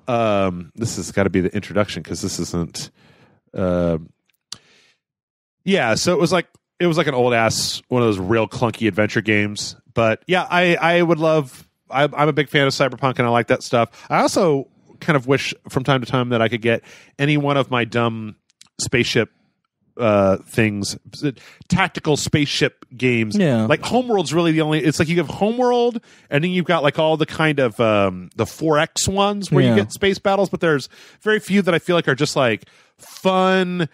This has got to be the introduction because this isn't. So it was like an old ass one of those real clunky adventure games. But yeah, I would love. I'm a big fan of Cyberpunk and I like that stuff. I also kind of wish from time to time that I could get any one of my dumb spaceship things, tactical spaceship games. Yeah. Like Homeworld's really the only. It's like you have Homeworld, and then you've got like all the kind of the 4X ones where you get space battles, but there's very few that I feel like are just like fun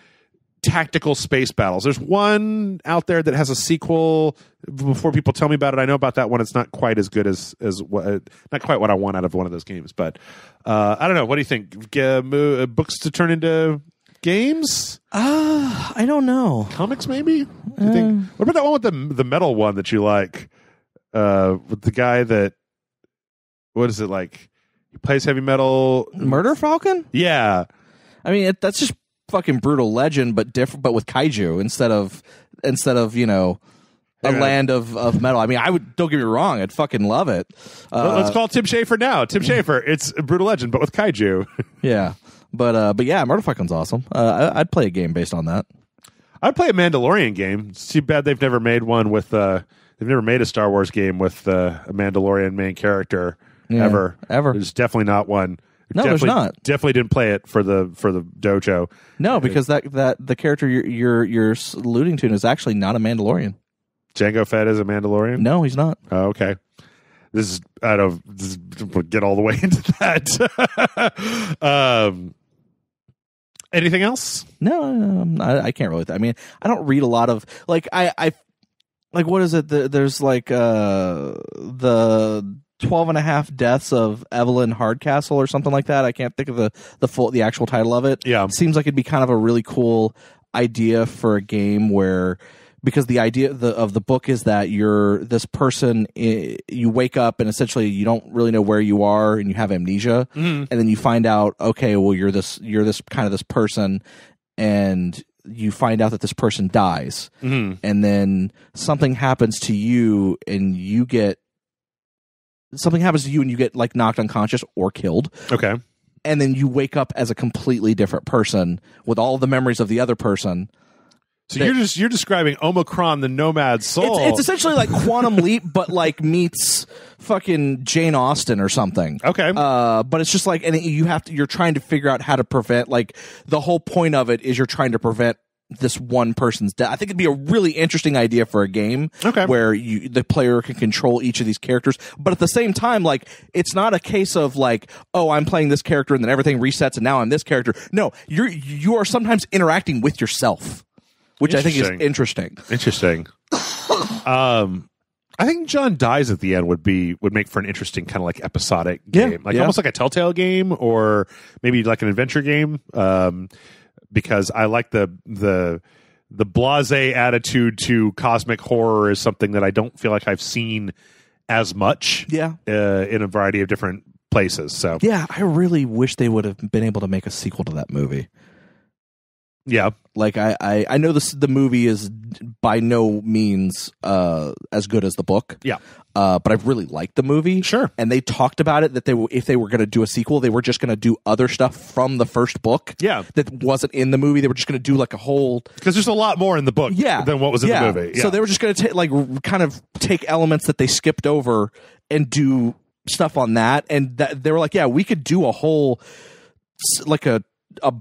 tactical space battles. There's one out there that has a sequel. Before people tell me about it, I know about that one. It's not quite as good as what, not quite what I want out of one of those games. But I don't know. What do you think? Books to turn into Games? I don't know. Comics, maybe? Do you think? What about that one with the metal one that you like? With the guy that, what is it like? He plays heavy metal. Murder Falcon? Yeah. I mean, that's just fucking Brutal Legend, but different, but with kaiju instead of a land of metal. I mean, don't get me wrong, I'd fucking love it. Let's call Tim Schafer now. Tim Schafer. It's Brutal Legend, but with kaiju. Yeah. But yeah, Murder Falcon's awesome. I'd play a game based on that. I'd play a Mandalorian game. It's too bad they've never made one with they've never made a Star Wars game with a Mandalorian main character ever. There's definitely not one. No, there's not. Definitely didn't play it for the dojo. No, because that the character you're alluding to is actually not a Mandalorian. Jango Fett is a Mandalorian? No, he's not. Oh, okay. We'll get all the way into that. Anything else? No, I can't relate. I mean, I don't read a lot of like like what is it? There's like the 12.5 Deaths of Evelyn Hardcastle or something like that. I can't think of the actual title of it. Yeah, it seems like it'd be kind of a really cool idea for a game where. Because the idea of the book is that you're this person, you wake up and essentially you don't really know where you are and you have amnesia, and then you find out, okay, well you're this kind of this person, and you find out that this person dies, and then something happens to you and you get like knocked unconscious or killed. Okay, and then you wake up as a completely different person with all of the memories of the other person. So you're describing Omicron, the nomad soul. It's essentially like Quantum Leap, but like meets fucking Jane Austen or something. Okay. But it's just like, and you're trying to figure out how to prevent, like the whole point of it is you're trying to prevent this one person's death. I think it'd be a really interesting idea for a game. Okay. Where the player can control each of these characters, but at the same time, like it's not a case of like, oh, I'm playing this character and then everything resets and now I'm this character. No, you are sometimes interacting with yourself. Which I think is interesting. Interesting. I think John dies at the end would make for an interesting kind of like episodic game, almost like a Telltale game or maybe like an adventure game. Because I like the blasé attitude to cosmic horror is something that I don't feel like I've seen as much. Yeah. In a variety of different places. So yeah, I really wish they would have been able to make a sequel to that movie. Yeah, like I know the movie is by no means as good as the book. Yeah, but I really liked the movie. Sure, and they talked about it that if they were going to do a sequel, they were just going to do other stuff from the first book. Yeah, that wasn't in the movie. They were just going to do like a whole because there's a lot more in the book. Than what was in the movie. Yeah. So they were just going to kind of take elements that they skipped over and do stuff on that. And they were like, yeah, we could do a whole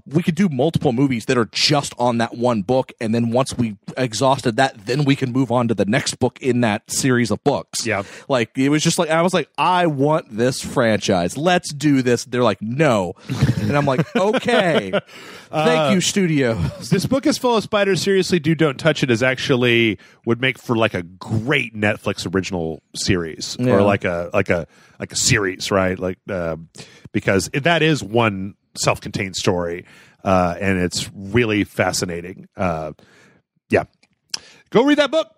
we could do multiple movies that are just on that one book, and then once we exhausted that, then we can move on to the next book in that series of books. Yeah, like it was just like I was like, I want this franchise. Let's do this. They're like, no, and I'm like, okay, thank you, studio. This book is full of spiders. Seriously, don't touch it. Is actually would make for like a great Netflix original series or like a series, right? Like because that is one self-contained story, and it's really fascinating. Yeah, go read that book.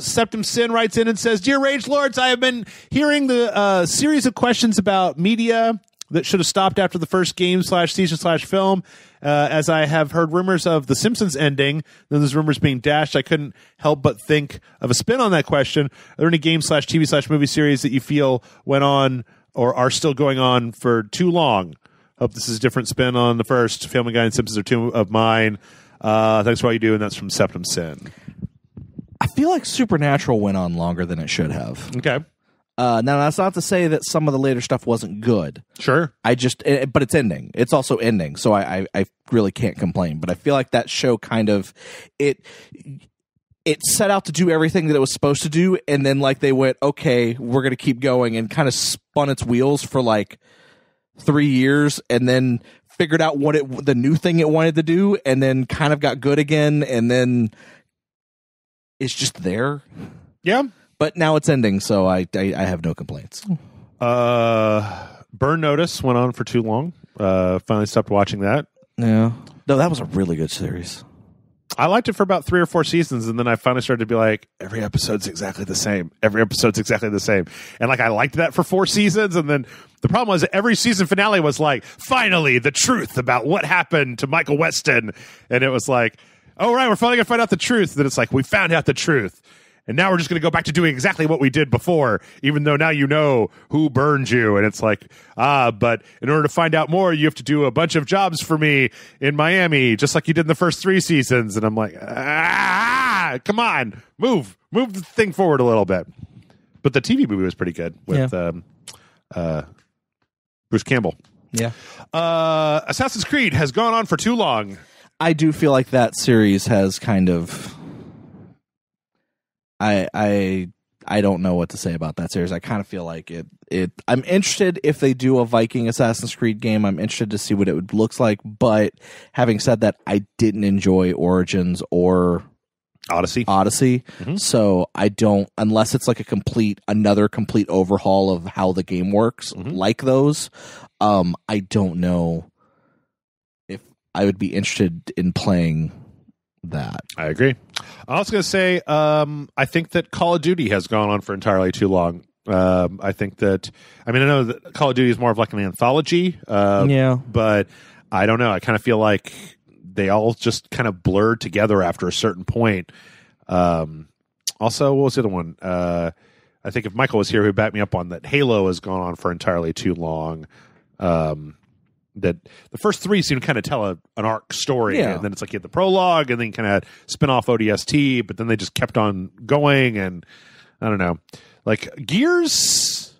Septum Sin writes in and says, "Dear Rage Lords, I have been hearing the series of questions about media that should have stopped after the first game /season /film. As I have heard rumors of The Simpsons ending, then those rumors being dashed, I couldn't help but think of a spin on that question. Are there any game /TV /movie series that you feel went on or are still going on for too long? Hope this is a different spin on the first. Family Guy and Simpsons are two of mine. Thanks for all you do," and that's from Septum Sin. I feel like Supernatural went on longer than it should have. Okay. Now, that's not to say that some of the later stuff wasn't good. Sure. But it's ending. It's also ending, so I really can't complain. But I feel like that show kind of, it set out to do everything that it was supposed to do, and then like they went, okay, we're going to keep going, and kind of spun its wheels for like 3 years, and then figured out the new thing it wanted to do, and then kind of got good again, and then it's just there. Yeah. But now it's ending, so I have no complaints. Burn Notice went on for too long. Finally stopped watching that. Yeah. No, that was a really good series. I liked it for about 3 or 4 seasons, and then I finally started to be like, every episode's exactly the same. Every episode's exactly the same. And like I liked that for 4 seasons, and then the problem was that every season finale was like, finally, the truth about what happened to Michael Weston. And it was like, oh, right, we're finally going to find out the truth. Then it's like, we found out the truth. And now we're just going to go back to doing exactly what we did before, even though now you know who burned you. And it's like, but in order to find out more, you have to do a bunch of jobs for me in Miami, just like you did in the first 3 seasons. And I'm like, come on, move the thing forward a little bit. But the TV movie was pretty good with Bruce Campbell. Yeah. Assassin's Creed has gone on for too long. I do feel like that series has kind of... I don't know what to say about that series. I kind of feel like it. I'm interested if they do a Viking Assassin's Creed game. I'm interested to see what it looks like. But having said that, I didn't enjoy Origins or Odyssey. Mm-hmm. So I don't, unless it's like another complete overhaul of how the game works, like those. I don't know if I would be interested in playing that. I agree. I was going to say, I think that Call of Duty has gone on for entirely too long. I think that, I know that Call of Duty is more of like an anthology, but I don't know. I kind of feel like they all just kind of blurred together after a certain point. Also, what was the other one? I think if Michael was here, he'd back me up on that. Halo has gone on for entirely too long. That the first 3 seem to kind of tell an arc story, and then it's like you had the prologue, and then kind of spin off ODST, but then they just kept on going, and I don't know, like Gears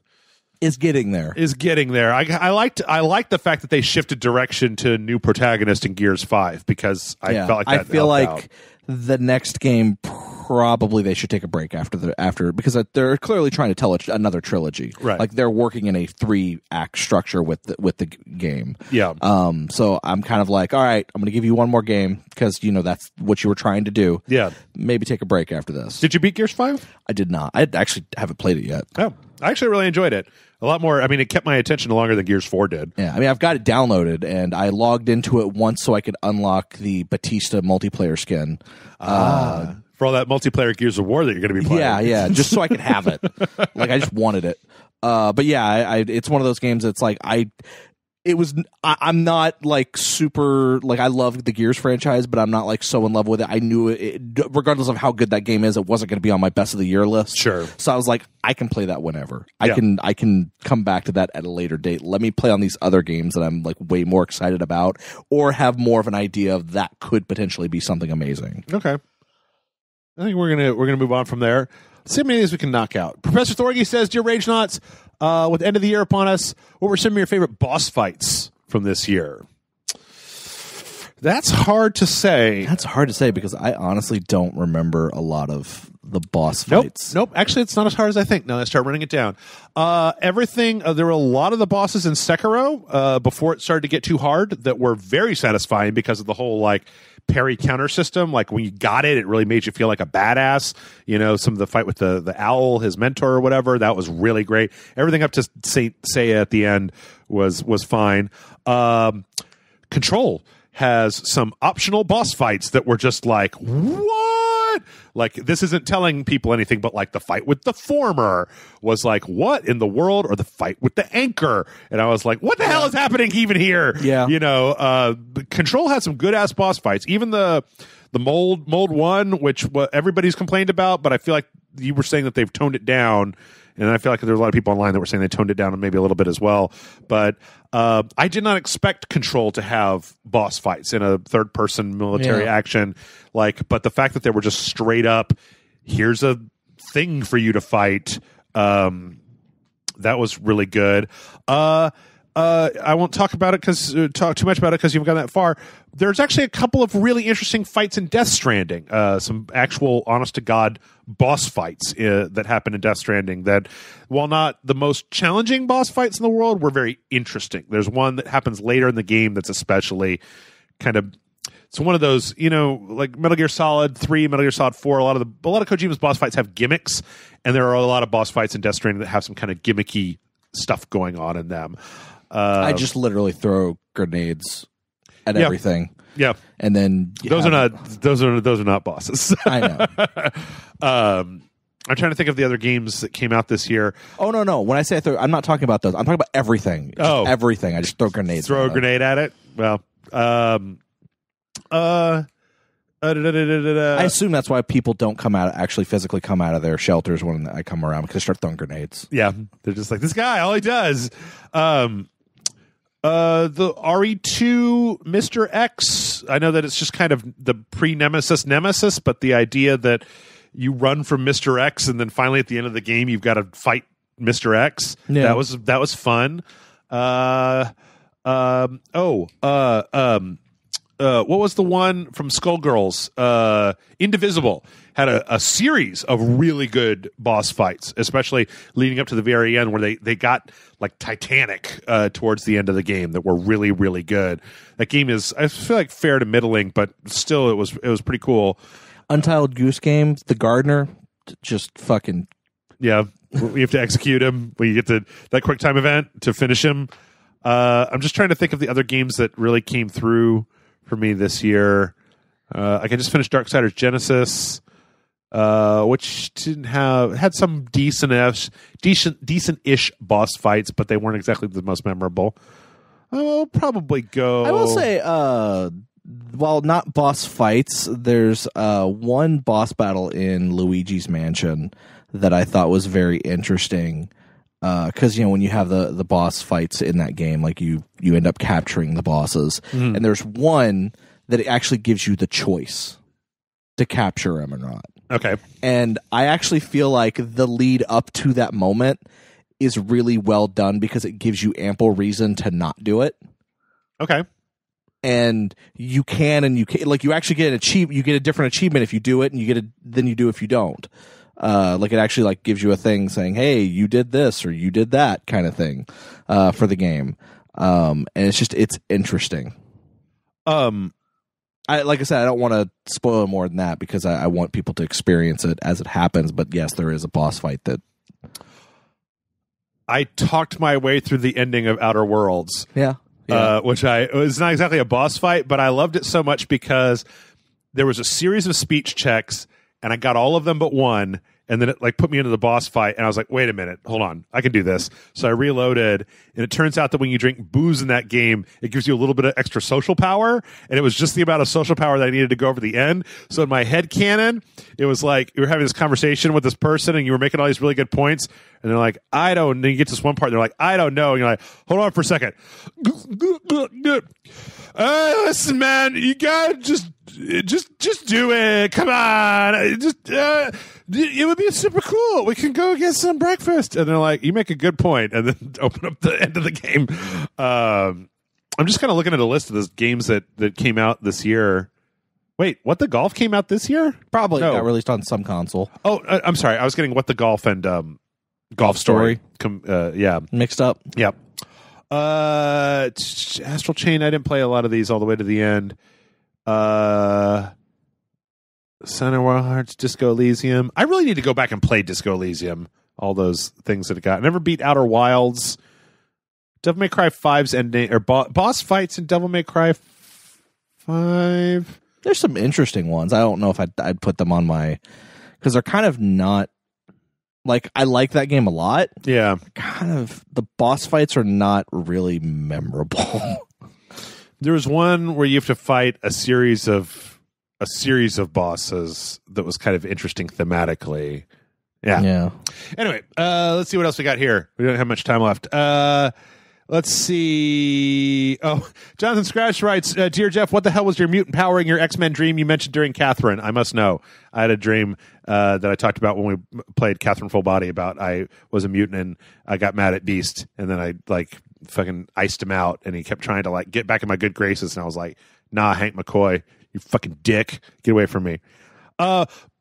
is getting there. I liked the fact that they shifted direction to a new protagonist in Gears 5 because I felt like that I feel like out. The next game probably they should take a break after because they're clearly trying to tell another trilogy. Right. Like they're working in a 3-act structure with the game. Yeah. So I'm kind of like, all right, I'm going to give you one more game because that's what you were trying to do. Yeah. Maybe take a break after this. Did you beat Gears 5? I did not. I actually haven't played it yet. Oh, I actually really enjoyed it. A lot more. It kept my attention longer than Gears 4 did. Yeah, I've got it downloaded, and I logged into it once so I could unlock the Batista multiplayer skin. For all that multiplayer Gears of War that you're going to be playing. Yeah, just so I could have it. Like, I just wanted it. But yeah, it's one of those games that's like, I'm not like super, like I love the Gears franchise, but I'm not like so in love with it. I knew it, regardless of how good that game is, it wasn't going to be on my best of the year list. Sure. So I was like, I can play that whenever. I can come back to that at a later date. Let me play on these other games that I'm like way more excited about or have more of an idea of that could potentially be something amazing. Okay. I think we're gonna move on from there. Let's see how many of these we can knock out. Professor Thorgy says, Dear Rage Knots, with the end of the year upon us, what were some of your favorite boss fights from this year? That's hard to say. That's hard to say because I honestly don't remember a lot of the boss fights. Nope. Actually, it's not as hard as I think. Now I start running it down. Everything. There were a lot of the bosses in Sekiro before it started to get too hard that were very satisfying because of the whole like parry counter system. Like when you got it, it really made you feel like a badass. Some of the fight with the owl, his mentor or whatever, that was really great. Everything up to say at the end was fine. Control has some optional boss fights that were just like, what? Like, this isn't telling people anything, but like the fight with the former was like, what in the world? Or the fight with the anchor. And I was like, what the hell is happening even here? Yeah. Control had some good ass boss fights. Even the mold one, which everybody's complained about, but I feel like you were saying that they've toned it down. And I feel like there's a lot of people online that were saying they toned it down and maybe a little bit as well. But I did not expect Control to have boss fights in a third-person military action. But the fact that they were just straight up, here's a thing for you to fight, that was really good. I won't talk about it talk too much about it because you haven't gone that far. There's actually a couple of really interesting fights in Death Stranding. Some actual, honest to God, boss fights that happen in Death Stranding that, while not the most challenging boss fights in the world, were very interesting. There's one that happens later in the game that's especially kind of. It's one of those, like Metal Gear Solid 3, Metal Gear Solid 4. A lot of Kojima's boss fights have gimmicks, and there are a lot of boss fights in Death Stranding that have some kind of gimmicky stuff going on in them. I just literally throw grenades at Yeah. everything. Yeah. And then Those are not bosses. I know. I'm trying to think of the other games that came out this year. Oh no! When I say I'm not talking about those. I'm talking about everything. Just everything. I just throw grenades. Throw a grenade at it. Well, I assume that's why people don't actually physically come out of their shelters when I come around, because they start throwing grenades. Yeah, they're just like, this guy, all he does. The RE2 Mr. X, I know that it's just kind of the pre-Nemesis, but the idea that you run from Mr. X and then finally at the end of the game you've got to fight Mr. X. Yeah. That was fun. What was the one from Skullgirls? Indivisible had a series of really good boss fights, especially leading up to the very end, where they got like Titanic towards the end of the game, that were really, really good. That game is, I feel like, fair to middling, but still it was pretty cool. Untitled Goose Game, The Gardener, just fucking... Yeah, you have to execute him when you get to that quick time event to finish him. I'm just trying to think of the other games that really came through for me this year. I just finished Darksiders Genesis, which had some decent-ish boss fights, but they weren't exactly the most memorable. I'll probably go... I will say, while not boss fights, there's one boss battle in Luigi's Mansion that I thought was very interesting. Because when you have the boss fights in that game, like you end up capturing the bosses, and there's one that it actually gives you the choice to capture him or not. Okay, and I actually feel like the lead up to that moment is really well done, because it gives you ample reason to not do it. Okay, and you can like you actually get you get a different achievement if you do it, and you get than you do if you don't. Like it actually like gives you a thing saying, "Hey, you did this or you did that," kind of thing for the game, and it's interesting. Like I said, I don't want to spoil more than that, because I want people to experience it as it happens. But yes, there is a boss fight that I talked my way through the ending of Outer Worlds. Yeah. Which it was not exactly a boss fight, but I loved it so much because there was a series of speech checks, and I got all of them but one, and then it like put me into the boss fight, and I was like, wait a minute, hold on, I can do this. So I reloaded, and it turns out that when you drink booze in that game, it gives you a little bit of extra social power, and it was just the amount of social power that I needed to go over the end. So in my head canon, it was like you were having this conversation with this person, and you were making all these really good points, and they're like, I don't, and then you get to this one part, and they're like, I don't know, and you're like, hold on for a second. Listen, man, you gotta just do it. Come on, it would be super cool. We can go get some breakfast. And they're like, you make a good point, and then open up the end of the game. I'm just kind of looking at a list of the games that came out this year. Wait, What the Golf came out this year? Probably got released on some console. Oh, I'm sorry. I was getting What the Golf and Golf Story. Yeah. Mixed up. Yep. Astral Chain, I didn't play a lot of these all the way to the end. Center Wild Hearts, Disco Elysium. I really need to go back and play Disco Elysium. All those things that it got. I never beat Outer Wilds. Devil May Cry 5's ending, or boss fights in Devil May Cry 5. There's some interesting ones. I don't know if I'd put them on my, because they're kind of not, like, I like that game a lot. Yeah. Kind of, the boss fights are not really memorable. There was one where you have to fight a series of bosses that was kind of interesting thematically. Yeah. Anyway, let's see what else we got here. We don't have much time left. Let's see. Oh, Jonathan Scratch writes, Dear Jeff, what the hell was your mutant power in your X-Men dream you mentioned during Catherine? I must know. I had a dream that I talked about when we played Catherine Full Body about I was a mutant and I got mad at Beast, and then I like fucking iced him out, and he kept trying to like get back in my good graces, and I was like, nah, Hank McCoy, you fucking dick, get away from me.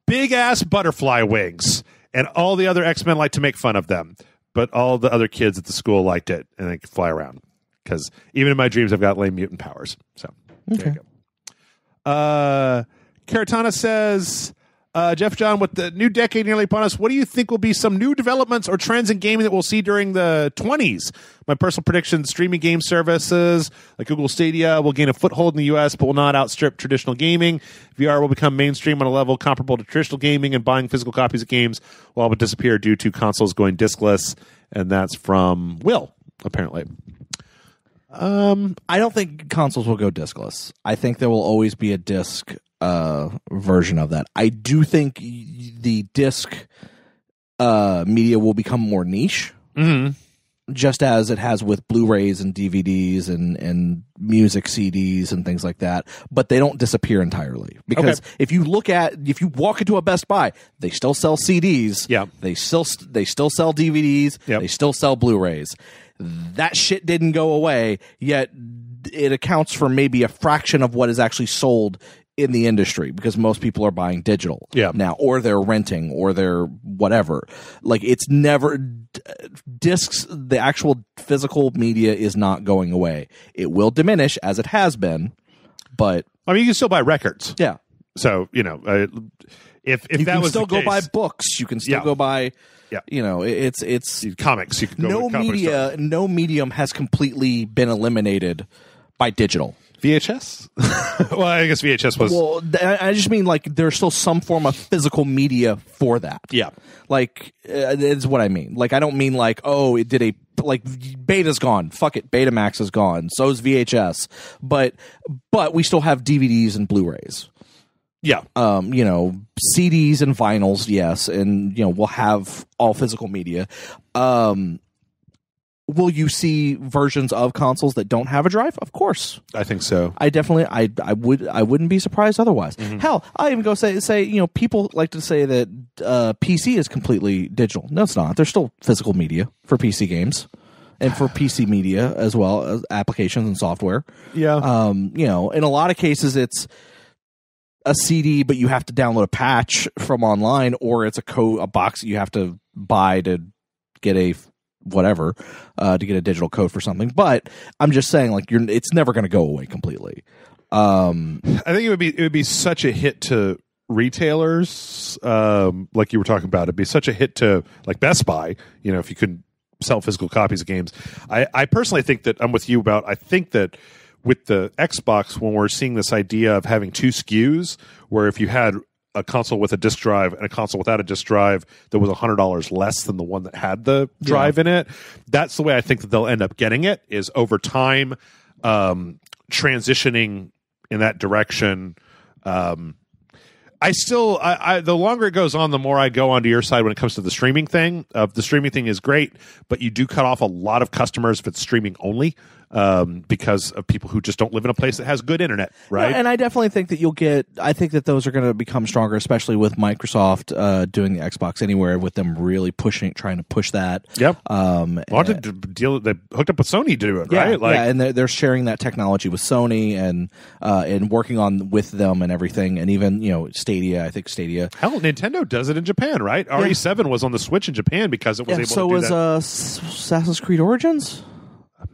Big ass butterfly wings, and all the other X-Men like to make fun of them, but all the other kids at the school liked it, and they could fly around, because even in my dreams I've got lame mutant powers. So there you go. Caratana says, Jeff John, with the new decade nearly upon us, what do you think will be some new developments or trends in gaming that we'll see during the 20s? My personal prediction, streaming game services like Google Stadia will gain a foothold in the U.S. but will not outstrip traditional gaming. VR will become mainstream on a level comparable to traditional gaming, and buying physical copies of games will all but disappear due to consoles going diskless. And that's from Will, apparently. I don't think consoles will go diskless. I think there will always be a disc version of that. I do think the disc media will become more niche, just as it has with Blu-rays and DVDs and music CDs and things like that. But they don't disappear entirely, because if you walk into a Best Buy, they still sell CDs. Yeah, they still sell DVDs. Yep. They still sell Blu-rays. That shit didn't go away, yet it accounts for maybe a fraction of what is actually sold in the industry, because most people are buying digital now, or they're renting, or they're whatever. Like, it's never discs. The actual physical media is not going away. It will diminish, as it has been, but I mean, you can still buy records. Yeah. So, you know, if you that can was still the go case, buy books, you can still go buy. Yeah. You know, it's comics. You can go no to comic media. store. No medium has completely been eliminated by digital. VHS? Well, I guess VHS was. Well, I just mean, like, there's still some form of physical media for that. Yeah. Like, it's what I mean. Like, I don't mean like, oh, it did like, Beta's gone. Fuck it. Betamax is gone. So's VHS. But we still have DVDs and Blu-rays. Yeah. You know, CDs and vinyls, yes. And, you know, we'll have all physical media. Will you see versions of consoles that don't have a drive? Of course. I think so. I definitely, I wouldn't be surprised otherwise. Hell, I even go say, you know, people like to say that PC is completely digital. No, it's not. There's still physical media for PC games and for PC media as well as applications and software. Yeah. You know, in a lot of cases, it's a CD, but you have to download a patch from online, or it's a box that you have to buy to get a whatever, to get a digital code for something. But I'm just saying, like, it's never going to go away completely. I think it would be such a hit to retailers, like you were talking about. It'd be such a hit to, like, Best Buy, you know, if you could sell physical copies of games. I personally think that I'm with you about, I think that with the Xbox, when we're seeing this idea of having two SKUs, where if you had a console with a disc drive and a console without a disc drive that was $100 less than the one that had the drive in it, that's the way I think that they'll end up getting it, is over time, transitioning in that direction. The longer it goes on, the more I go onto your side when it comes to the streaming thing. The streaming thing is great, but you do cut off a lot of customers if it's streaming only, because of people who just don't live in a place that has good internet, right? Yeah, and I definitely think that I think that those are going to become stronger, especially with Microsoft doing the Xbox Anywhere, with them really trying to push that. Yep. They hooked up with Sony to do it, right? Yeah, and they're sharing that technology with Sony and working on with them and everything, and even, you know, Stadia. I think Stadia. Hell, Nintendo does it in Japan, right? Yeah. RE7 was on the Switch in Japan because it was able to do that. So was Assassin's Creed Origins?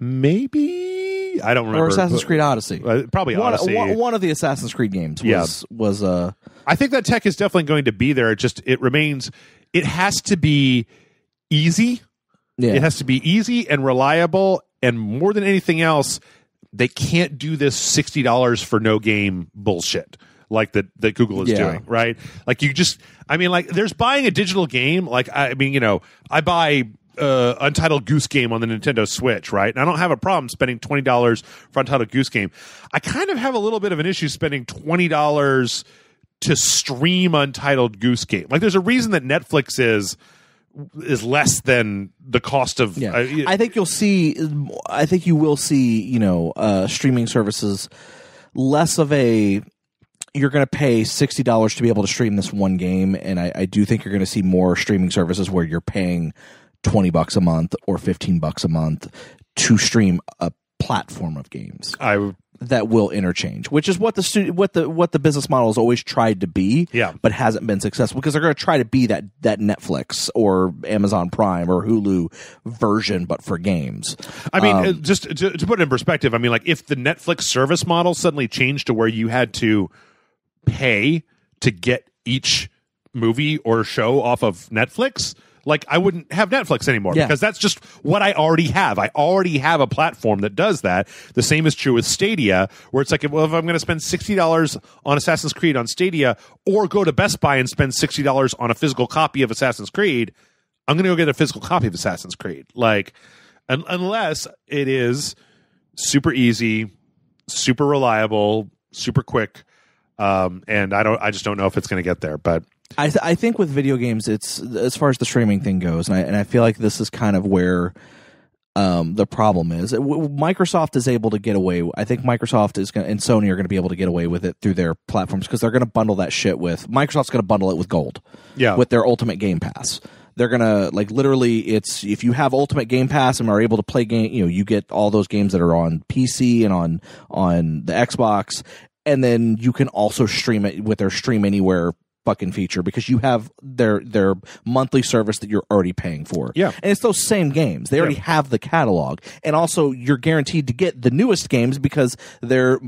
Maybe, I don't remember. Or Assassin's Creed Odyssey. Probably Odyssey. One of the Assassin's Creed games was I think that tech is definitely going to be there. It has to be easy. Yeah. It has to be easy and reliable, and more than anything else, they can't do this $60 for no game bullshit like that Google is doing, right? Like, there's buying a digital game. Like, I mean, you know, I buy Untitled Goose Game on the Nintendo Switch, right? And I don't have a problem spending $20 for Untitled Goose Game. I kind of have a little bit of an issue spending $20 to stream Untitled Goose Game. Like, there's a reason that Netflix is less than the cost of. Yeah. I think you will see, you know, streaming services less of a. You're going to pay $60 to be able to stream this one game, and I do think you're going to see more streaming services where you're paying $20 a month or $15 a month to stream a platform of games that will interchange, which is what the business model has always tried to be, but hasn't been successful, because they're going to try to be that Netflix or Amazon Prime or Hulu version, but for games. I mean, just to put it in perspective, I mean, like, if the Netflix service model suddenly changed to where you had to pay to get each movie or show off of Netflix, like I wouldn't have Netflix anymore because that's just what I already have. I already have a platform that does that. The same is true with Stadia, where it's like, well, if I'm going to spend $60 on Assassin's Creed on Stadia or go to Best Buy and spend $60 on a physical copy of Assassin's Creed, I'm going to go get a physical copy of Assassin's Creed. Like, unless it is super easy, super reliable, super quick, and I just don't know if it's going to get there. But I think with video games, it's as far as the streaming thing goes, and I feel like this is kind of where the problem is. Microsoft is able to get away. I think Microsoft and Sony are going to be able to get away with it through their platforms because they're going to bundle that shit with Microsoft's going to bundle it with Gold, with their Ultimate Game Pass. They're gonna literally. It's if you have Ultimate Game Pass and are able to play game, you get all those games that are on PC and on the Xbox, and then you can also stream it with their Stream Anywhere fucking feature because you have their monthly service that you're already paying for. Yeah. And it's those same games. They already have the catalog. And also you're guaranteed to get the newest games because they're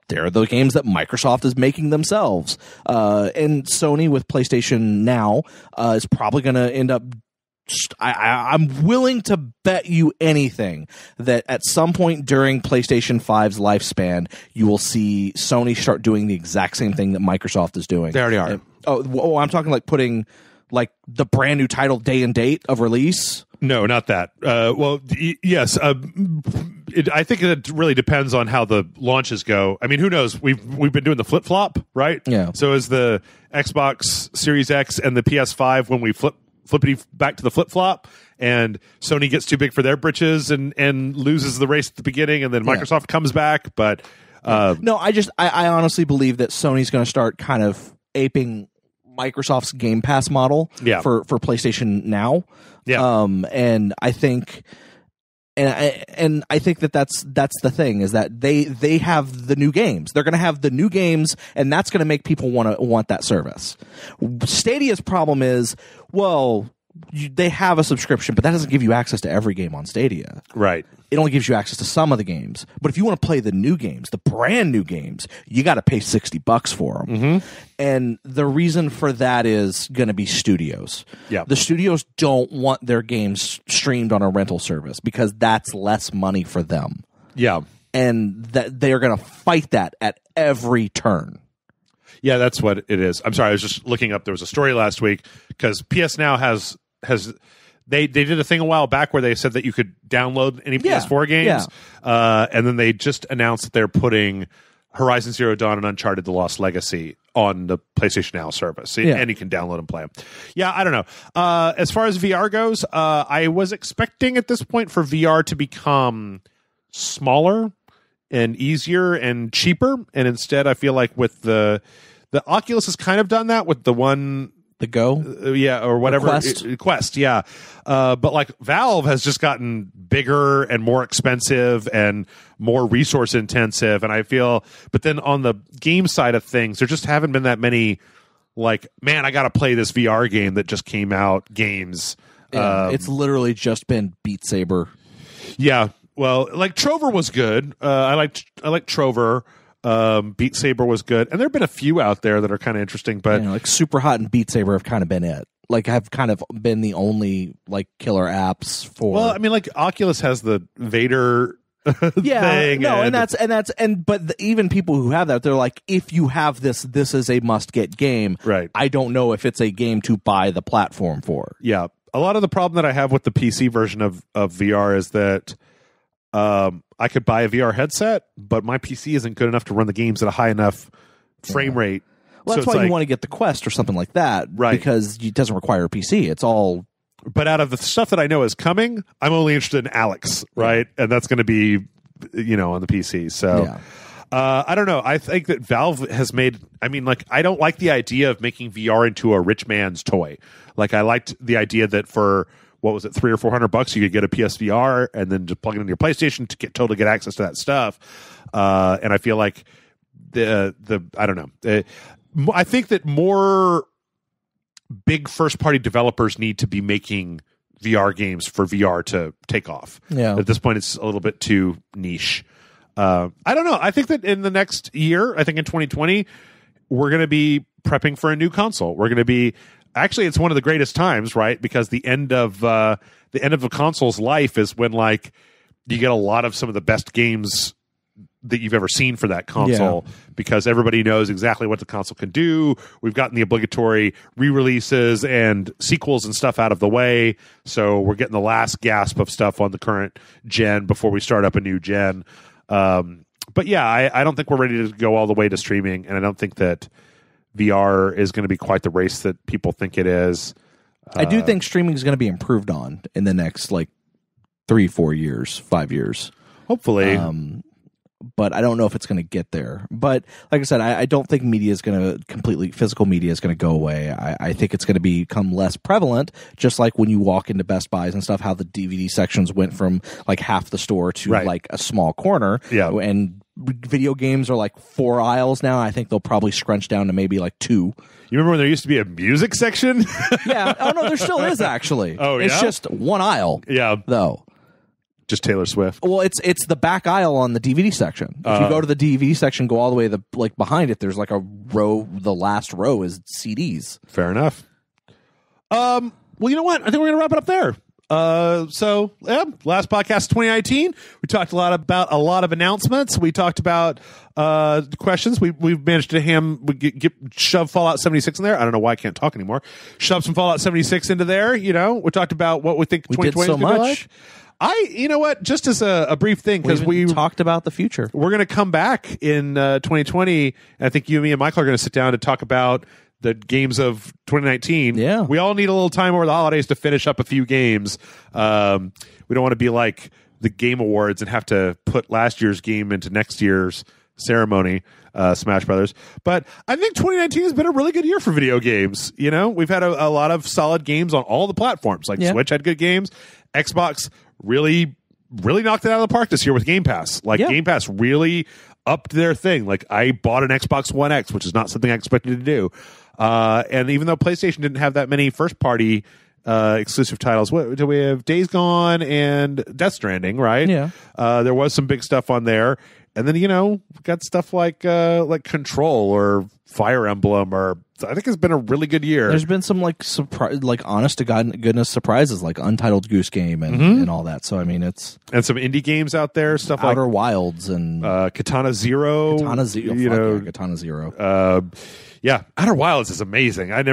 the games that Microsoft is making themselves. And Sony with PlayStation Now is probably going to end up I'm willing to bet you anything that at some point during PlayStation 5's lifespan, you will see Sony start doing the exact same thing that Microsoft is doing. They already are. I'm talking like putting like the brand new title day and date of release. No, not that. Yes. I think it really depends on how the launches go. I mean, who knows? We've been doing the flip flop, right? Yeah. So is the Xbox Series X and the PS5 when we flippity back to the flip flop, and Sony gets too big for their britches and loses the race at the beginning, and then Microsoft comes back. But no, I honestly believe that Sony's going to start kind of aping Microsoft's Game Pass model for PlayStation Now. Yeah. And I think I think that's the thing is that they have the new games. They're going to have the new games, and that's going to make people want that service. Stadia's problem is, well, they have a subscription, but that doesn't give you access to every game on Stadia. Right. It only gives you access to some of the games. But if you want to play the new games, the brand new games, you got to pay $60 for them. Mm-hmm. And the reason for that is going to be studios. Yeah. The studios don't want their games streamed on a rental service because that's less money for them. Yeah. And that they are going to fight that at every turn. Yeah, that's what it is. I'm sorry, I was just looking up. There was a story last week because PS Now has they did a thing a while back where they said that you could download any PS4 games, and then they just announced that they're putting Horizon Zero Dawn and Uncharted: The Lost Legacy on the PlayStation Now service, and you can download and play them. Yeah, I don't know. As far as VR goes, I was expecting at this point for VR to become smaller and easier and cheaper, and instead I feel like with the Oculus has kind of done that with the one... The Go? Or whatever. Quest, yeah. But like Valve has just gotten bigger and more expensive and more resource intensive. And I feel, but then on the game side of things, there just haven't been that many like, man, I got to play this VR game that just came out games. Yeah, it's literally just been Beat Saber. Yeah. Well, like Trover was good. I like Trover. Beat Saber was good, and there have been a few out there that are kind of interesting, but like Super Hot and Beat Saber have kind of been it. Like have kind of been the only like killer apps for. Well, I mean, like Oculus has the Vader thing. No, but even people who have that, they're like, if you have this is a must get game. Right. I don't know if it's a game to buy the platform for. Yeah, a lot of the problem that I have with the PC version of VR is that. I could buy a VR headset, but my PC isn't good enough to run the games at a high enough frame rate. Well, that's why you want to get the Quest or something like that, right? Because it doesn't require a PC. It's all. But out of the stuff that I know is coming, I'm only interested in Alex, right? And that's going to be, on the PC. So, I don't know. I think that Valve has made. I mean, like, I don't like the idea of making VR into a rich man's toy. Like, I liked the idea that for. What was it, $300 or $400? You could get a PSVR and then just plug it into your PlayStation to totally get access to that stuff. And I feel like I don't know. I think that more big first party developers need to be making VR games for VR to take off. Yeah. At this point, it's a little bit too niche. I don't know. I think that in the next year, I think in 2020, we're going to be prepping for a new console. We're going to be actually, it's one of the greatest times, right? Because the end of a console's life is when like you get a lot of some of the best games that you've ever seen for that console, because everybody knows exactly what the console can do. We've gotten the obligatory re-releases and sequels and stuff out of the way, so we're getting the last gasp of stuff on the current gen before we start up a new gen. But yeah, I don't think we're ready to go all the way to streaming, and I don't think that VR is going to be quite the race that people think it is. I do think streaming is going to be improved on in the next like 3-4 years, 5 years. Hopefully. But I don't know if it's going to get there. But like I said, I don't think media is going to physical media is going to go away. I think it's going to become less prevalent, just like when you walk into Best Buys and stuff, how the DVD sections went from like half the store to like a small corner. Yeah. And video games are like 4 aisles now. I think they'll probably scrunch down to maybe like 2. You remember when there used to be a music section? Yeah. Oh, no, there still is actually. Oh, yeah? It's just 1 aisle. Yeah. Though. Just Taylor Swift. Well, it's the back aisle on the DVD section. If you go to the DVD section, go all the way behind it. There's like a row. The last row is CDs. Fair enough. Well, you know what? I think we're gonna wrap it up there. So yeah, last podcast 2019. We talked a lot about a lot of announcements. We talked about questions. We've managed to shove Fallout 76 in there. I don't know why I can't talk anymore. Shove some Fallout 76 into there. You know, we talked about what we think 2020 is gonna be like. You know what? Just as a brief thing, because we talked about the future. We're going to come back in 2020. And I think you, me, and Michael are going to sit down to talk about the games of 2019. Yeah. We all need a little time over the holidays to finish up a few games. We don't want to be like the Game Awards and have to put last year's game into next year's ceremony, Smash Brothers. But I think 2019 has been a really good year for video games. You know, we've had a lot of solid games on all the platforms. Like Switch had good games. Xbox really knocked it out of the park this year with Game Pass. Game Pass really upped their thing. Like, I bought an Xbox One X, which is not something I expected to do. And even though PlayStation didn't have that many first-party exclusive titles, what do we have? Days Gone and Death Stranding, right? Yeah. There was some big stuff on there. And then, you know, we've got stuff like Control or Fire Emblem, or I think it's been a really good year. There's been some honest to goodness surprises, like Untitled Goose Game and all that. So I mean, and some indie games out there, stuff like Outer Wilds and Katana Zero. Katana Zero. Yeah, Outer Wilds is amazing. I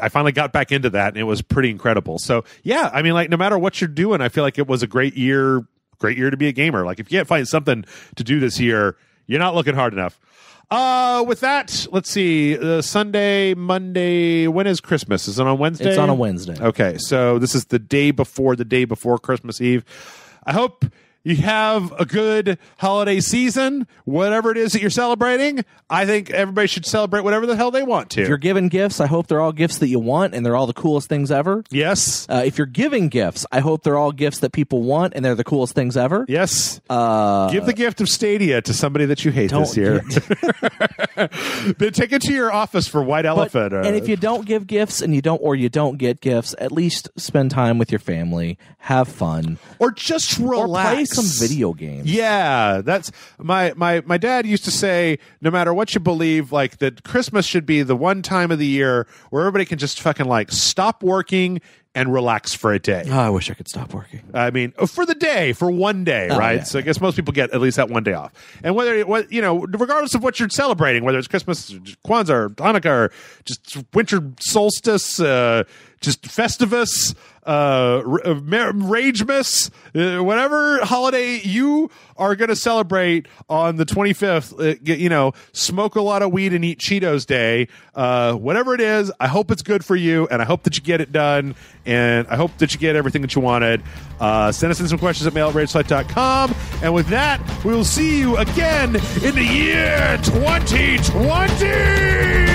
finally got back into that, and it was pretty incredible. So yeah, I mean, like, no matter what you're doing, I feel like it was a great year to be a gamer. Like, if you can't find something to do this year, you're not looking hard enough. With that, let's see. Sunday, Monday. When is Christmas? Is it on Wednesday? It's on a Wednesday. Okay, so this is the day before Christmas Eve. I hope you have a good holiday season, whatever it is that you're celebrating. I think everybody should celebrate whatever the hell they want to. If you're giving gifts, I hope they're all gifts that you want and they're all the coolest things ever. Yes. If you're giving gifts, I hope they're all gifts that people want and they're the coolest things ever. Yes. Give the gift of Stadia to somebody that you hate this year. Then take it to your office for White Elephant. And if you don't give gifts and you don't get gifts, at least spend time with your family, have fun, or just relax. Or play some video games. Yeah, that's my dad used to say, no matter what you believe, like, that Christmas should be the one time of the year where everybody can just fucking like stop working and relax for a day. Oh, I wish I could stop working. I mean, for one day, right? Yeah. So I guess most people get at least that one day off. And regardless of what you're celebrating, whether it's Christmas, Kwanzaa, or Hanukkah, or just winter solstice, just Festivus, Ragemas, whatever holiday you are going to celebrate on the 25th, smoke a lot of weed and eat Cheetos Day, whatever it is, I hope it's good for you, and I hope that you get it done, and I hope that you get everything that you wanted. Send us in some questions at mail@rageselect.com, and with that, we will see you again in the year 2020!